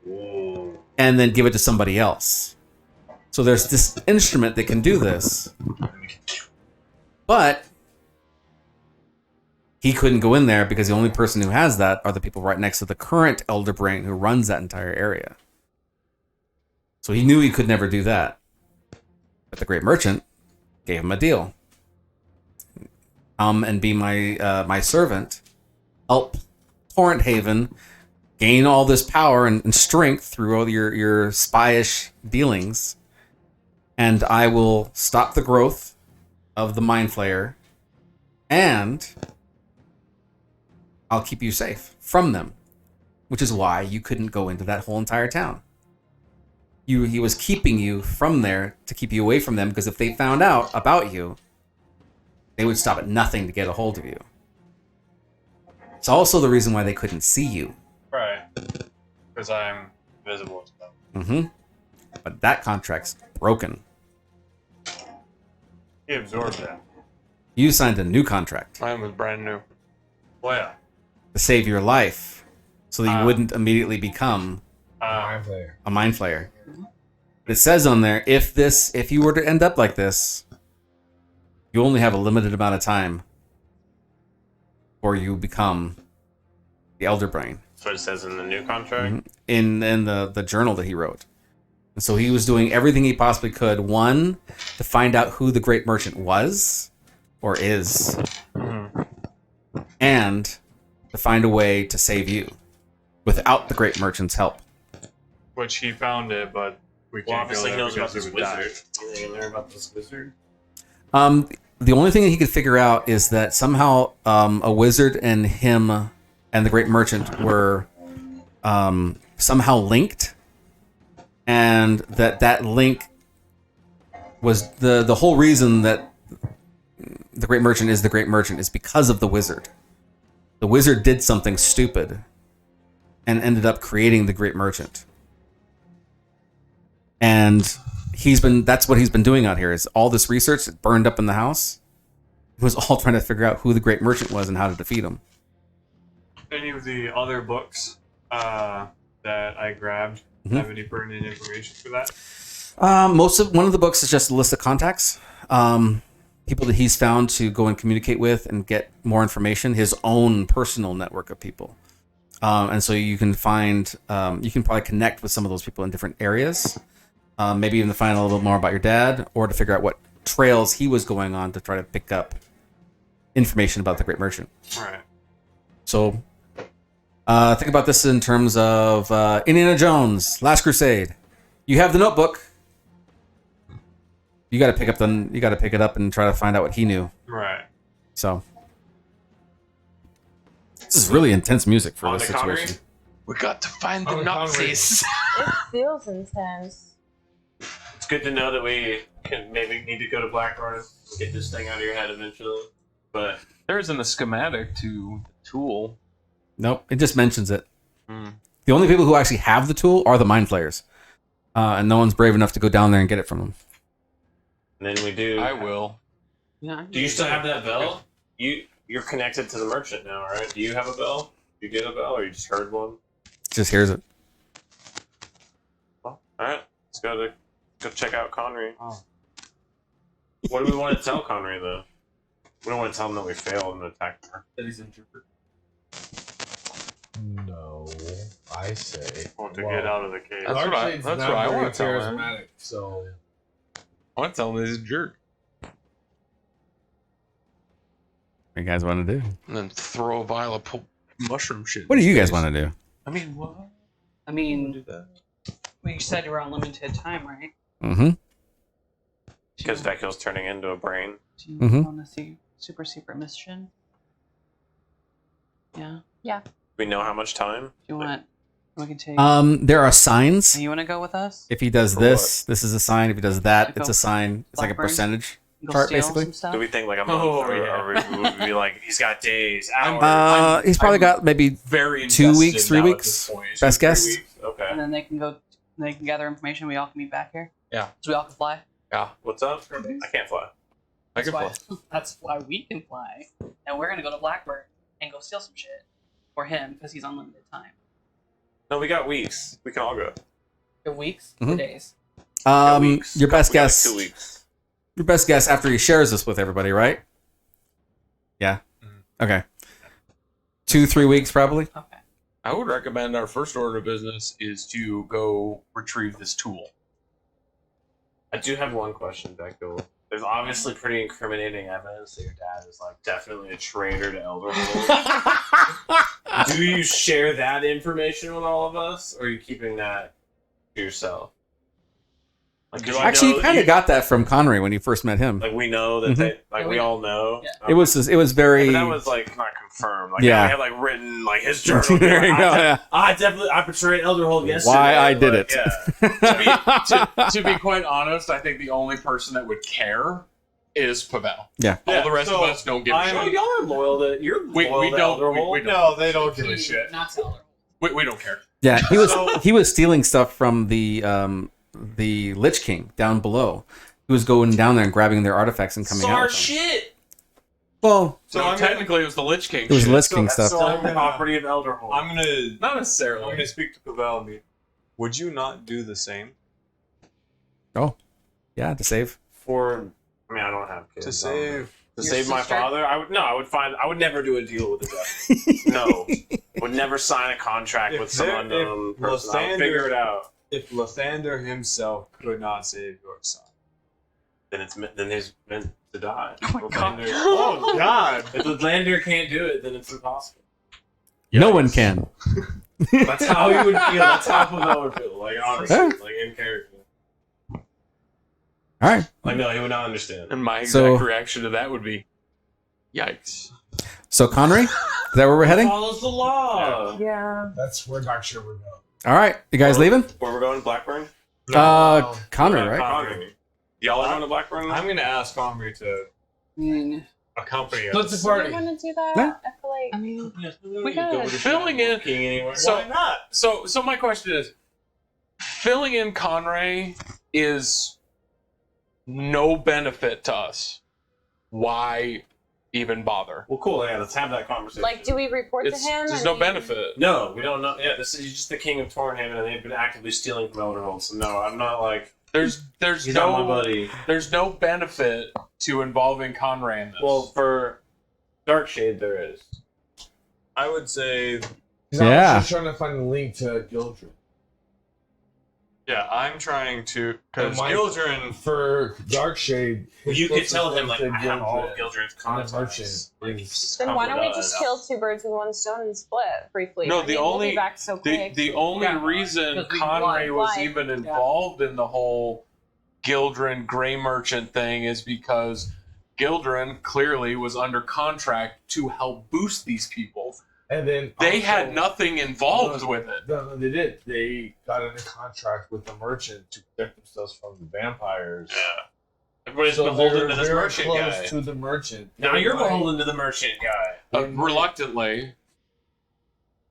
Ooh. and then give it to somebody else. So there's this instrument that can do this, but he couldn't go in there because the only person who has that are the people right next to the current elder brain who runs that entire area. So he knew he could never do that. But the Great Merchant gave him a deal. And be my servant, help Torrent Haven gain all this power and strength through all your spyish dealings, and I will stop the growth of the Mind Flayer, and I'll keep you safe from them, which is why you couldn't go into that whole entire town. He was keeping you from there to keep you away from them, because if they found out about you, They would stop at nothing to get a hold of you. It's also the reason why they couldn't see you. Right. Because I'm visible to them. Mm-hmm. But that contract's broken. He absorbed that. You signed a new contract Mine was brand new. Well, yeah. to save your life so that you wouldn't immediately become Mind flayer. a mind flayer. It says on there, if you were to end up like this, you only have a limited amount of time before you become the Elder Brain. That's what it says in the new contract. In the journal that he wrote. And so he was doing everything he possibly could, one, to find out who the Great Merchant was or is, and to find a way to save you without the Great Merchant's help. Which he found it, but we Well, can't obviously he go there knows about because this he would die. wizard. Anything in there about this wizard? The only thing that he could figure out is that somehow a wizard and him and the Great Merchant were somehow linked, and that link was the whole reason that the Great Merchant is the Great Merchant is because of the wizard. The wizard did something stupid and ended up creating the Great Merchant. And that's what he's been doing out here, is all this research that burned up in the house. It was all trying to figure out who the Great Merchant was and how to defeat him. Any of the other books that I grabbed have any pertinent information for that? One of the books is just a list of contacts, people that he's found to go and communicate with and get more information. His own personal network of people, and so you can probably connect with some of those people in different areas. Maybe even to find a little bit more about your dad, or to figure out what trails he was going on to try to pick up information about the Great Merchant. All right. So, think about this in terms of Indiana Jones, Last Crusade. You have the notebook. You got to pick it up and try to find out what he knew. Right. So, this is really intense music for On this the Connery? situation. We got to find the Oh, Nazis. It feels intense. It's good to know that we can maybe need to go to Blackguard and get this thing out of your head eventually. But There isn't a schematic to the tool. Nope, it just mentions it. The only people who actually have the tool are the mind flayers, and no one's brave enough to go down there and get it from them. and then we do. I will. Yeah. Do you still have that bell? You're connected to the merchant now, right? Do you have a bell? You get a bell, or you just heard one? Just hears it. Well, all right. Let's go check out Connery. Oh. What do we want to tell Connery though? We don't want to tell him that we failed and attacked her. That he's injured. No, I say. Want to get out of the cave. That's what I- Larkshade's that's not what I very wanna tell him. charismatic, so I want to tell him he's a jerk. What do you guys want to do? And then throw a vial of mushroom shit. What do you guys want to do? I mean, what? I Do mean, that. you said you were on limited time, right? Mm-hmm. Because Dekil's turning into a brain. Do you Mhm. want to see super secret mission? Yeah. We know how much time. Do you want? We can take. There are signs. You want to go with us? If he does For this is a sign. If he does that, Go it's a sign. It's like a Blackburn? percentage. Go chart, steal basically. some stuff? Do we think like a month, Oh, or, yeah. or would we be like he's got days, hours? He's probably I'm got maybe Very 2 invested weeks, 3 now at weeks. this point. Best 3 guess. weeks? Okay. And then they can go. They can gather information. We all can meet back here. Yeah. So we all can fly. Yeah, What's up? I can't fly. I can That's fly. why. That's why we can fly. And we're gonna go to Blackbird and go steal some shit for him because he's on limited time. No, we got weeks. We can all go. For weeks, Mhm. for days. Got weeks. Your best We got, like, guess. 2 weeks. Your best guess after he shares this with everybody, right? Yeah. Okay. 2-3 weeks probably. Okay. I would recommend our first order of business is to go retrieve this tool. I do have one question, Dekil. There's obviously pretty incriminating evidence that your dad is like definitely a traitor to Elderhold. Do you share that information with all of us, or are you keeping that to yourself? Like, do I Actually, know you kind that of got that from Connery when you first met him. like we know that they like Yeah, we we all know. Yeah. It was very. But that was like not confirmed. Like Yeah. we had like written like his journal. There you Like, go, yeah. I betrayed Elderhold yesterday. Why I did Like, it. Yeah. To be quite honest, I think the only person that would care is Pavel. Yeah. All the rest of so us don't give a shit. Y'all are loyal to. You're We loyal to don't. Elderhold. We don't. No, they don't give a shit. Not to Elderhold. We don't care. Yeah, he was stealing stuff from the Lich King down below. He was going down there and grabbing their artifacts and coming out. Our With them. shit. Well, So No, I'm technically, it was the Lich King. it was shit. Lich King stuff. so Still property of Elderhold. I'm gonna Not necessarily. speak to Pavel and be. Would you not do the same Yeah, to save. for. I mean, I don't have kids. to save? To Your save my sister? father. I would never do a deal with the devil. No, would never sign a contract If with some there- unknown if person. I would Lysander- figure it out. If Lathander himself could not save your son, Then he's meant to die. Oh my God. oh God! If the Lander can't do it, then it's impossible. No one can. That's how he would feel. That's how Pavel would feel. Like honestly, like in character. All right. Like no, he would not understand. And my exact So- reaction to that would be, yikes. So Connery, is that where we're heading? Follows the law. Yeah. That's where Dark Shore would go. All right, you guys leaving? Where we're going, Blackburn? Connery, right? Connery. Y'all are going to Blackburn? I'm gonna ask Conry to accompany us. Split the Do party. you want to do that? Yeah. I feel like I mean, we got filling in. Anywhere. So- Why not? So my question is, filling in Conray is no benefit to us. Why even bother? Well, cool. Yeah, let's have that conversation. like, do we report to him? There's I no mean, benefit. No, we don't know. Yeah, this is just the king of Tornhaven, and they've been actively stealing from Elderhold. So no, I'm not like There's he's not my no buddy. there's no benefit to involving Conray in this. Well, for Darkshade, there is. I would say, Yeah. I'm just trying to find the link to Gildren. yeah, I'm trying to because Mike- Gildren. For Darkshade, You could tell him like to I have all of Gildren. Gildren's And the contacts. merchant is Then why don't we Oh, just no. kill two birds with one stone and split briefly? No, I the mean, we'll only- be back so quick. the only Yeah, reason because we Conray was why? even involved in the whole Gildren Grey Merchant thing is because Gildren clearly was under contract to help boost these people. And then They also- had nothing involved with it. No, they did. They got in a contract with the merchant to protect themselves from the vampires. Yeah. Everybody's So beholden they're to this very merchant close guy. to the merchant. Now you're They might- beholden to the merchant guy. Reluctantly.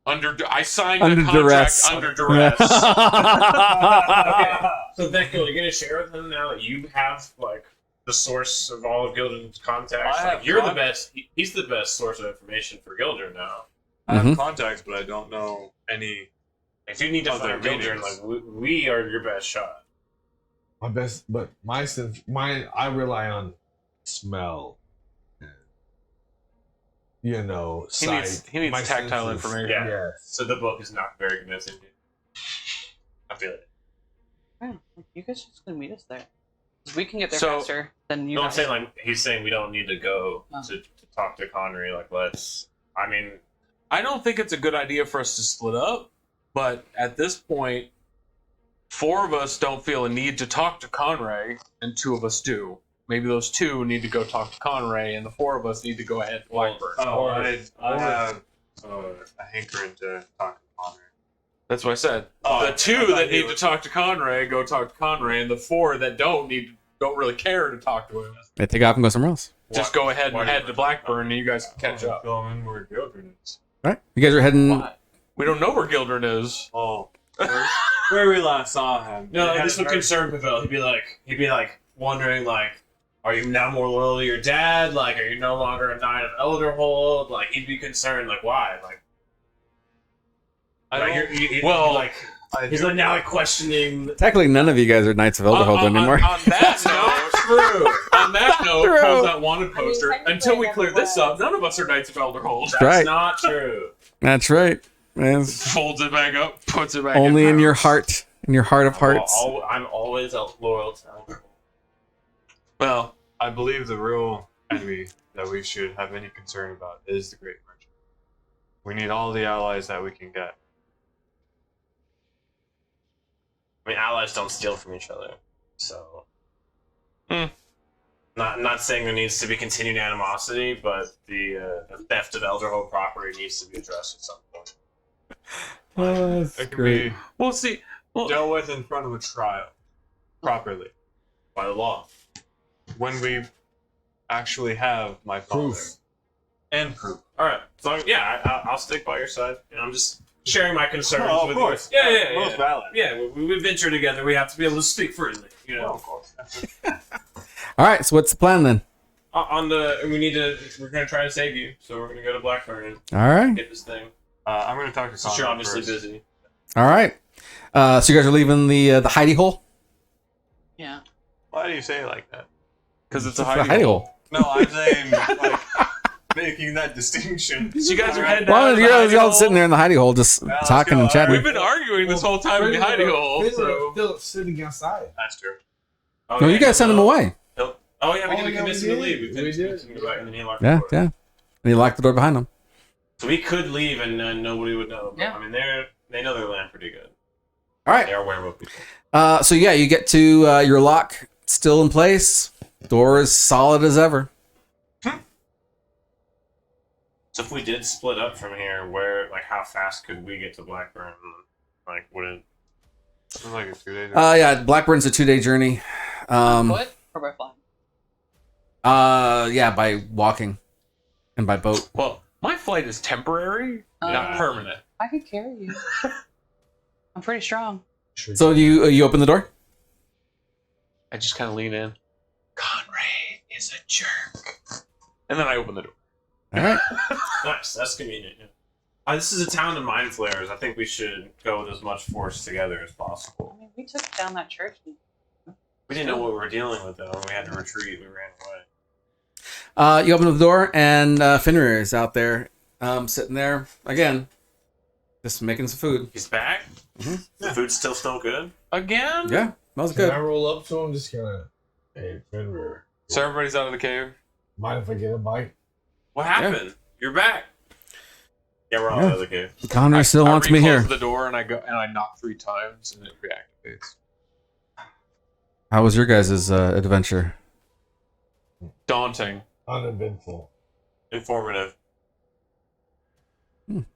I signed Under a contract duress. under duress. Okay. So Vecchio, you're gonna share with him now that you have like the source of all of Gildren's contacts. I Like, have you're the con- best. He's the best source of information for Gildren now. I have Mhm. contacts, but I don't know any. If you need to Other find Gildren, meetings. like we are your best shot. My best, but my sense, I rely on smell. And, you know, He sight. needs My tactile senses. information. Yeah. Yes. So the book is not very convincing. I feel it. Yeah, you guys just gonna meet us there. 'Cause we can get there So- faster than you No, I'm guys. saying like he's saying we don't need to go Oh. to talk to Connery. Like let's. I mean, I don't think it's a good idea for us to split up, but at this point, 4 of us don't feel a need to talk to Conray, and 2 of us do. Maybe those 2 need to go talk to Conray, and the 4 of us need to go ahead to Blackburn. I have a hankering to talk to Conry. That's what I said. Oh, The 2 I thought that you need were- to talk to Conray, go talk to Conray, and the 4 that don't really care to talk to him. They take off and go somewhere else. Just go ahead why and do you- head to Blackburn, and you guys can catch up. Fill in where Gildren is. All right, you guys are heading. why? We don't know where Gildren is. Oh, where we last saw him. No, They this had would concern Pavel. He'd be like wondering like, are you now more loyal to your dad? Like, are you no longer a knight of Elderhold? Like, he'd be concerned. Like, why? Like, I like, don't- he'd well, be like he's like now like questioning. Technically, none of you guys are Knights of Elderhold anymore. On that note, True. on that note, True. pulls that wanted I mean, poster. technically Until we I clear never this was. up, none of us are Knights of Elderhold. That's right. not true. That's right. It's Folds it back up, puts it back only in pouch. your heart, in your heart of hearts. I'm always loyal to Elderhold. Well, I believe the real enemy that we should have any concern about is the Great Merchant. We need all the allies that we can get. I mean, allies don't steal from each other, so. Hmm. Not saying there needs to be continued animosity, but the theft of Elderhold property needs to be addressed at some point. Oh, that's It can great. be we'll see. Well, dealt with in front of a trial, properly. By the law. When we actually have my father. Proof. And proof. All right. So yeah, I'll stick by your side. And I'm just sharing my concerns Oh, of with course. you. Yeah. Most valid. Yeah, we venture together. We have to be able to speak freely. You know. Well, of course. All right. So what's the plan then? We're gonna try to save you, so we're gonna go to Blackburn and All right. get this thing. I'm going to talk to Since you're Conrad obviously first. busy. All right. So you guys are leaving the hidey hole. Yeah. Why do you say it like that? Because it's a The hiding hidey hole. hole. No, I'm saying like making that distinction. So you guys are heading Well, out of the you're hiding all hole? sitting there in the hidey hole, just let's talking go. and chatting. We've been arguing this whole time in the hiding hole. Still sitting outside. That's true. Oh, No, yeah, you guys sent him away. Oh yeah, we Oh, didn't yeah, convince we him to did. leave. We did. Convinced him to go back, and then he locked Yeah, the door. yeah. And he locked the door behind him. So we could leave and nobody would know. But, Yeah. I mean, they know their land pretty good. All right. They are werewolf people. So yeah, you get to your lock still in place. Door is solid as ever. So if we did split up from here, how fast could we get to Blackburn? Like, would it? It was like a 2 days. Yeah, Blackburn's a 2-day journey. Foot or by flying? Yeah, by walking and by boat. Well, my flight is temporary, not permanent. I could carry you. I'm pretty strong. So you open the door? I just kind of lean in. Conrad is a jerk. And then I open the door. All right. Nice. That's convenient. Yeah. This is a town of mind flayers. I think we should go with as much force together as possible. I mean, we took down that church. We didn't know what we were dealing with, though. We had to retreat. We ran away. You open the door, and Fenrir is out there, sitting there again, just making some food. He's back. Mhm. The food's still good. Again? Yeah, smells Can I good. roll up to him? Just kind of, hey, Fenrir. So everybody's out of the cave? Mind if I get a bite? What happened? You're back. Yeah, we're all Yeah. out of the cave. Connor still wants me here. I the door and I knock 3 times and it reactivates. How was your guys' adventure? Daunting. Uneventful. Informative.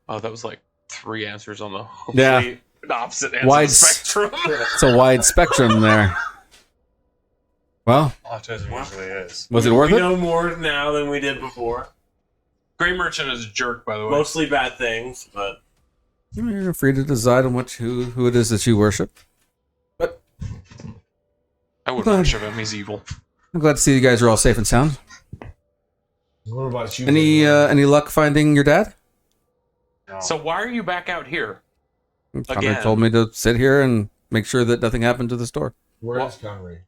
Oh, that was like 3 answers on the Yeah. complete opposite ends Wide of the spectrum. It's a wide spectrum there. Well, Autism usually is. was it worth We it? know more now than we did before. Grey Merchant is a jerk, by the way. Mostly bad things, but You're free to decide on who it is that you worship. I wouldn't worship him. He's evil. I'm glad to see you guys are all safe and sound. What about you? Any luck finding your dad? No. So why are you back out here? Connor Again. told me to sit here and make sure that nothing happened to the store. Where is Connery?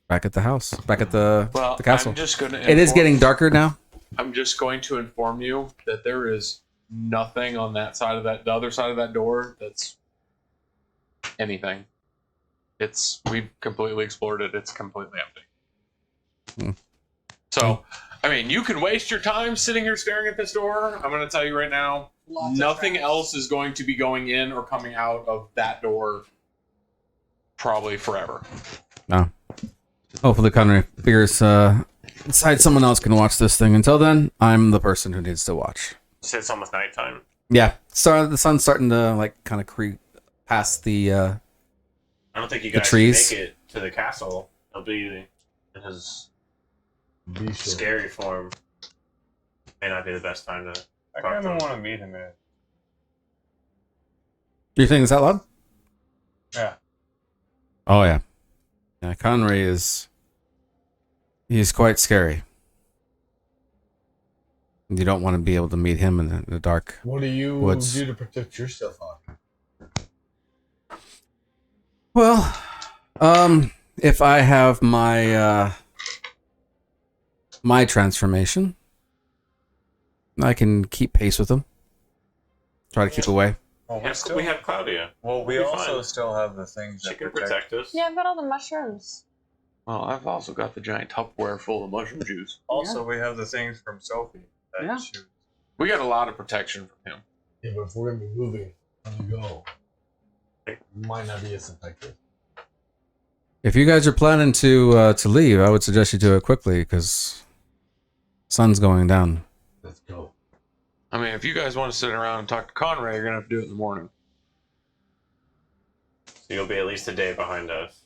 Back at the house. Back at the castle. I'm just going to. It is getting darker now. I'm just going to inform you that there is nothing on that side of the other side of that door that's anything. We've completely explored it. It's completely empty. Hmm. So, I mean, you can waste your time sitting here staring at this door. I'm going to tell you right now, nothing else is going to be going in or coming out of that door probably forever. No. Hopefully Connor figures decides someone else can watch this thing. Until then, I'm the person who needs to watch. you said it's almost nighttime. Yeah. So the sun's starting to kind of creep past the I don't think you The guys trees. can make it to the castle. He'll be in his Be sure. scary form. May not be the best time to. I kind of want to meet him, man. You think it's that loud? Yeah. Oh yeah. Yeah, Connery he's quite scary. You don't want to be able to meet him in the dark. What do you What's- do to protect yourself on? Well, if I have my my transformation, I can keep pace with them. Try to keep away. Well, We have Claudia. well, we we're also fine. still have the things She that can protect. protect us. Yeah, I've got all the mushrooms. Well, I've also got the giant Tupperware full of mushroom juice. Also, we have the things from Sophie. That Yeah. she- We got a lot of protection from him. Yeah, but if we're gonna be moving on the go, it might not be as effective. If you guys are planning to leave, I would suggest you do it quickly because sun's going down. Let's go. I mean, if you guys want to sit around and talk to Conrad, you're going to have to do it in the morning. So you'll be at least a day behind us.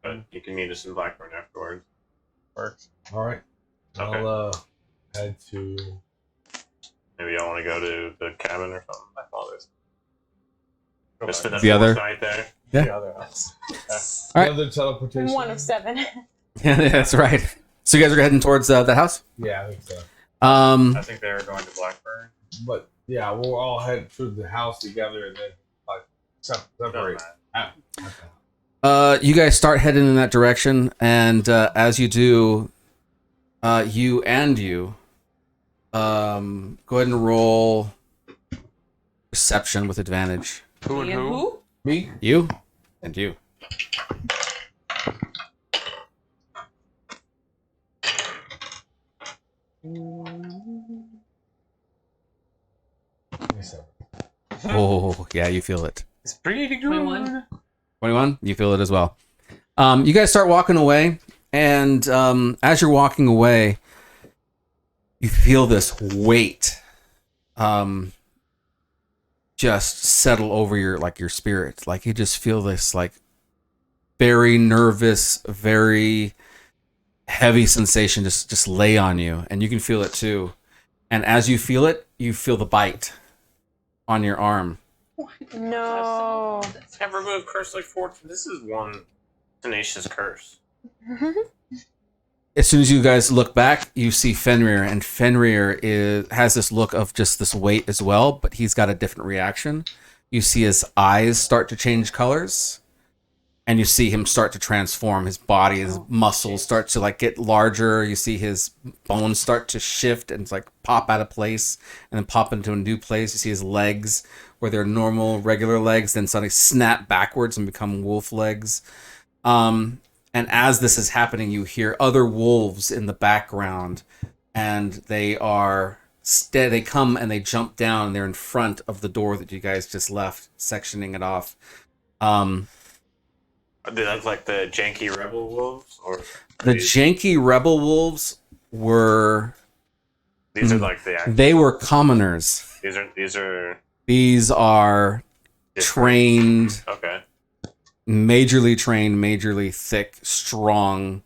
But you can meet us in Blackburn afterwards. Works. All right. Okay. I'll head to. Maybe y'all want to go to the cabin or something. My father's. Just for The the other- fourth night there. Yeah. The other house. All right. Another teleportation. 1 of 7. Yeah, that's right. So you guys are heading towards the house. Yeah, I think so. I think they were going to Blackburn. But yeah, we'll all head to the house together and then like separate. You guys start heading in that direction, and as you do, you go ahead and roll perception with advantage. Who and who? Me? You and you. Oh, yeah, you feel it. It's pretty good. 21. 21, you feel it as well. You guys start walking away, and as you're walking away, you feel this weight just settle over your spirit. Like you just feel this like very nervous, very heavy sensation just lay on you, and you can feel it too. And as you feel it, you feel the bite on your arm. No. Have removed curse like 4. This is one tenacious curse. As soon as you guys look back, you see Fenrir, and Fenrir has this look of just this weight as well, but he's got a different reaction. You see his eyes start to change colors, and you see him start to transform. His body, his muscles start to like get larger. You see his bones start to shift and like pop out of place, and then pop into a new place. You see his legs, where they're normal, regular legs, then suddenly snap backwards and become wolf legs. And as this is happening, you hear other wolves in the background, and they come and they jump down, and they're in front of the door that you guys just left, sectioning it off. They look like the janky rebel wolves, or The janky rebel wolves were... these are like the. They were commoners. These are These are trained, okay. majorly thick, strong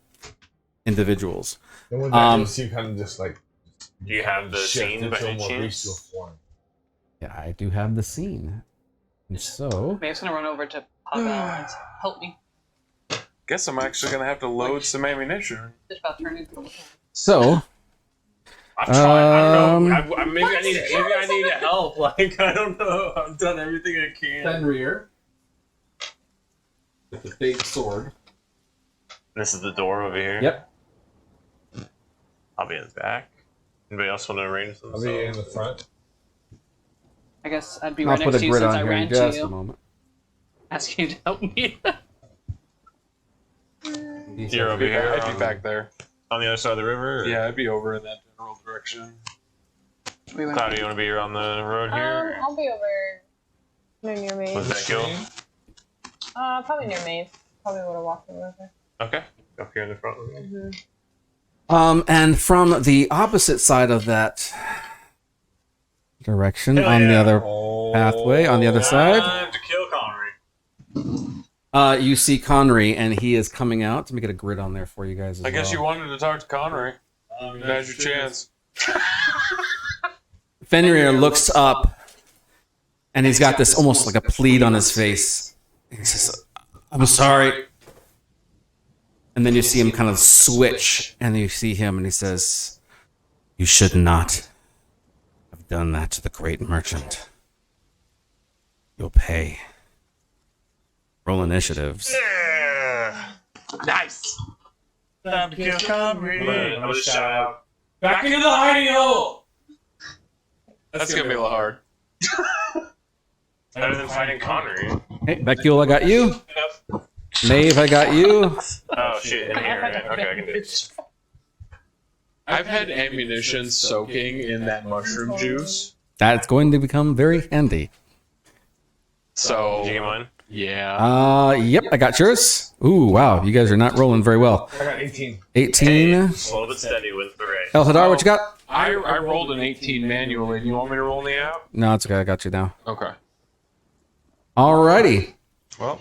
individuals. And with that, you'll see kind of just like. Do you have the shift scene into by a any more chance? bestial form. Yeah, I do have the scene. And so... Maybe I'm just gonna run over to Pavel and say, help me. Guess I'm actually gonna have to load some ammunition. Just about turned into a So... I'm trying. I don't know. Um, Maybe I need help. Like I don't know. I've done everything I can. Fenrir with the big sword. This is the door over here. Yep. I'll be in the back. Anybody else want to arrange I'll themselves? be in the front. I guess I'd be I'll right put next a to you grid since on I here in ran to just a you, moment. asking you to help me. You're over here. I'd be back there. on the other side of the river. Or? Yeah, I'd be over in that general direction. We went Cloudy, you want to be on the road here? I'll be over near Maeve. Was that kill? Probably near Maeve. Probably would have walked over there. Okay. Up here in the front. And from the opposite side of that direction, Hell on the yeah. other pathway, on the other side, Time to kill Connery. you see Connery, and he is coming out. Let me get a grid on there for you guys as I guess you well. wanted to talk to Connery. Now's your chance. Fenrir looks up, and he's got this almost like a plead on his face. He says, "I'm sorry." And then you see him kind of switch, and you see him, and he says, "You should not have done that to the great merchant. You'll pay. Roll initiatives." Nice. Time to kill Connery. I'm gonna shout out. Back into the hidey hole! That's gonna be a little hard. Better than fighting Connery. Hey, Becule, I got you. Maeve, I got you. Oh shit! In here. Right? Okay, I can do it. I've had ammunition soaking in that mushroom juice. That's going to become very handy. So, Did you get mine? yeah. Yep, I got yours. Ooh, wow, you guys are not rolling very well. I got 18. 18. Slow but steady with the ray. El Hadar, what you got? I rolled an 18 manually. Do you want me to roll in the app? No, it's okay. I got you now. Okay. Alrighty. Well,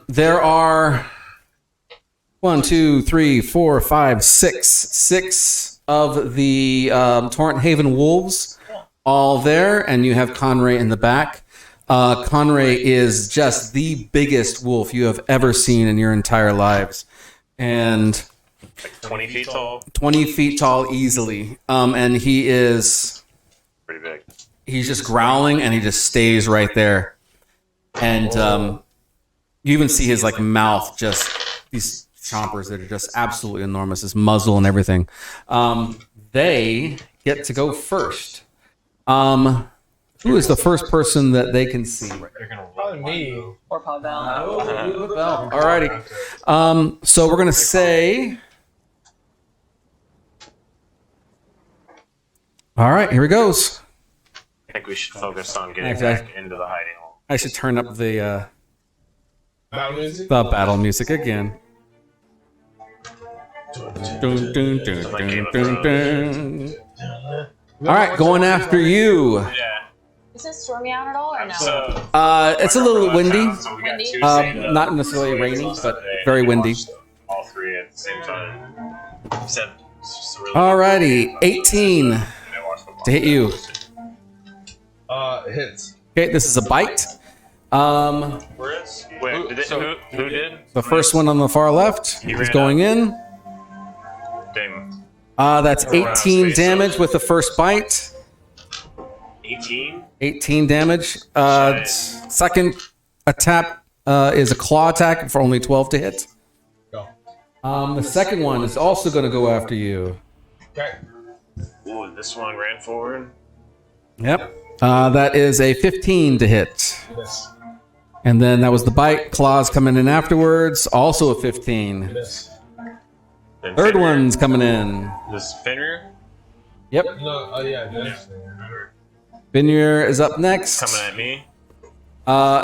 There are 1, 2, 3, 4, 5, 6. 6 of the Torrent Haven wolves all there, and you have Conray in the back. Conray is just the biggest wolf you have ever seen in your entire lives. And Like 20 feet tall. 20 feet tall easily. And he is... Pretty big. He's just growling, and he just stays right there. And you even see his like mouth, just these chompers that are just absolutely enormous, his muzzle and everything. They get to go first. Who is the first person that they can see? They're gonna Probably me. Or Pavel. Alrighty. So we're gonna say. All right, here he goes. I think we should focus on getting Okay. back into the hiding hole. I should turn up the Battle music? battle music again. Dun, dun, dun, dun, dun, dun. All right, going after you. Yeah. Is it stormy out at all or no? So, It's a little windy. So we got Windy? two stand-up Not necessarily raining, so but they very windy. watched all three at the same time. Except it's just a really Alrighty, 18 they watch football. to hit you. Hits. Okay, this is a bite. Where is? Wait, did they, who did? The first one on the far left He is ran going in. Damn. That's 18 damage with the first bite. 18? 18 damage. Second attack is a claw attack for only 12 to hit. Go. The second one is also going to go after you. Okay. Ooh, this one ran forward. Yep. That is a 15 to hit. Miss. And then that was the bite. Claws coming in afterwards. Also a 15. Miss. Then Third Fenrir. one's coming in. This Fenrir Yep. No, oh yeah, miss. Vineyard is up next. coming at me.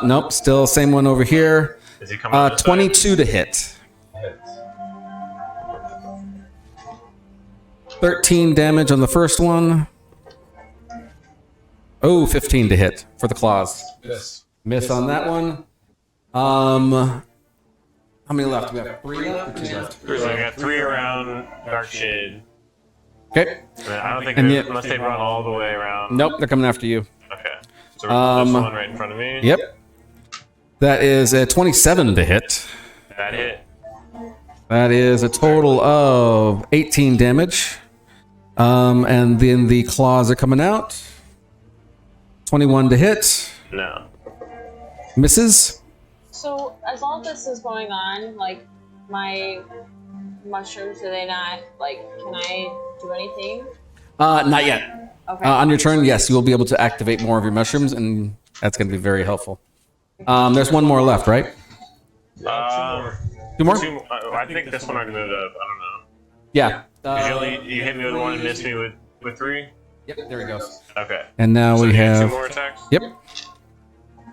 Nope. Still same one over here. Is he coming? on this side? 22 to hit. Hits. 13 damage on the first one. Oh, 15 to hit for the claws. Miss. Miss on that one. How many left? We have 3 left or 2 left? So I got 3 around Dark Shade. Okay. I don't think And they, yet- unless they run all the way around. Nope, they're coming after you. Okay. So Um, this one right in front of me. Yep. That is a 27 to hit. That hit. That is a total of 18 damage. And then the claws are coming out. 21 to hit. No. Misses. So as all this is going on, like my mushrooms, do they not like? Can I do anything? Not yet. Okay. On your turn, yes, you will be able to activate more of your mushrooms, and that's going to be very helpful. There's one more left, right? 2 more? I think this one already moved up. I don't know. Yeah. Usually you hit me with 1 and miss me with 3. Yep, there he goes. Okay. And now So we you get 2 have... more attacks. Yep.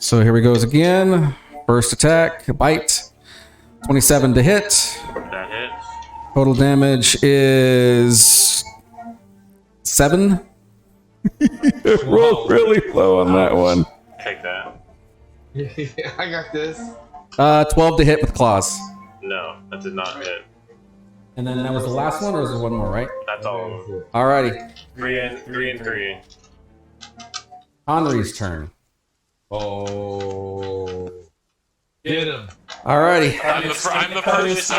So here we goes again. First attack, bite. 27 to hit. That hit. Total damage is 7. Roll really low on that one. Take that. I got this. 12 to hit with claws. No, that did not hit. And then that was the last one, or is there one more, right? That's all of them. Alrighty. 3 and 3. Henri's turn. Oh. Get him. Alrighty. I'm the first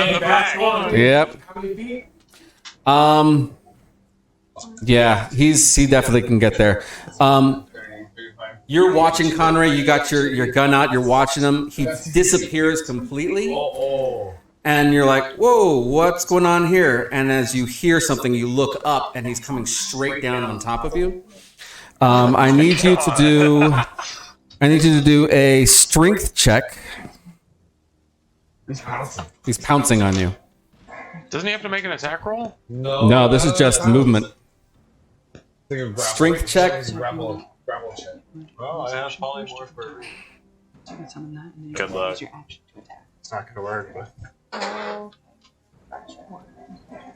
one. Yep. Yeah, he definitely can get there. You're watching Conray. You got your gun out. You're watching him. He disappears completely, Oh. and you're like, "Whoa, what's going on here?" And as you hear something, you look up, and he's coming straight down on top of you. I need you to do a strength check. He's pouncing. He's pouncing on you. Doesn't he have to make an attack roll? No, this is just movement. Think of grapple. Strength check. Grapple check. Oh, I have polymorph for. Good luck. It's not gonna work, but. Oh,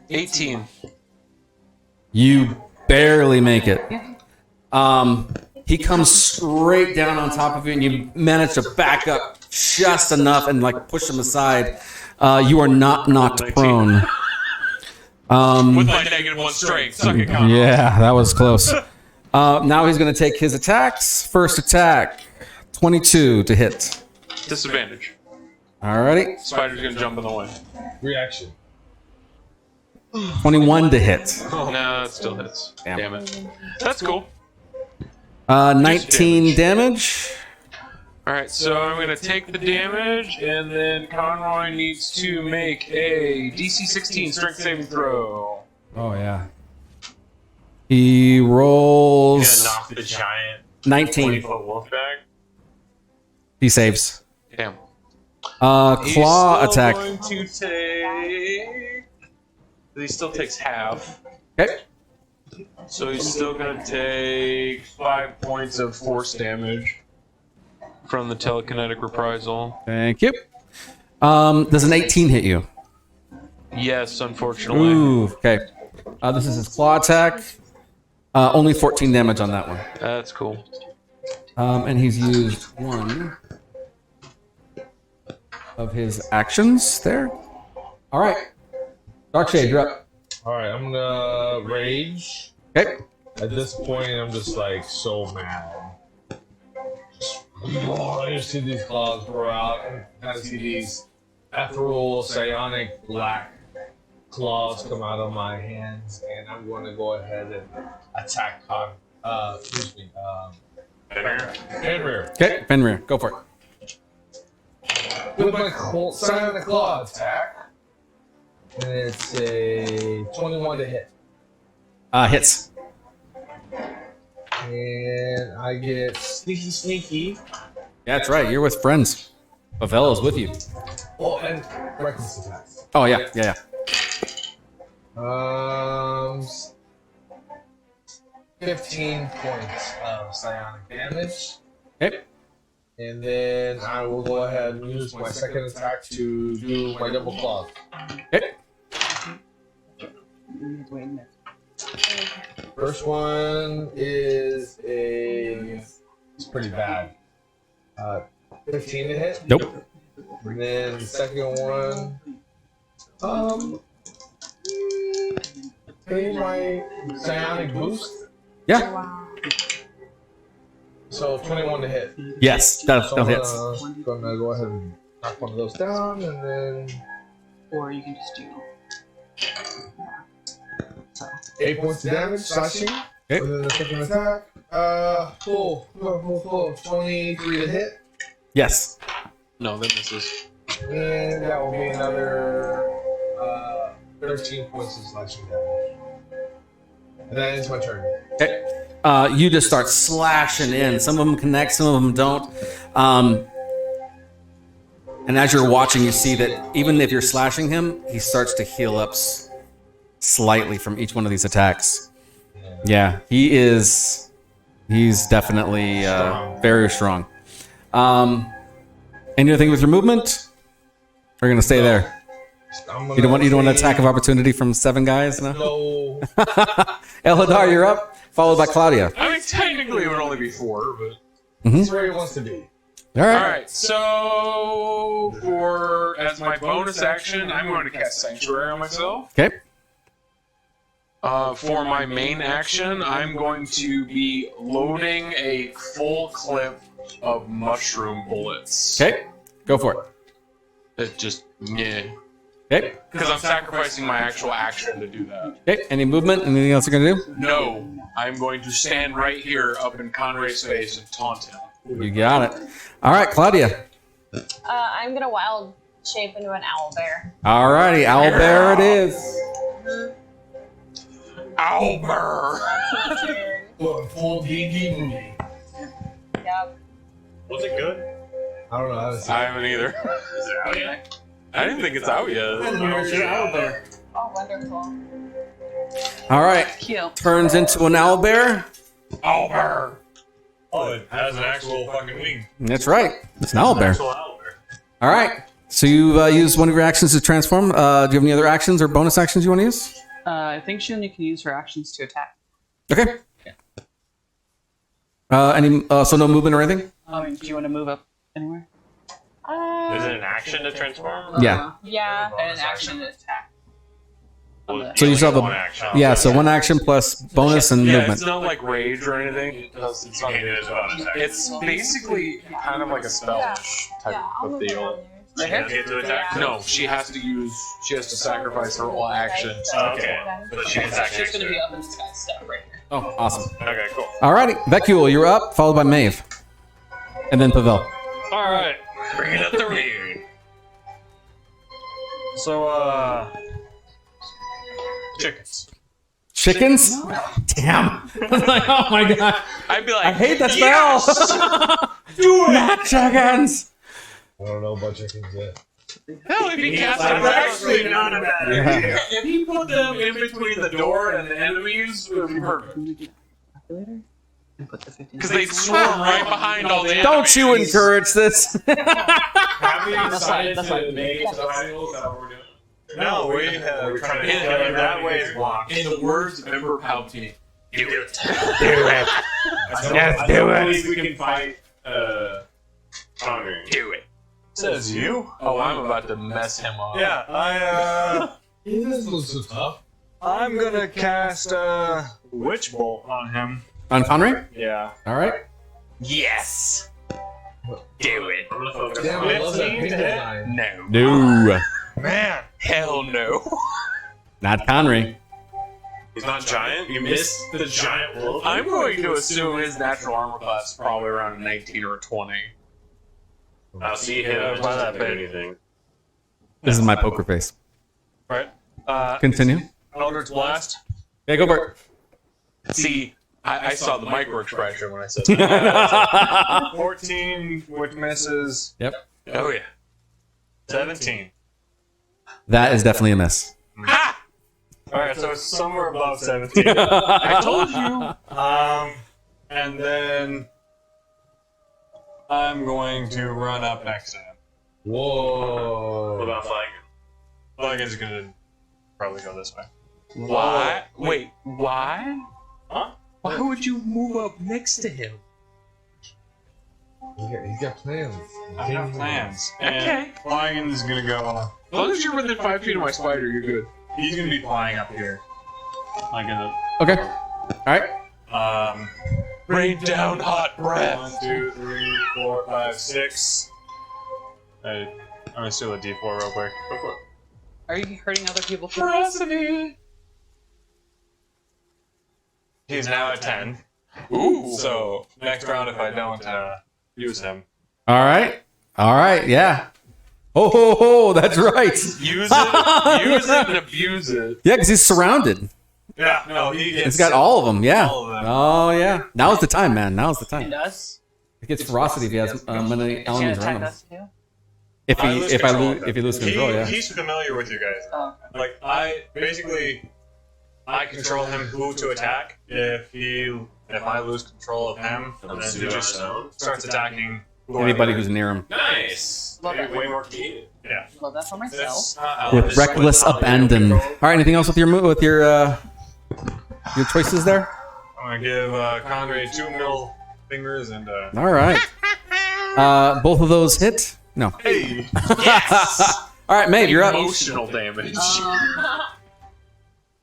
18. You barely make it. He comes straight down on top of you, and you manage to back up just enough and like push him aside. You are not knocked prone. With my -1 strength. Suck it, Connor. Yeah, that was close. Now he's going to take his attacks. First attack, 22 to hit. Disadvantage. Alrighty, Spider's gonna jump in the way. Reaction. 21 to hit. No, it still hits. Damn. Damn it. That's cool. 19 damage. Alright, so I'm gonna take the damage, and then Conroy needs to make a DC 16 strength saving throw. Oh, yeah. He rolls Gonna knock the giant 19. 20-foot wolf back. He saves. Damn. Claw He's still attack. going to take... He still takes half. Okay. So he's still gonna take 5 points of force damage from the telekinetic reprisal. Thank you. Does an 18 hit you? Yes, unfortunately. Ooh, okay. This is his claw attack. Only 14 damage on that one. That's cool. And he's used one of his actions there. All right. Darkshade, you're up. Alright, I'm gonna rage. Okay. At this point, I'm just like so mad. You see these claws grow out, and I see these ethereal, psionic, black claws come out of my hands, and I'm going to go ahead and attack Fenrir. Okay, Fenrir, go for it. With my psionic claw attack, and it's a 21 to hit. Hits. And I get sneaky. Yeah, that's right. You're with friends. Pavel is with you. Oh, and reckless attacks. Oh, yeah, yeah, yeah. 15 points of psionic damage. Okay. And then I will go ahead and use my second attack to do my double claw. Okay. First one is it's pretty bad. 15 to hit. Nope. And then the second one, pay my psionic boost. Yeah. So 21 to hit. Yes, that hits. I'm gonna go ahead and knock one of those down, and then Or you can just do. 8 points of damage, slashing. Okay. And then the second attack, full, 23 to hit. Yes. No, that misses. And that will be another 13 points of slashing damage. And that ends my turn. Okay. You just start slashing in. Some of them connect, some of them don't. And as you're watching, you see that even if you're slashing him, he starts to heal up slightly from each one of these attacks. Yeah, he's definitely very strong. Any other thing with your movement? Or are you gonna stay there? You don't want an attack of opportunity from 7 guys? No. No. Elhadar, you're up. Followed by Claudia. I mean, technically it would only be 4, but... He's where he wants to be. All right. Alright, so as my bonus action, I'm going to cast Sanctuary on myself. Okay. For my main action, I'm going to be loading a full clip of mushroom bullets. Okay. Go for it. It just, yeah. Okay. Because I'm sacrificing my actual action to do that. Okay. Any movement? Anything else you're gonna do? No, I'm going to stand right here up in Conray's face and taunt him. You got it. All right, Claudia. I'm gonna wild shape into an owl bear. All righty, owl bear it is. Owlbear! Full D&D movie. Yep. Was it good? I don't know how to say I haven't either. Is it out yet? I didn't think it's out yet. Oh, wonderful. All right. Cute. Turns into an owl bear. Owlbear! Oh, it has an actual fucking wing. That's right. It's an owl bear. Actual owl bear. All right. So you've used one of your actions to transform. Do you have any other actions or bonus actions you want to use? I think she only can use her actions to attack. Okay. So no movement or anything? Do you want to move up anywhere? Is it an action to transform? Yeah. Yeah. And an action to attack. Well, So you still have one a action. yeah. So one action plus bonus and Yeah, movement. it's not like rage or anything. It's You can't do it as a bonus action. It's basically kind of like a spellish type of deal. She doesn't get to attack. No, she has to sacrifice her whole action. Okay. But she gets action. She's gonna be up in the sky step right here. Oh, awesome. Okay, cool. Alrighty, Vecule, you're up, followed by Maeve, and then Pavel. All right. Bring it up the rear. So, chickens. Chickens? Damn. I was like, oh my god. I'd be like, I hate that spell. Do it. Not chickens. I don't know about chickens yet. hell, if he cast That's them actually not a bad idea. if he put them in between the door and the enemies, it would be perfect. And put the 15. Because they'd swarm right behind all the enemies. Don't you encourage this? Have we That's decided fine, to that's make it to the final? Is that what we're doing? No, we're trying to get them that way is blocked. In the words of Emperor Palpatine, Do it. Yes, do I it. believe we can fight, Connery. do it. Says you. Oh, I'm about to mess him up. Yeah, He doesn't look so tough. I'm gonna cast Witch Bolt on him. On Connery? Yeah. Alright. Yes. Do it. I'm gonna focus Damn, on I love that 15 pink to hit. design. No. No. Man. Hell no. Not Connery. He's not giant. You missed the giant wolf. I'm going to assume his natural armor class is probably around a 19 or a 20. I'll see him. Yeah, It by that doesn't do big. anything. This is my poker face. Right. Continue. Eldritch Blast. Yeah, go for See, I saw the micro expression when I said it. that. 14, which misses. Oh, yeah. 17. That is definitely a miss. Ha! Alright, so it's somewhere above 17. I told you. And then I'm going to run up next to him. What Whoa. about flying? Flagon's gonna probably go this way. Why? Wait, why? Huh? Why would you move up next to him? He's got plans. I have plans. Okay. And Flagon's gonna go. As long as you're within 5 feet of my spider, you're good. He's gonna be flying up here. Like in the. Okay. Alright. Rain down hot breath. 1, 2, 3, 4, 5, 6. I'm gonna steal a D4 real quick. Go for it. Are you hurting other people too? Ferocity. He's now at 10. Ooh. So next round, if I don't use him, Alright. Alright, yeah. Oh, ho, ho, that's right. Use it and abuse it. Yeah, because he's surrounded. yeah, no, he gets. He's got all of them, yeah. All of them. Oh, yeah. Now's the time, man. Now's the It time. does. It gets ferocity if he has many He's gonna elements around attack him. us too. If I he lose if I control lose of him. if he loses control, yeah. He's familiar with you guys. Oh, Like I control him who to attack. If I lose control of him, and then he just starts attacking whoever. Anybody who's near him. Nice. Love Maybe that. way more key. Yeah. love that for myself. That's not With Elvis. reckless abandon. All right. Anything else with your choices there? I'm gonna give Conrad 2 middle fingers and All right. Both of those hit. No. hey. Yes. All right, Maeve, you're up. Emotional damage.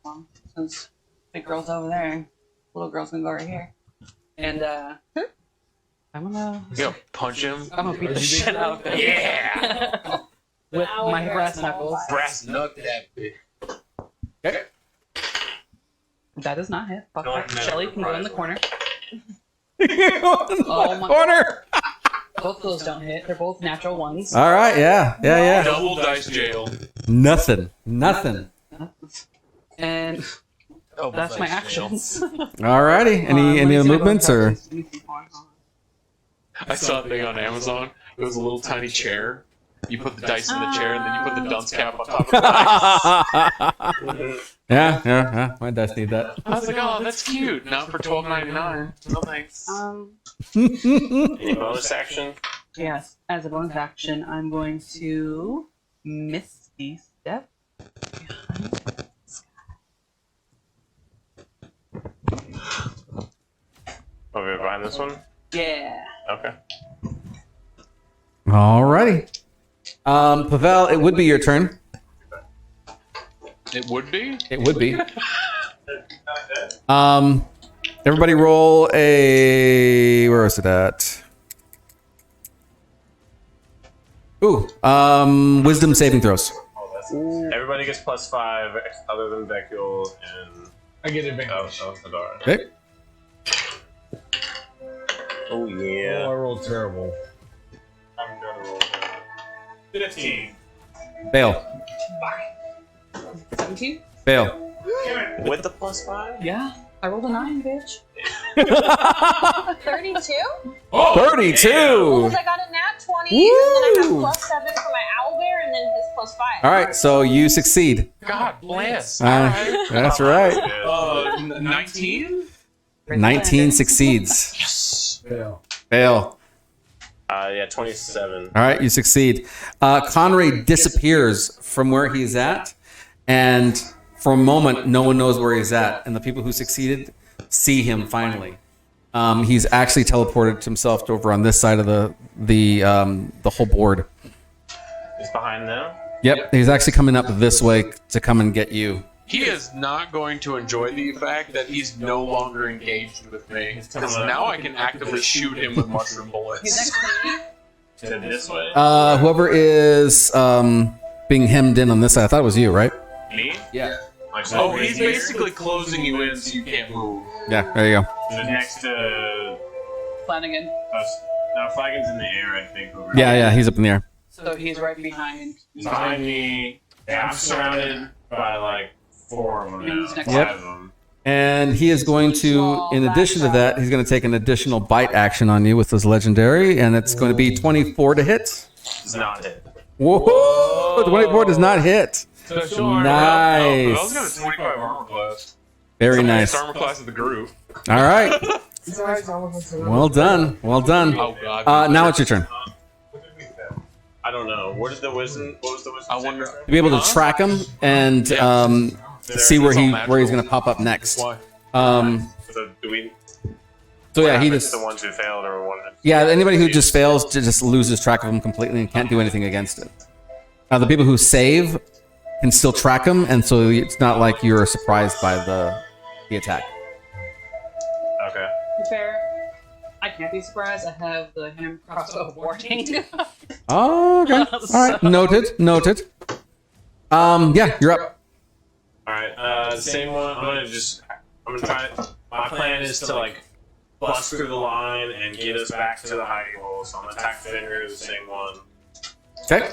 Well, since big girl's over there, little girl's gonna go right here, and I'm gonna Punch him. I'm gonna beat the shit out of him. Yeah. With my brass knuckles. Brass nut that bitch. Okay. That does not hit. Fuck No, that. no, Shelly can go in the corner. Oh my- corner. Both of those don't hit. They're both natural ones. All right. Yeah. Yeah. Yeah. Double dice jail. Nothing. Nothing. And that's my actions. All righty. Any other movements or? I saw a thing on Amazon. It was a little tiny chair. You put the dice in the chair, and then you put the dunce cap on top of the dice. Yeah. My dice need that. I was like, oh, that's cute. Now for $12.99. No thanks. Any bonus action? Yes, as a bonus action, I'm going to Misty Step behind Okay, behind this one? Yeah. Okay. Alrighty. Pavel, it would be your turn. It would be. It would be. Everybody roll a. Where is it at? Ooh. Wisdom saving throws. Everybody gets +5 other than Vecul and I get advantage. Hadar. Okay. Oh Oh, yeah. I rolled terrible. I'm gonna roll 15. Fail. 17? Fail. With the +5? Yeah. I rolled a 9, bitch. 32? Oh, 32. Because I got a nat 20, and then I have Woo! +7 for my owlbear, and then his +5. All right, so you succeed. God bless. All right. That's right. 19. 19 succeeds. Yes. Fail. Yeah, 27. All right, you succeed. Conray disappears from where he's at, and for a moment, no one knows where he's at. And the people who succeeded see him finally. He's actually teleported himself over on this side of the whole board. He's behind them. Yep, he's actually coming up this way to come and get you. He is not going to enjoy the fact that he's no longer engaged with me. Because now I can actively shoot him with mushroom He's bullets. next to me. To this way. Whoever is being hemmed in on this side, I thought it was you, right? Me? Yeah. Like, Oh, he's basically closing you in so you can't move. Yeah, there you go. next to Flanagan. us. Now Flagon's in the air, I think. Over Yeah, he's up in the air. So he's right behind. He's behind me. Yeah, I'm surrounded by like 4 of them now. He's next 5 Yep. of them. And he is going to, in addition to that, he's going to take an additional bite action on you with his legendary, and it's going to be 24 to hit. Does not hit. Whoa! 24 does not hit. Nice. I was going to 25 armor class. Very nice. Armor class of the group. All right. Well done. Well done. Oh god. Now it's your turn. I don't know. What was the wisdom? I wonder. To be able to track him and see where he's going to pop up next. Why? So do we? So yeah, he It's just the ones who failed or one. anybody who just fails just loses track of him completely and can't do anything against it. The people who save can still track him, and so it's not like you're surprised by the attack. Okay. To be fair, I can't be surprised. I have the hand crossbow warning. Oh, okay. All right. Noted. Yeah, you're up. All right. Same one. I'm gonna try. My plan is to like bust through the line and get us back to the hiding hole. So I'm gonna attack Fenrir, the same one. Okay.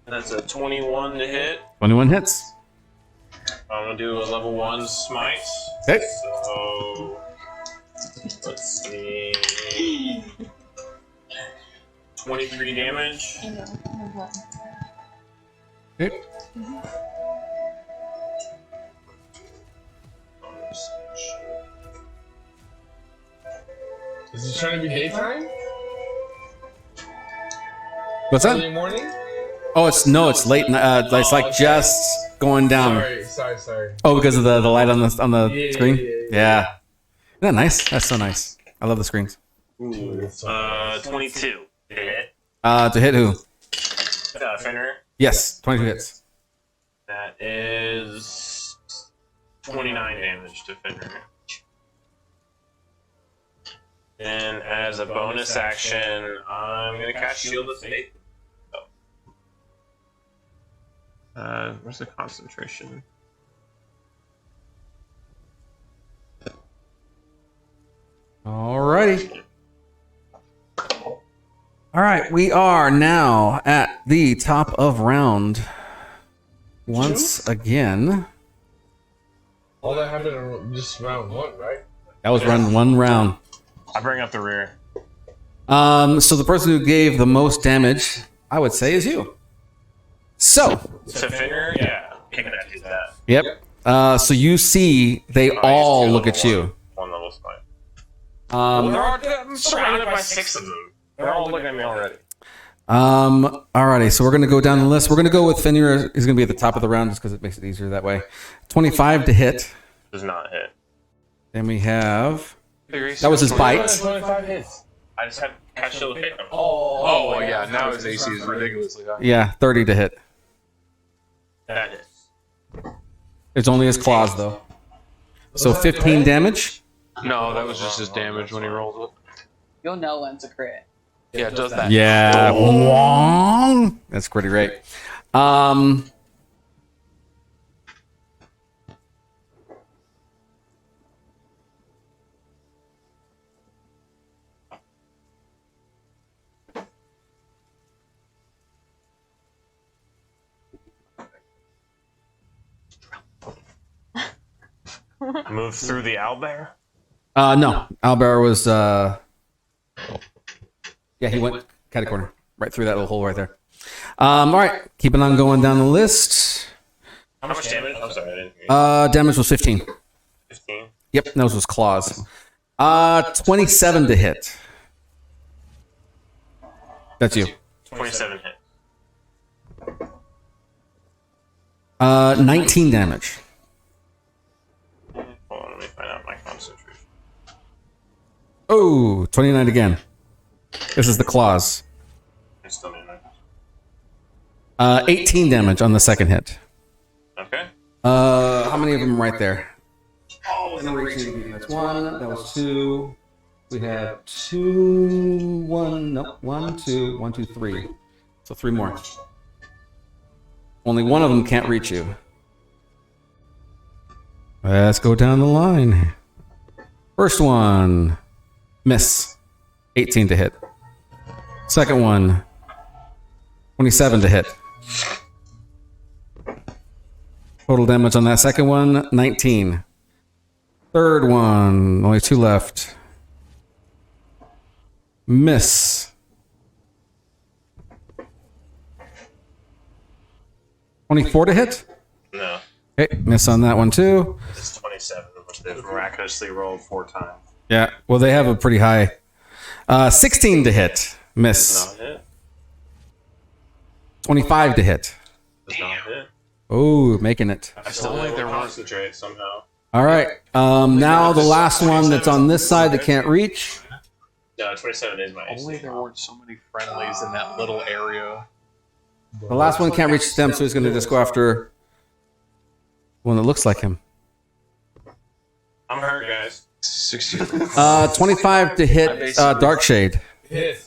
That's a 21 to hit. 21 hits. I'm gonna do a level 1 smite. Okay. So let's see. 23 damage. Okay. Is it trying to be daytime? What's that? Early morning? Oh, it's late. It's like just going down. Sorry. Oh, because of the light on the Yeah, screen. yeah. Isn't that nice? That's so nice. I love the screens. Ooh, 22 to hit. To hit who? Fenrir. Yes, 22 hits. That is 29 damage to Fenrir. And as a bonus action, I'm gonna cast Shield of Faith. Where's the concentration? Alrighty. All right, we are now at the top of round. Once again, All that happened in just round 1, right? that was run one round. I bring up the rear. So the person who gave the most damage, I would say, is you. So, To Fenrir, yeah. Kicking at his ass. yep. So you see, they all look at you. 1 level spike. Um, I'm surrounded by 6 of them. They're all looking at me already. Alrighty, so we're gonna go down the list. We're gonna go with Fenrir. He's gonna be at the top of the round just because it makes it easier that way. 25 to hit. Does not hit. Then we have that was his bite. 25 hits. I just had catch shield hit him. Oh, well, yeah. Now his AC is ridiculously high. Yeah, 30 to hit. That is. It's only his claws, though. So 15 damage. No, that was just his damage when he rolled it. You'll know when it's a crit. Yeah, it does that. Yeah. Wong. That's pretty great. Move through the owlbear? No. Owlbear was, yeah, he went catty corner. Right through that little hole right there. All right. Keeping on going down the list. How much damage? I'm sorry, I didn't hear you. Damage was 15. 15? Yep, those was claws. 27 to hit. That's you. 27 hit. 19 damage. Hold on, let me find out my concentration. Oh, 29 again. This is the claws. I still need that. 18 damage on the second hit. Okay. How many of them right there? Oh, that's one. That was two. We have two, one, no, one, two, three. So three more. Only one of them can't reach you. Let's go down the line. First one, miss. 18 to hit. Second one, 27 to hit. Total damage on that second one, 19. Third one, only two left. Miss. 24 to hit? No. Okay, miss on that one too. It's 27, which they've miraculously rolled 4 times. Yeah, well, they have a pretty high. 16 to hit. Miss. Does not hit. 25 to hit. Does not hit. Oh, making it. I still think they're concentrate somehow. All right. Now the last one that's on this side that can't reach. No, 27 is my AC. Only there weren't so many friendlies in that little area. The last one can't reach them, so he's going to just go after one that looks like him. I'm hurt, guys. 60. 25 to hit Dark Shade. Hit.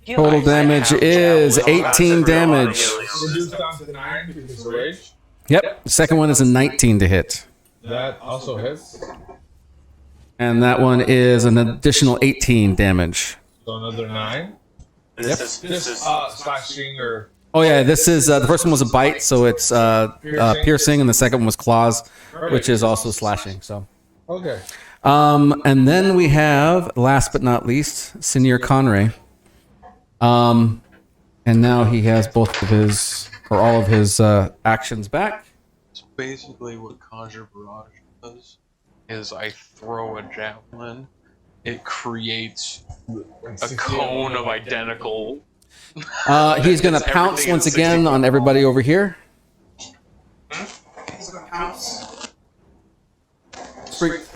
Total damage is 18 damage. Reduce down to 9 because of rage. Yep. The second one is a 19 to hit. That also hits. And that one is an additional 18 damage. So another 9. And this is Slashing or Oh, yeah. This is the first one was a bite, so it's piercing, and the second one was claws, which is also slashing. So. okay. And then we have, last but not least, Senior Conray. And now he has both of his, or all of his actions back. So basically what Conjure Barrage does is I throw a javelin. It creates a cone of identical... He's going to It's pounce everything once in again 60. on everybody over here. He's going to pounce.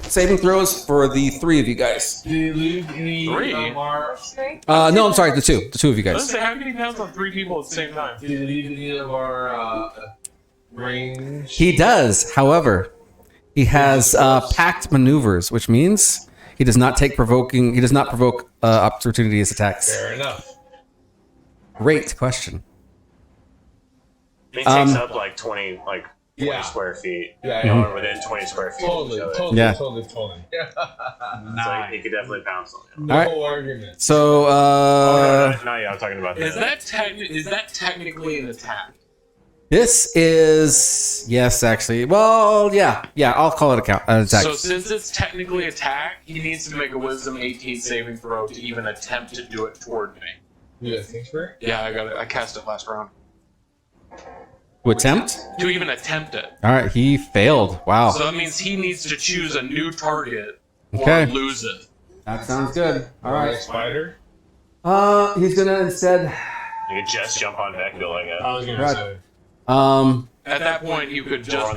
Saving throws for the three of you guys. Did he leave any 3? No, I'm sorry, the two of you Let's guys. say, how can he pounce on 3 people at the same time? Did he leave any of our range? He does, however, he has packed maneuvers, which means he does not provoke opportunities attacks. Fair enough. Great question. He takes up like 20 Yeah. square feet. Yeah, You know, yeah. or within 20 square feet of Totally, each other. totally, Yeah. totally. It's like he could definitely pounce on him. No All right. argument. So, No, yeah, I'm talking about Is that technically an attack? this is yes, actually. Well, yeah, I'll call it an attack. So since it's technically attack, he needs to make a Wisdom 18 saving throw to even attempt to do it toward me. You guys think for it? Yeah, I cast it last round. To attempt? To even attempt it. All right, he failed. Wow. So that means he needs to choose a new target or Okay. lose it. That sounds good. All Like right. spider? He's gonna instead. You could just jump on back and go like I that. was gonna Right. say. At that point, you could just.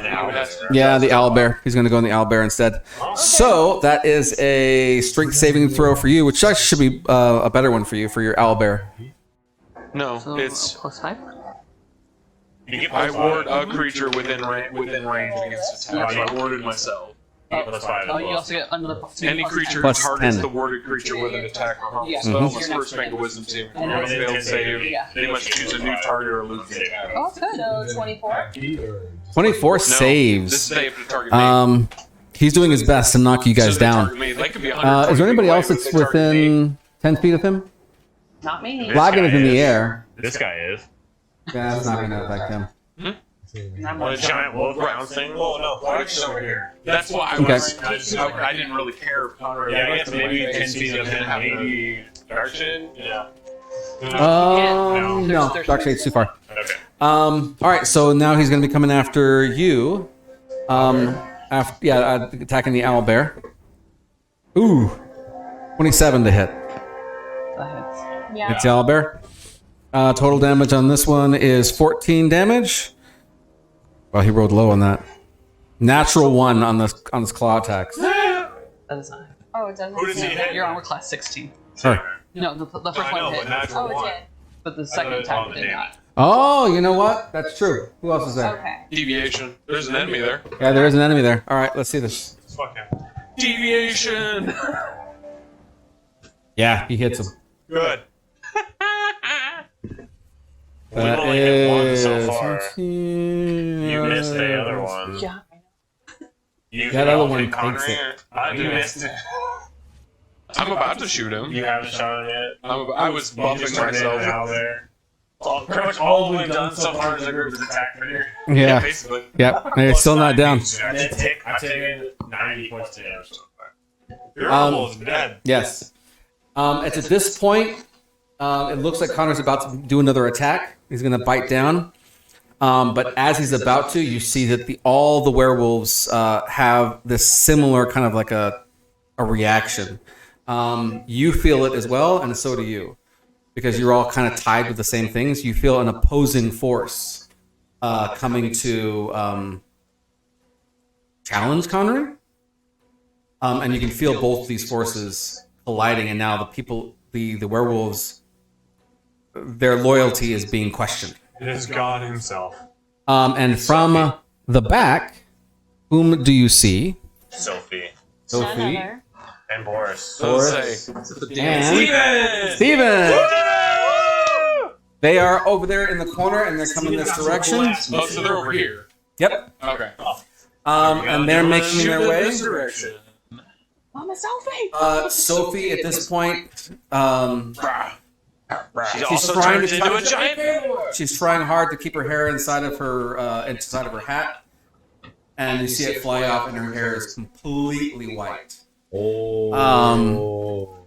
Yeah, the owlbear. He's going to go on the owlbear instead. So that is a strength saving throw for you, which actually should be a better one for you for your owlbear. No, So it's. +5. I ward a creature within range against attack. So I warded myself. Oh, you also get another +2. Any creature Plus targets 10. the warded creature with an attack or harmful Yeah. spell must first make a wisdom save. And Once then- failed save, Yeah. they must choose a new target or lose the attack. Oh, that's good. So 24. 24 No, this saves. save to target me. He's doing his best to knock you guys So they down. target me. They could be 120 Is there anybody feet else away, that's but they target me. within 10 feet of him? Not me. Flagon is in the is. air. This guy is. Yeah, that's not going to affect him. I'm What a like, giant wolf bouncing. Oh no, Flagon's over here. That's why Okay. I didn't really care if Connor. Yeah, I guess maybe 10 feet of him, maybe Darkshin. Yeah. No, Darkshade's too far. Okay. All right, so now he's going to be coming after you. Attacking the owlbear. Ooh, 27 to hit. that hits. Yeah. It's the owlbear. Total damage on this one is 14 damage. Well, he rolled low on that. Natural 1 on his claw attacks. That is not. Oh, it doesn't. Who does he hit? Your armor class 16. Her. No, the first I know, one but hit, natural Oh, it one. did. but the second attack did not. Oh, you know what? That's true. Who else is there? Okay. Deviation. There's an enemy there. Yeah, there is an enemy there. All right, let's see this. Fuck him. Deviation. Yeah, he hits him. Good. That only hit one is so far. 15, You missed the other one. Yeah. You That other one takes it. You missed it. I'm about to shoot him. You haven't shot him yet. I was You just buffing turned it myself. out there. Well, pretty much all we've done so far is a group attack here. Yeah, Basically. yeah. They're still not down. I've taken 90 points of damage so far. Your almost dead. Yes. It's at this point. It looks like Connor's about to do another attack. He's going to bite down. But as he's about to, you see that all the werewolves have this similar kind of like a reaction. You feel it as well, and so do you. Because you're all kind of tied with the same things. You feel an opposing force coming to challenge Connor. And you can feel both these forces colliding, and now the werewolves, their loyalty is being questioned. It is God himself. And from the back, whom do you see? Sophie. Sophie. Another. And Boris. Boris. Say. And Steven! They are over there in the corner, and they're coming this direction. Oh, so they're over here. Yep. Okay. And they're making Shoot their in way. this direction. Mama Sophie! Sophie, at this point, She's she's also trying turned to into a giant. she's trying hard to keep her hair inside of her hat, and you see it fly off, and her hair is completely white.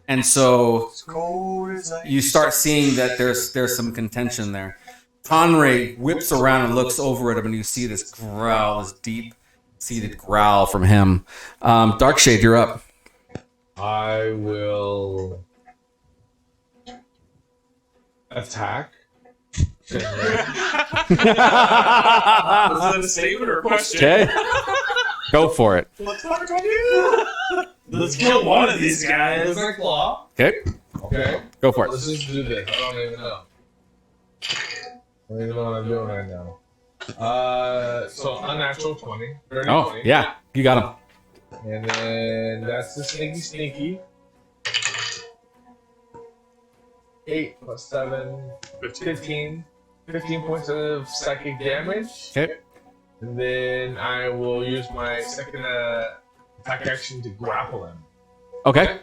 And so you start seeing that there's some contention there. Conray whips around and looks over at him, and you see this growl, this deep-seated growl from him. Darkshade, you're up. I will attack. Is that a statement or a question? Okay, go for it. Let's kill one of these guys. Okay, Okay. go for it. Let's just do this. I don't even know. I don't even know what I'm doing right now. So unnatural 20. 30, Oh 20. yeah, you got him. And then that's the sneaky. 8 plus 7, 15. 15 points of psychic damage. Okay. And then I will use my second attack action to grapple him. Okay.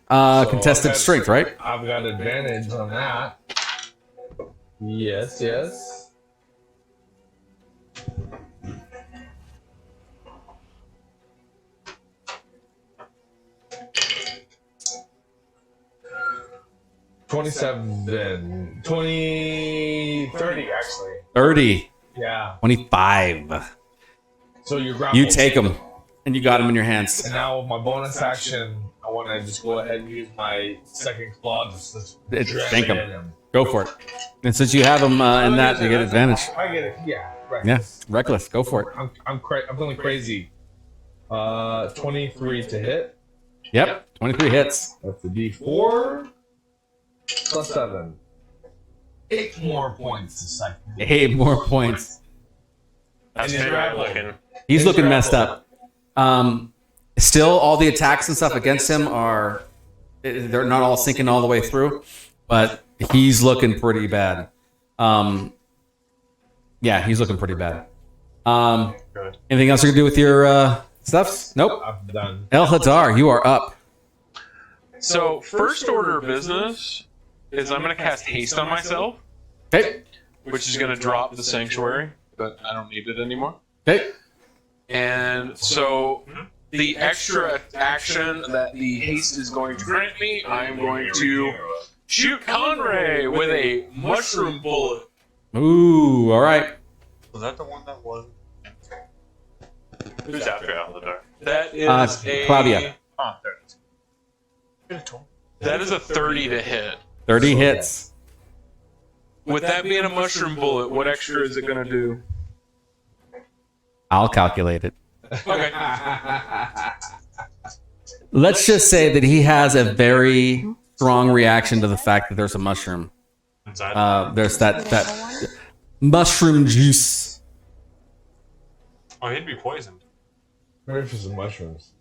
So Contested I've got- strength, right? I've got advantage on that. Yes. 27, 20, 30 actually. 30, Yeah. 25. So you grapple. You take him, and you got him in your hands. And now with my bonus action, I want to just go ahead and use my second claw to just Thank him. at him. Go for it. And since you have him in that, you get advantage. I get it. Yeah. reckless. Yeah, reckless. Go for it. I'm feeling crazy. 23 to hit. Yep, 23 hits. That's the D4 plus 7. 8 more points to psych. 8 more points. That's And big grapple. looking. He's looking messed up. Still, all the attacks and stuff against him they're not all sinking all the way through, but he's looking pretty bad. Yeah, he's looking pretty bad. Good. Anything else you can do with your stuffs? Nope. I'm done. El Hadar, you are up. So, first order of business is I'm going to cast haste on myself, Okay. which is going to drop the sanctuary, but I don't need it anymore. Okay. And so, the extra action that the haste is going to grant me, I am going to shoot Conray with a mushroom bullet. Ooh, all right. Was that the one that was? Who's after Out of the Dark? That is a Claudia. Ah, there it is. That is a 30 to hit. 30 hits. With that being a mushroom bullet, what extra is it going to do? I'll calculate it. Okay. Let's just say that he has a very strong reaction to the fact that there's a mushroom. There's that mushroom juice. Oh, he'd be poisoned. Ready for some mushrooms.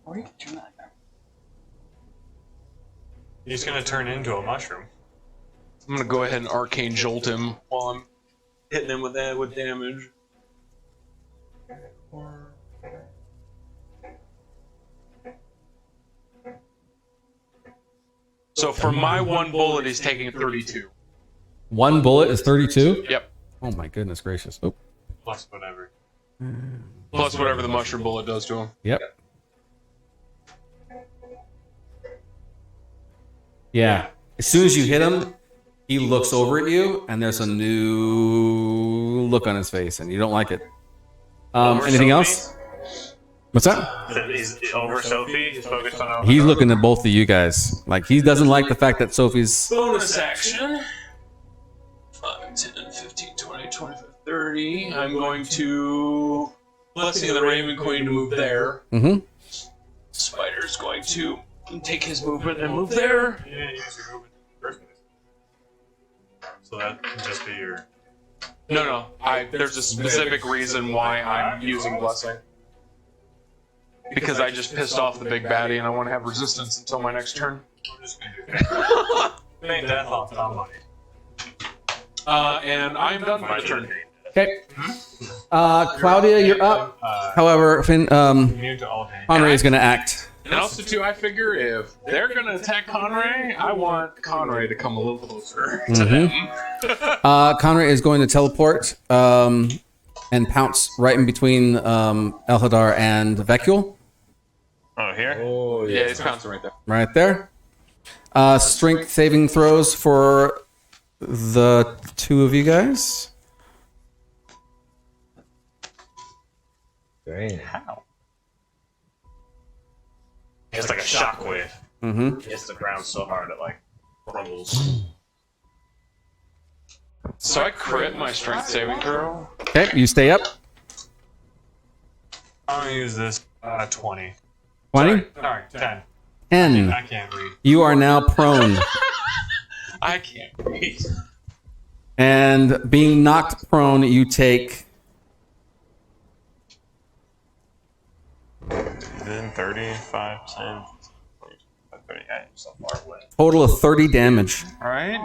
Or you can turn that down. He's gonna turn into a mushroom. I'm going to go ahead and arcane jolt him while I'm hitting him with that with damage. So for my one bullet, he's taking 32. One bullet is 32? Yep. Oh my goodness gracious. Oh. Plus whatever. Plus whatever the mushroom bullet does to him. Yep. Yeah. As soon as you hit him, he looks over at you, and there's a new look on his face, and you don't like it. Anything else? What's that? He's over Sophie. He's focused on. He's looking at both of you guys. Like, he doesn't like the fact that Sophie's... Bonus action. 5, 10, 15, 20, 25, 30. I'm going to Blessing of the Raven Queen to move there. Mm-hmm. Spider's going to take his movement and move there. You didn't use your movement in the first place. So that can just be your. No. There's a specific reason why I'm using Blessing. Because I just pissed off the big baddie and I want to have resistance until my next turn. I'm just gonna do that. Make death on somebody. And I'm done with my turn. Okay. Claudia, you're up. However, Immune to all pain. Conrad is going to act. And also, too, I figure if they're going to attack Conray, I want Conray to come a little closer to them. Conrad is going to teleport and pounce right in between Elhadar and Vecul. Oh, here? Oh, Yeah, it's pouncing right there. Right there. Strength saving throws for the two of you guys. Dang. How? It's like a shockwave. Mm-hmm. Hits the ground so hard it like crumbles. So I crit my strength saving throw. Okay, you stay up. I'm gonna use this 20. 20? Sorry, 10. 10. I can't read. You are now prone. I can't read. And being knocked prone, you take Then 35, 10, 30. I'm so far away. total of 30 damage Alright.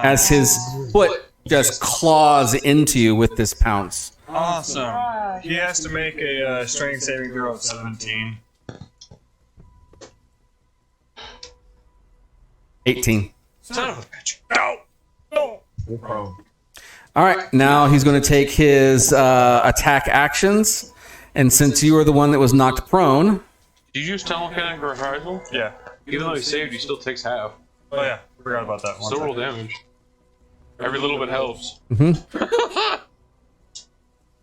as his foot just claws into you with this pounce. Awesome. He has to make a strength saving throw of 17. 18. Son of a bitch. No! No! All right, now he's going to take his attack actions. And since you are the one that was knocked prone, Did you use telekinetic reprisal? Yeah. Even though he saved, he still takes half. Oh yeah. Forgot about that one. Still roll damage. Every little bit helps.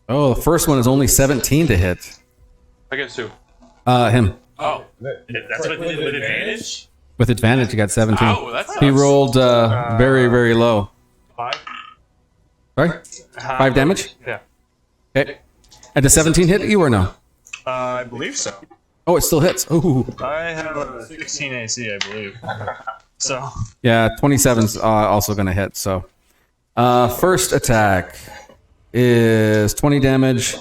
oh, the first one is only 17 to hit. I get two. Him. Oh. That's with advantage? With advantage, you got 17. Oh, that's He rolled very, very low. 5? Sorry? 5 damage? Yeah. Okay. And does 17 hit you or no? I believe so. Oh, it still hits. Ooh. I have a 16 AC, I believe. So. Yeah, 27's also going to hit. So, first attack is 20 damage.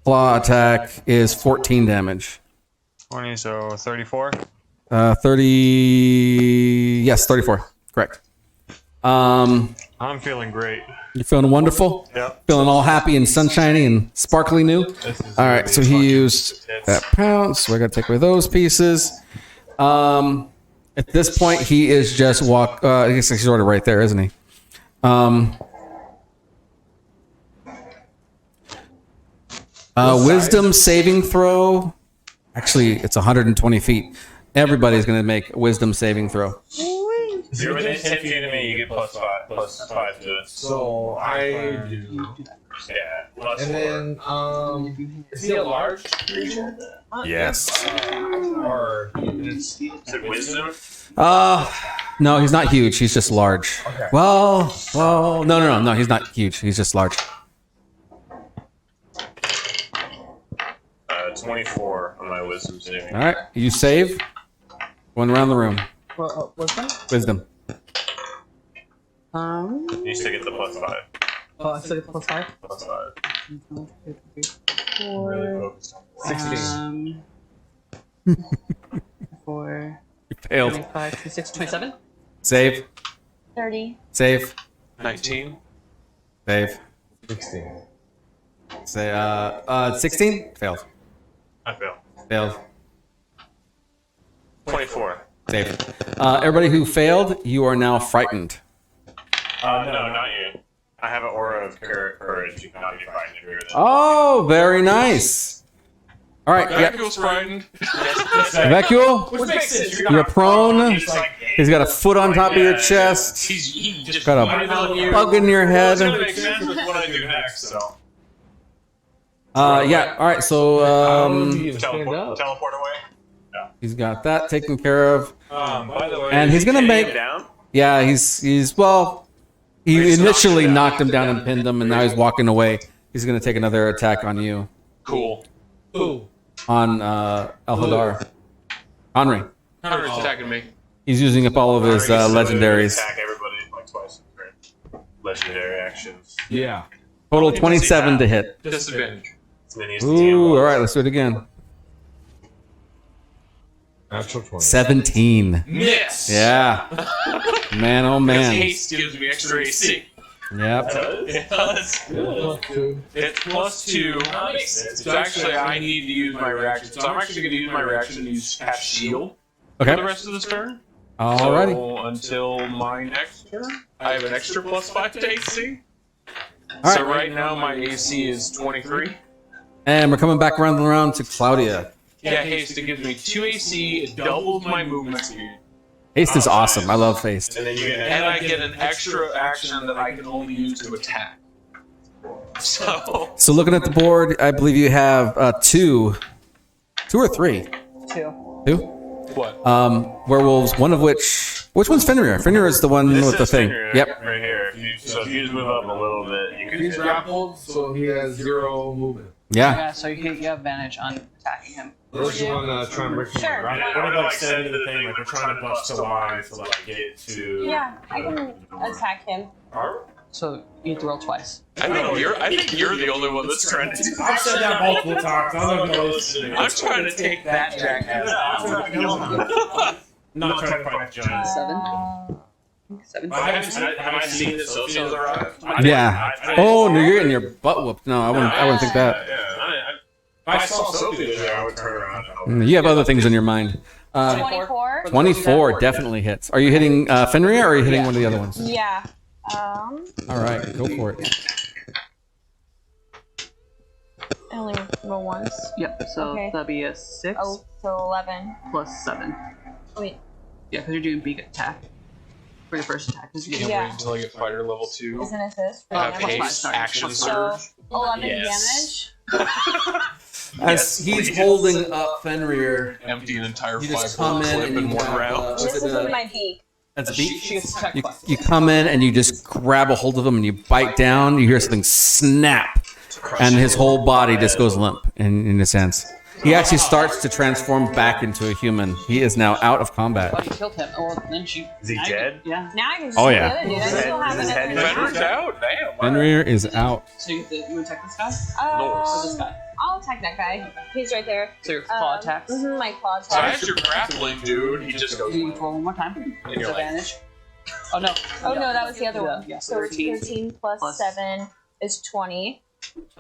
Claw attack is 14 damage. 20, so 34. 30. Yes, 34. Correct. I'm feeling great. You're feeling wonderful? Yep. Feeling all happy and sunshiny and sparkly new? All right, so he used that pounce. So I got to take away those pieces. At this point, he is just I guess he's sort of right there, isn't he? Wisdom saving throw. Actually, it's 120 feet. Everybody's going to make a wisdom saving throw. If you're within 10 feet of me, you get +5 to it. So I do. Yeah. And then, is he a large creature? Yes. Or Is it wisdom? No, he's not huge. He's just large. Okay. Well, no. He's not huge. He's just large. 24 on my wisdom saving. All right, you save. Going around the room. What's that? Wisdom. You still get the +5. Oh, I still get +5. +5. 4. Really focused on 16. 4. You failed. 25, 26, 27. Save. 30. Save. 19. Save. 16. Say 16. Failed. I fail. Failed. 24. Save. Everybody who failed, you are now frightened. No, not you. I have an aura of courage. You cannot be frightened if you're there. Oh, very nice. All right, yeah. Vacuo's frightened. Vacuo, Which makes sense. you're prone. He's like, He's got a foot on top of your chest. He just Got wanted on a you. bug in your It's gonna head. make sense with what I do next, so. Yeah. All right. So Teleport away. he's got that taken care of. By the way, And he's gonna can you make- him down? Yeah, he's well. He initially knocked him down and pinned him, and now he's walking away. He's gonna take another attack on you, Cool. Who? on Elderhold. Henry. Hunter's attacking me. He's using up all of his legendaries. Attack everybody like twice. Legendary actions. Yeah. Total 27 to hit. Disadvantage. And then use the team. Ooh, all right. Let's do it again. Natural 20. 17. Miss. Yeah. Man, oh Because man. haste gives me extra AC. Yep. It does. It's +2. So actually, I need to use my reaction. So I'm actually going to use my reaction to use cast shield for the Okay. rest of this turn. Alrighty. So until my next turn, I have an extra +5 to AC. All So right. right now my AC is 23. And we're coming back around to Claudia. Yeah, haste. It gives me 2 AC. It doubles my movement speed. Haste is awesome. I love haste. And then you get And I get an extra action that I can only use to attack. So So looking at the board, I believe you have two or three. 2. Two? what? Werewolves, one of which one's Fenrir? Fenrir is the one This with the is thing. Fenrir Yep. Right here. So if you just move up a little bit, you can. He's grappled, so he has 0 movement. Yeah. Yeah, so you have advantage on attacking him. Unless you want to try and break him Sure. grapple. And I would have like said to the thing like we're trying to bust a line to like get to. Yeah, I can attack him. So you have to roll twice. I think you're the only one that's trying to. I've said that multiple times. I don't know this. I'm trying to take that jackass. Not trying to fight giants. 7. 7. Have I seen the Sophia's arrive? Yeah. Oh no, you're getting your butt whooped. No, I wouldn't think that. Yeah. If I saw Sophia there, I would turn around and help. You have other things in your mind. 24. 24 definitely hits. Are you hitting Fenrir or are you hitting one of the other ones? Yeah. All right, go for it. I only roll once. Yep, so Okay. that'll be a 6 Oh, so 11. plus 7. Wait. Yeah, because you're doing big attack for your first attack. 'cause you get Yeah. Until I get fighter level 2. Isn't it this? For Have damage? haste, sorry. action So surge. 11 Yes. damage. As he's holding up Fenrir, Empty an entire you just 5 come in clip and in you one have, round. This is with my beak. That's a She beak. gets attacked twice. You come in and you just grab a hold of him and you bite down. You hear something snap, and his whole body just goes limp in a sense. He actually starts to transform back into a human. He is now out of combat. Well, you killed him. Oh, well, then she. Is he dead? Yeah. Now I can just Oh, see yeah. the other dude. I still have His head another is Fenrir's out. Damn. Fenrir is out. So you want to attack this guy? Or this Um, guy? I'll attack that guy. He's right there. So your claw attacks. Mhm, my claw So attacks. as you're grappling, dude, he just goes. You roll one more time. Disadvantage. Oh no. Oh no, that was the other one. Yeah, So 13. 13 plus 7 is 20.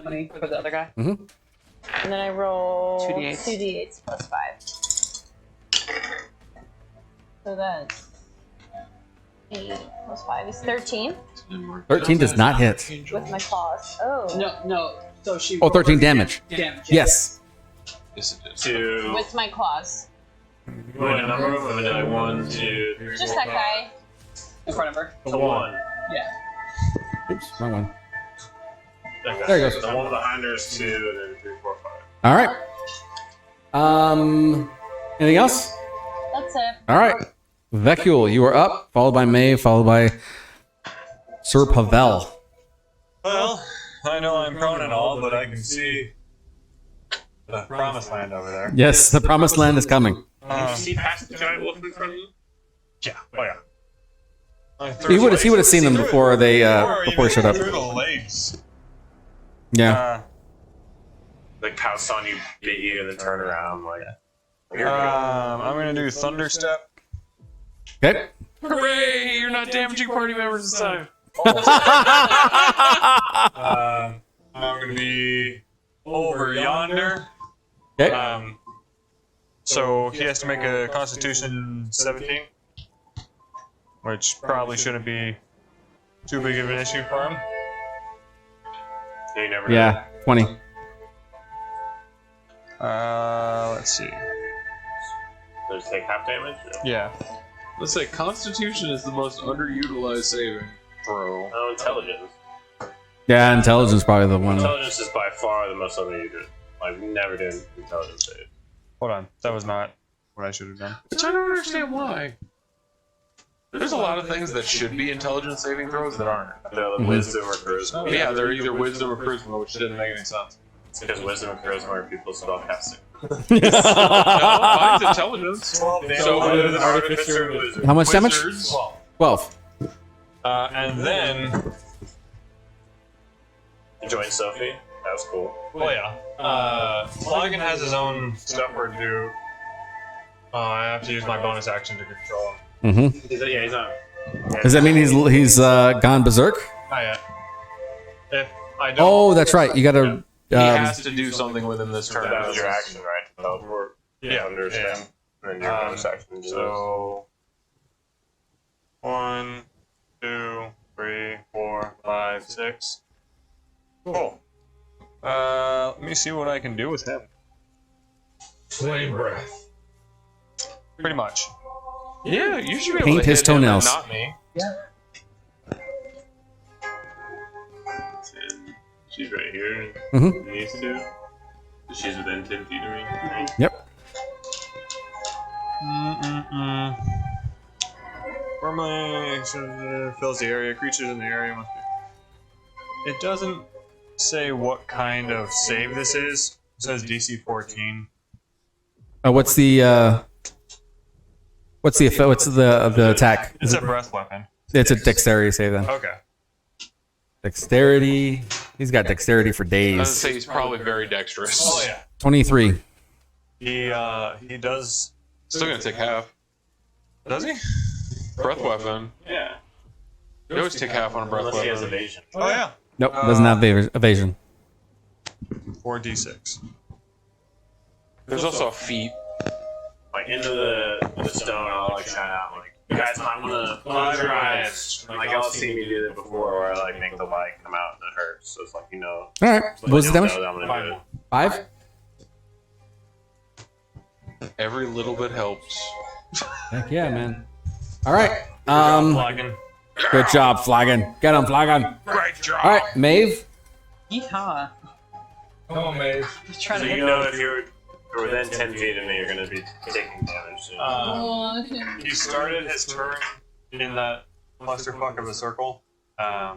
20 for the other guy. And then I roll 2d8s. 2d8s plus 5. So that's 8 plus 5 is 13 13 does not hit. with my claws. Oh. No. So she. Oh, 13 damage. Damage. Yes. Yes, it is. Two. With my claws. What number? Like 1, 2, 3, Just 4, that guy. In front of her. 5. 1. Yeah. Oops, wrong one. That guy. There he goes. The one behind her is 2, and then 3, 4, 5. All right. Anything else? That's it. All right. Vecule, you are up, followed by Maeve, followed by Sir Pavel. Well, I know I'm prone and all, but I can see the promised land over there. Yes, the promised land is coming. Did you see past the giant wolf in front of you? Yeah. Oh yeah. He would have seen them before they before he showed up. Through the legs. Yeah. Like pounced on you, bit you, and then turned around. Like, I'm gonna do thunder step. Okay. Hooray! You're not damaging party members this time. I'm gonna be over yonder. Okay. So he has to make a Constitution 17, which probably shouldn't be too big of an issue for him. you never know. Yeah. 20. Let's see. Does it take half damage? Yeah. Let's say Constitution is the most underutilized saving throw. Oh, intelligence. Yeah, intelligence is probably the one. Intelligence is by far the most underused. Like, never did intelligence save. Hold on. That was not what I should have done. Which I don't understand why. There's a lot of things that should be intelligence saving throws that aren't. The wisdom or charisma. Yeah, they're either wisdom or charisma, which didn't make any sense. It's because wisdom and charisma are people spellcasting. No, mine's intelligence. So, with an artificer and wizard. How much damage? Wizards. 12. And then, Join Sophie. That was cool. well, yeah. Flagon has his own stuff where to do. I have to use my bonus action to control him. Mm-hmm. He's not. Does that mean he's gone berserk? Not yet. If I don't. Oh, that's right. You got to. He has to do something within this turn. That was your action, right? Teleport. Yeah. Understand. And then your bonus action. So 1, 2, 3, 4, 5, 6. Cool. Let me see what I can do with him. Flame breath. Pretty much. Yeah, you should be able Paint to his hit him and toenails. Not me. And she's right here. Mhm. These two. She's within 10 feet of me. Right? Yep. Formally fills the area. Creatures in the area must be. It doesn't say what kind of save this is. It says DC 14. What's the attack? It's a breath weapon. It's a dexterity save then. Okay. Dexterity. He's got dexterity for I was days. gonna say he's probably very dexterous. Oh yeah. 23. He does. Still gonna take half. Does he? Breath weapon. Yeah. You always take half on a breath Unless he has weapon. evasion. Oh yeah. Nope, doesn't have evasion. 4d6. There's also a feat. Like, into the stone, I'll like shout out, like, you guys might want to close your eyes. And, like, y'all seen me do that before, where I like make the light come out and it hurts. So it's like, you know. All right. Like, What was the you'll damage? know that I'm gonna do it. 5. Every little bit helps. Heck yeah, man. All right. Flagon. Good job, Flagon. Get him, Flagon. Great job. All right, Maeve. Yeehaw. Come on, Maeve. Just trying So to you hit know if you're within 10 feet of me, you're gonna be taking damage soon. He started his turn in that clusterfuck of a circle. Let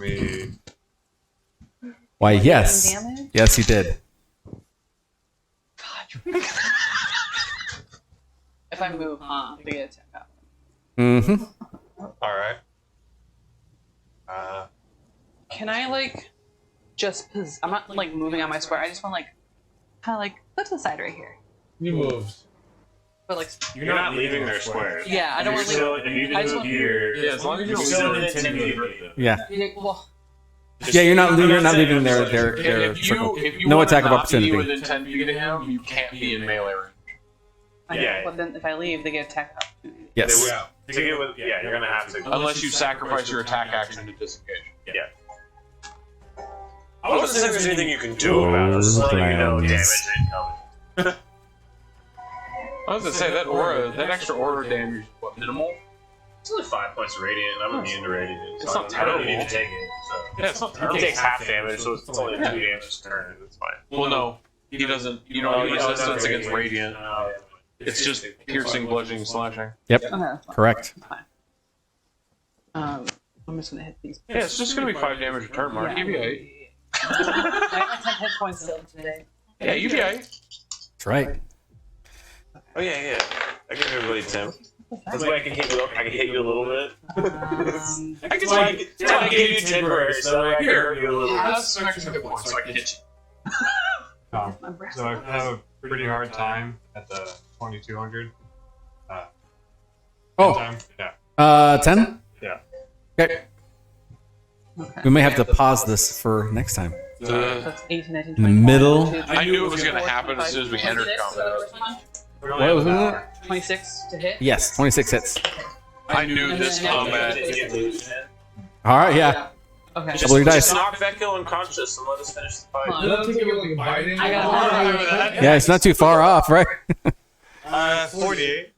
me. Why, yes. Damage? Yes, he did. If I move, to get attack out. Mm-hmm. All right. Can I like just? I'm not like moving on my square. I just want like kind of like put to the side right here. You moved. But like, You're not leaving their square. yeah, I don't want to leave. If you I can just move want- here, Yeah, as long as you're you're still within within 10 feet. Yeah. Well, Yeah, you're not I'm you're not saying- leaving their If circle. you No wanna attack of not opportunity. Be within 10 feet of him, you can't be in melee range. Yeah. But then if I leave, they get attack opportunity. Yes. To get with, yeah, you're gonna have to. Unless you sacrifice your attack action to disengage. Yeah. I wasn't saying there's anything you can do about it. Just letting you know damage incoming. I was gonna say that aura, that extra aura damage, is what, minimal? It's only 5 points of radiant. I'm immune to radiant. It's So not I don't need terrible. to take it. So. Yeah, it's not He terrible. takes half damage, so it's only 2 damage per turn. It's fine. Well, no, he doesn't. You don't have resistance against radiant. It's just piercing, bludgeoning, slashing. Yep. Okay. Correct. I'm just gonna hit these. Yeah, it's just gonna be 5 damage a turn, Mark. Yeah. You'll be alright. I have 10 hit points still today. Yeah, you'll be alright. That's right. Oh yeah. I give everybody 10. That's why I can hit you. I can hit you a little bit. Um, I can. I gave you 10 bursts. So I can hurt you a little bit. Have some extra hit points so I can hit you. my breath. So I have a pretty hard time at the 2200. Oh, Time. Yeah. 10? Yeah. Okay. We may have to pause this for next time. That's 18, 19, In the 20, middle. 22, I knew it was gonna happen as soon as we entered combat. What was it? 26 to hit. Yes, 26 hits. I knew this combat. All right, yeah. Okay. Double your dice. Just knock Vecchio unconscious and let us finish the fight. Hold on. Don't take it like a bite. I got Yeah, it's not too far off, right? 48.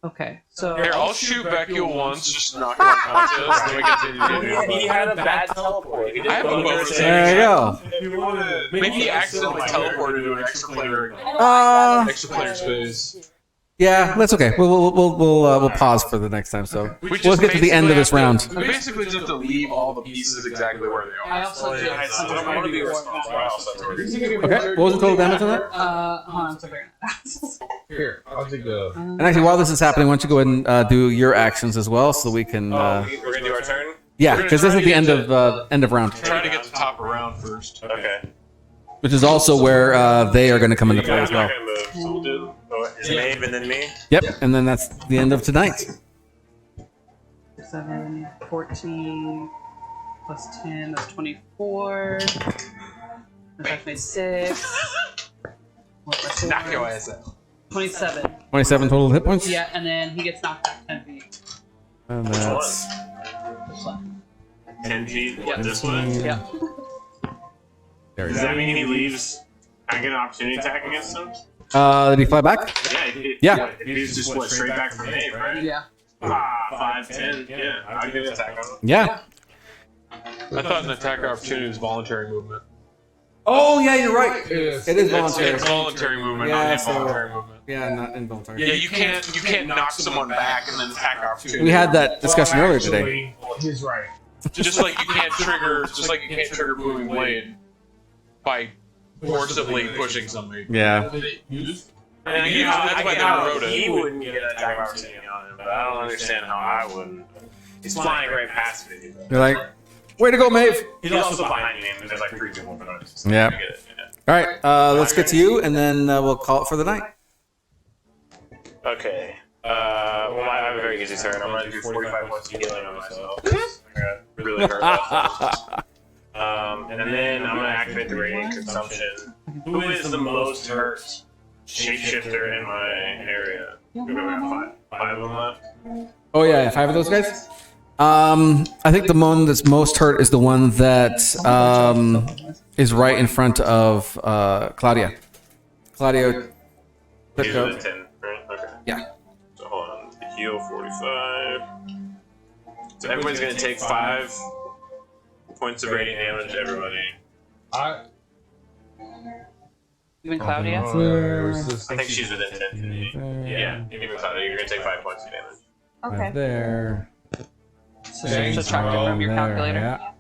Okay, so Here, I'll shoot Vecchio once, just knock him unconscious, then we continue to do He it. had a bad teleport. I have a bonus There you go. If you want to. Maybe he accidentally teleported to an extra player space. Yeah, that's okay. We'll pause for the next time. So We let's just get to the end of this basically round. have to- We basically just have to leave all the pieces exactly where they I are. also did. I don't want to be responsible. I also have to Okay, what was the total damage on that? Hold on, I'm figuring it out. Here, I'll take the. And actually, while this is happening, why don't you go ahead and do your actions as well, so we can. We're gonna do our turn. Yeah, because this is the end of round, Try to get the top around first. Okay. which is also where they are going to come into play I'm as not well. gonna move. So we'll do his Maeve and then me. Yep, and then that's the end of tonight. 7, 14, plus 10, that's 24. That's 26. Knock your ass out. 27. 27 total hit points. Yeah, and then he gets knocked back 10 feet. And that's This one. 10 feet. What, this one? Yeah. there we Does go. that mean he leaves? I get an opportunity attack against him? Did he fly back? Yeah. He's just what, straight back from Maeve, right? Yeah. 5, 10. Yeah, I'll get an attack on him. Yeah. I thought an attack opportunity was voluntary movement. Oh yeah, you're right. It is. It is It's voluntary. voluntary movement, Yeah, not so- involuntary movement. Yeah, not involuntary. Yeah, you can't knock someone back and then attack opportunity. We had that discussion earlier today. He's right. just like you can't trigger moving blade by forcibly pushing somebody. Yeah. And That's why they wrote He it. wouldn't get an attack opportunity on him, but I don't understand how I wouldn't. He's flying right past me. You're like, way to go, Maeve. He's also behind me, and there's like 3 people in front of us. Yeah. I get it, yeah. All right, let's get to you, and then we'll call it for the night. Okay. Well, I have a very easy turn. I'm going to do 45 points of healing on myself. I got really hurt myself. And then I'm going to activate the Radiant Consumption. Who is the most hurt shapeshifter in my area? We got 5 of them left. Oh yeah, 5 of those guys. I think the one that's most hurt is the one that is right in front of Claudia. Claudia. These are the 10, right? Okay. Yeah. So hold on. Heal 45. So everybody's going to take 5 points of radiant damage, everybody. Even Claudia? I think she's within 10 feet. Yeah, even Claudia, you're going to take 5 points of damage. Okay. Right there. Subtract it from your calculator. Yeah.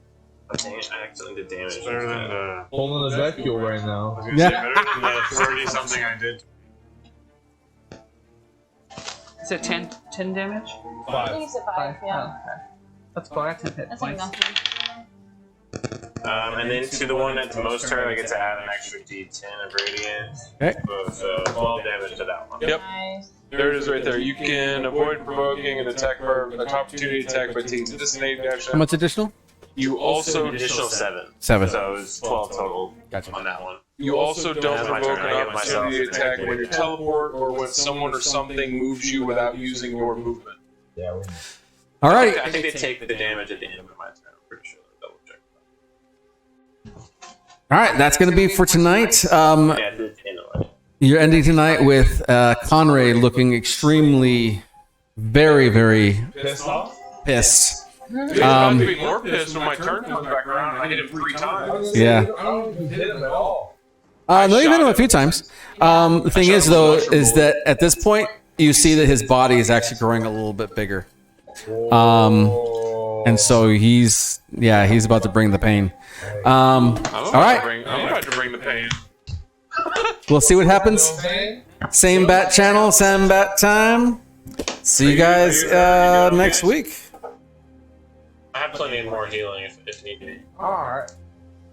Dang it, I accidentally did damage. It's better than the. Pulling the vacuum right now. I was gonna Yeah. say better than the 30 something I did. Is it 10 damage? I think it's a 5, yeah. Oh, okay. That's cool. I got 10 hit That's like points. nothing. And then to the one at the most hurt, I get to add an extra D10 of radiant. Okay. So 12 damage to that one. Yep. Nice. There it is right there. You can avoid provoking an attack for an opportunity attack by taking disadvantage How action. much additional? You also Additional 7. 7. So it was 12 total Gotcha. on that one. You also don't That's my provoke turn. an I give myself opportunity an attack extra when you attack. teleport or when someone or something moves you without using your movement. Yeah, we All right. I think they take the damage at the end of my turn. I'm pretty sure. Double check. All right. That's going to be for tonight. Yeah, it's in a way. You're ending tonight with Conrad looking extremely, very, very pissed off. pissed. He's about to be more pissed when my turn comes back around and I hit him 3 times. Yeah. I don't even hit him at all. No, you've hit him a few times. The thing is, though, is that at this point, you see that his body is actually growing a little bit bigger. And so he's about to bring the pain. All right. I'm about to bring the pain. We'll see what happens. Same bat channel, same bat time. See you guys next week. I have plenty more healing if needed. Alright.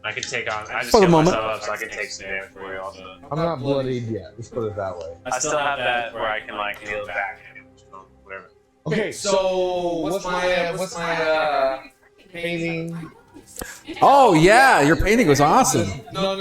I can take on. I just For the heal moment. myself up so I can take some damage for you also. I'm not bloodied yet. Let's put it that way. I still have that where I can like heal back and whatever. Okay, so what's my painting? Oh, yeah. Your painting was awesome. No.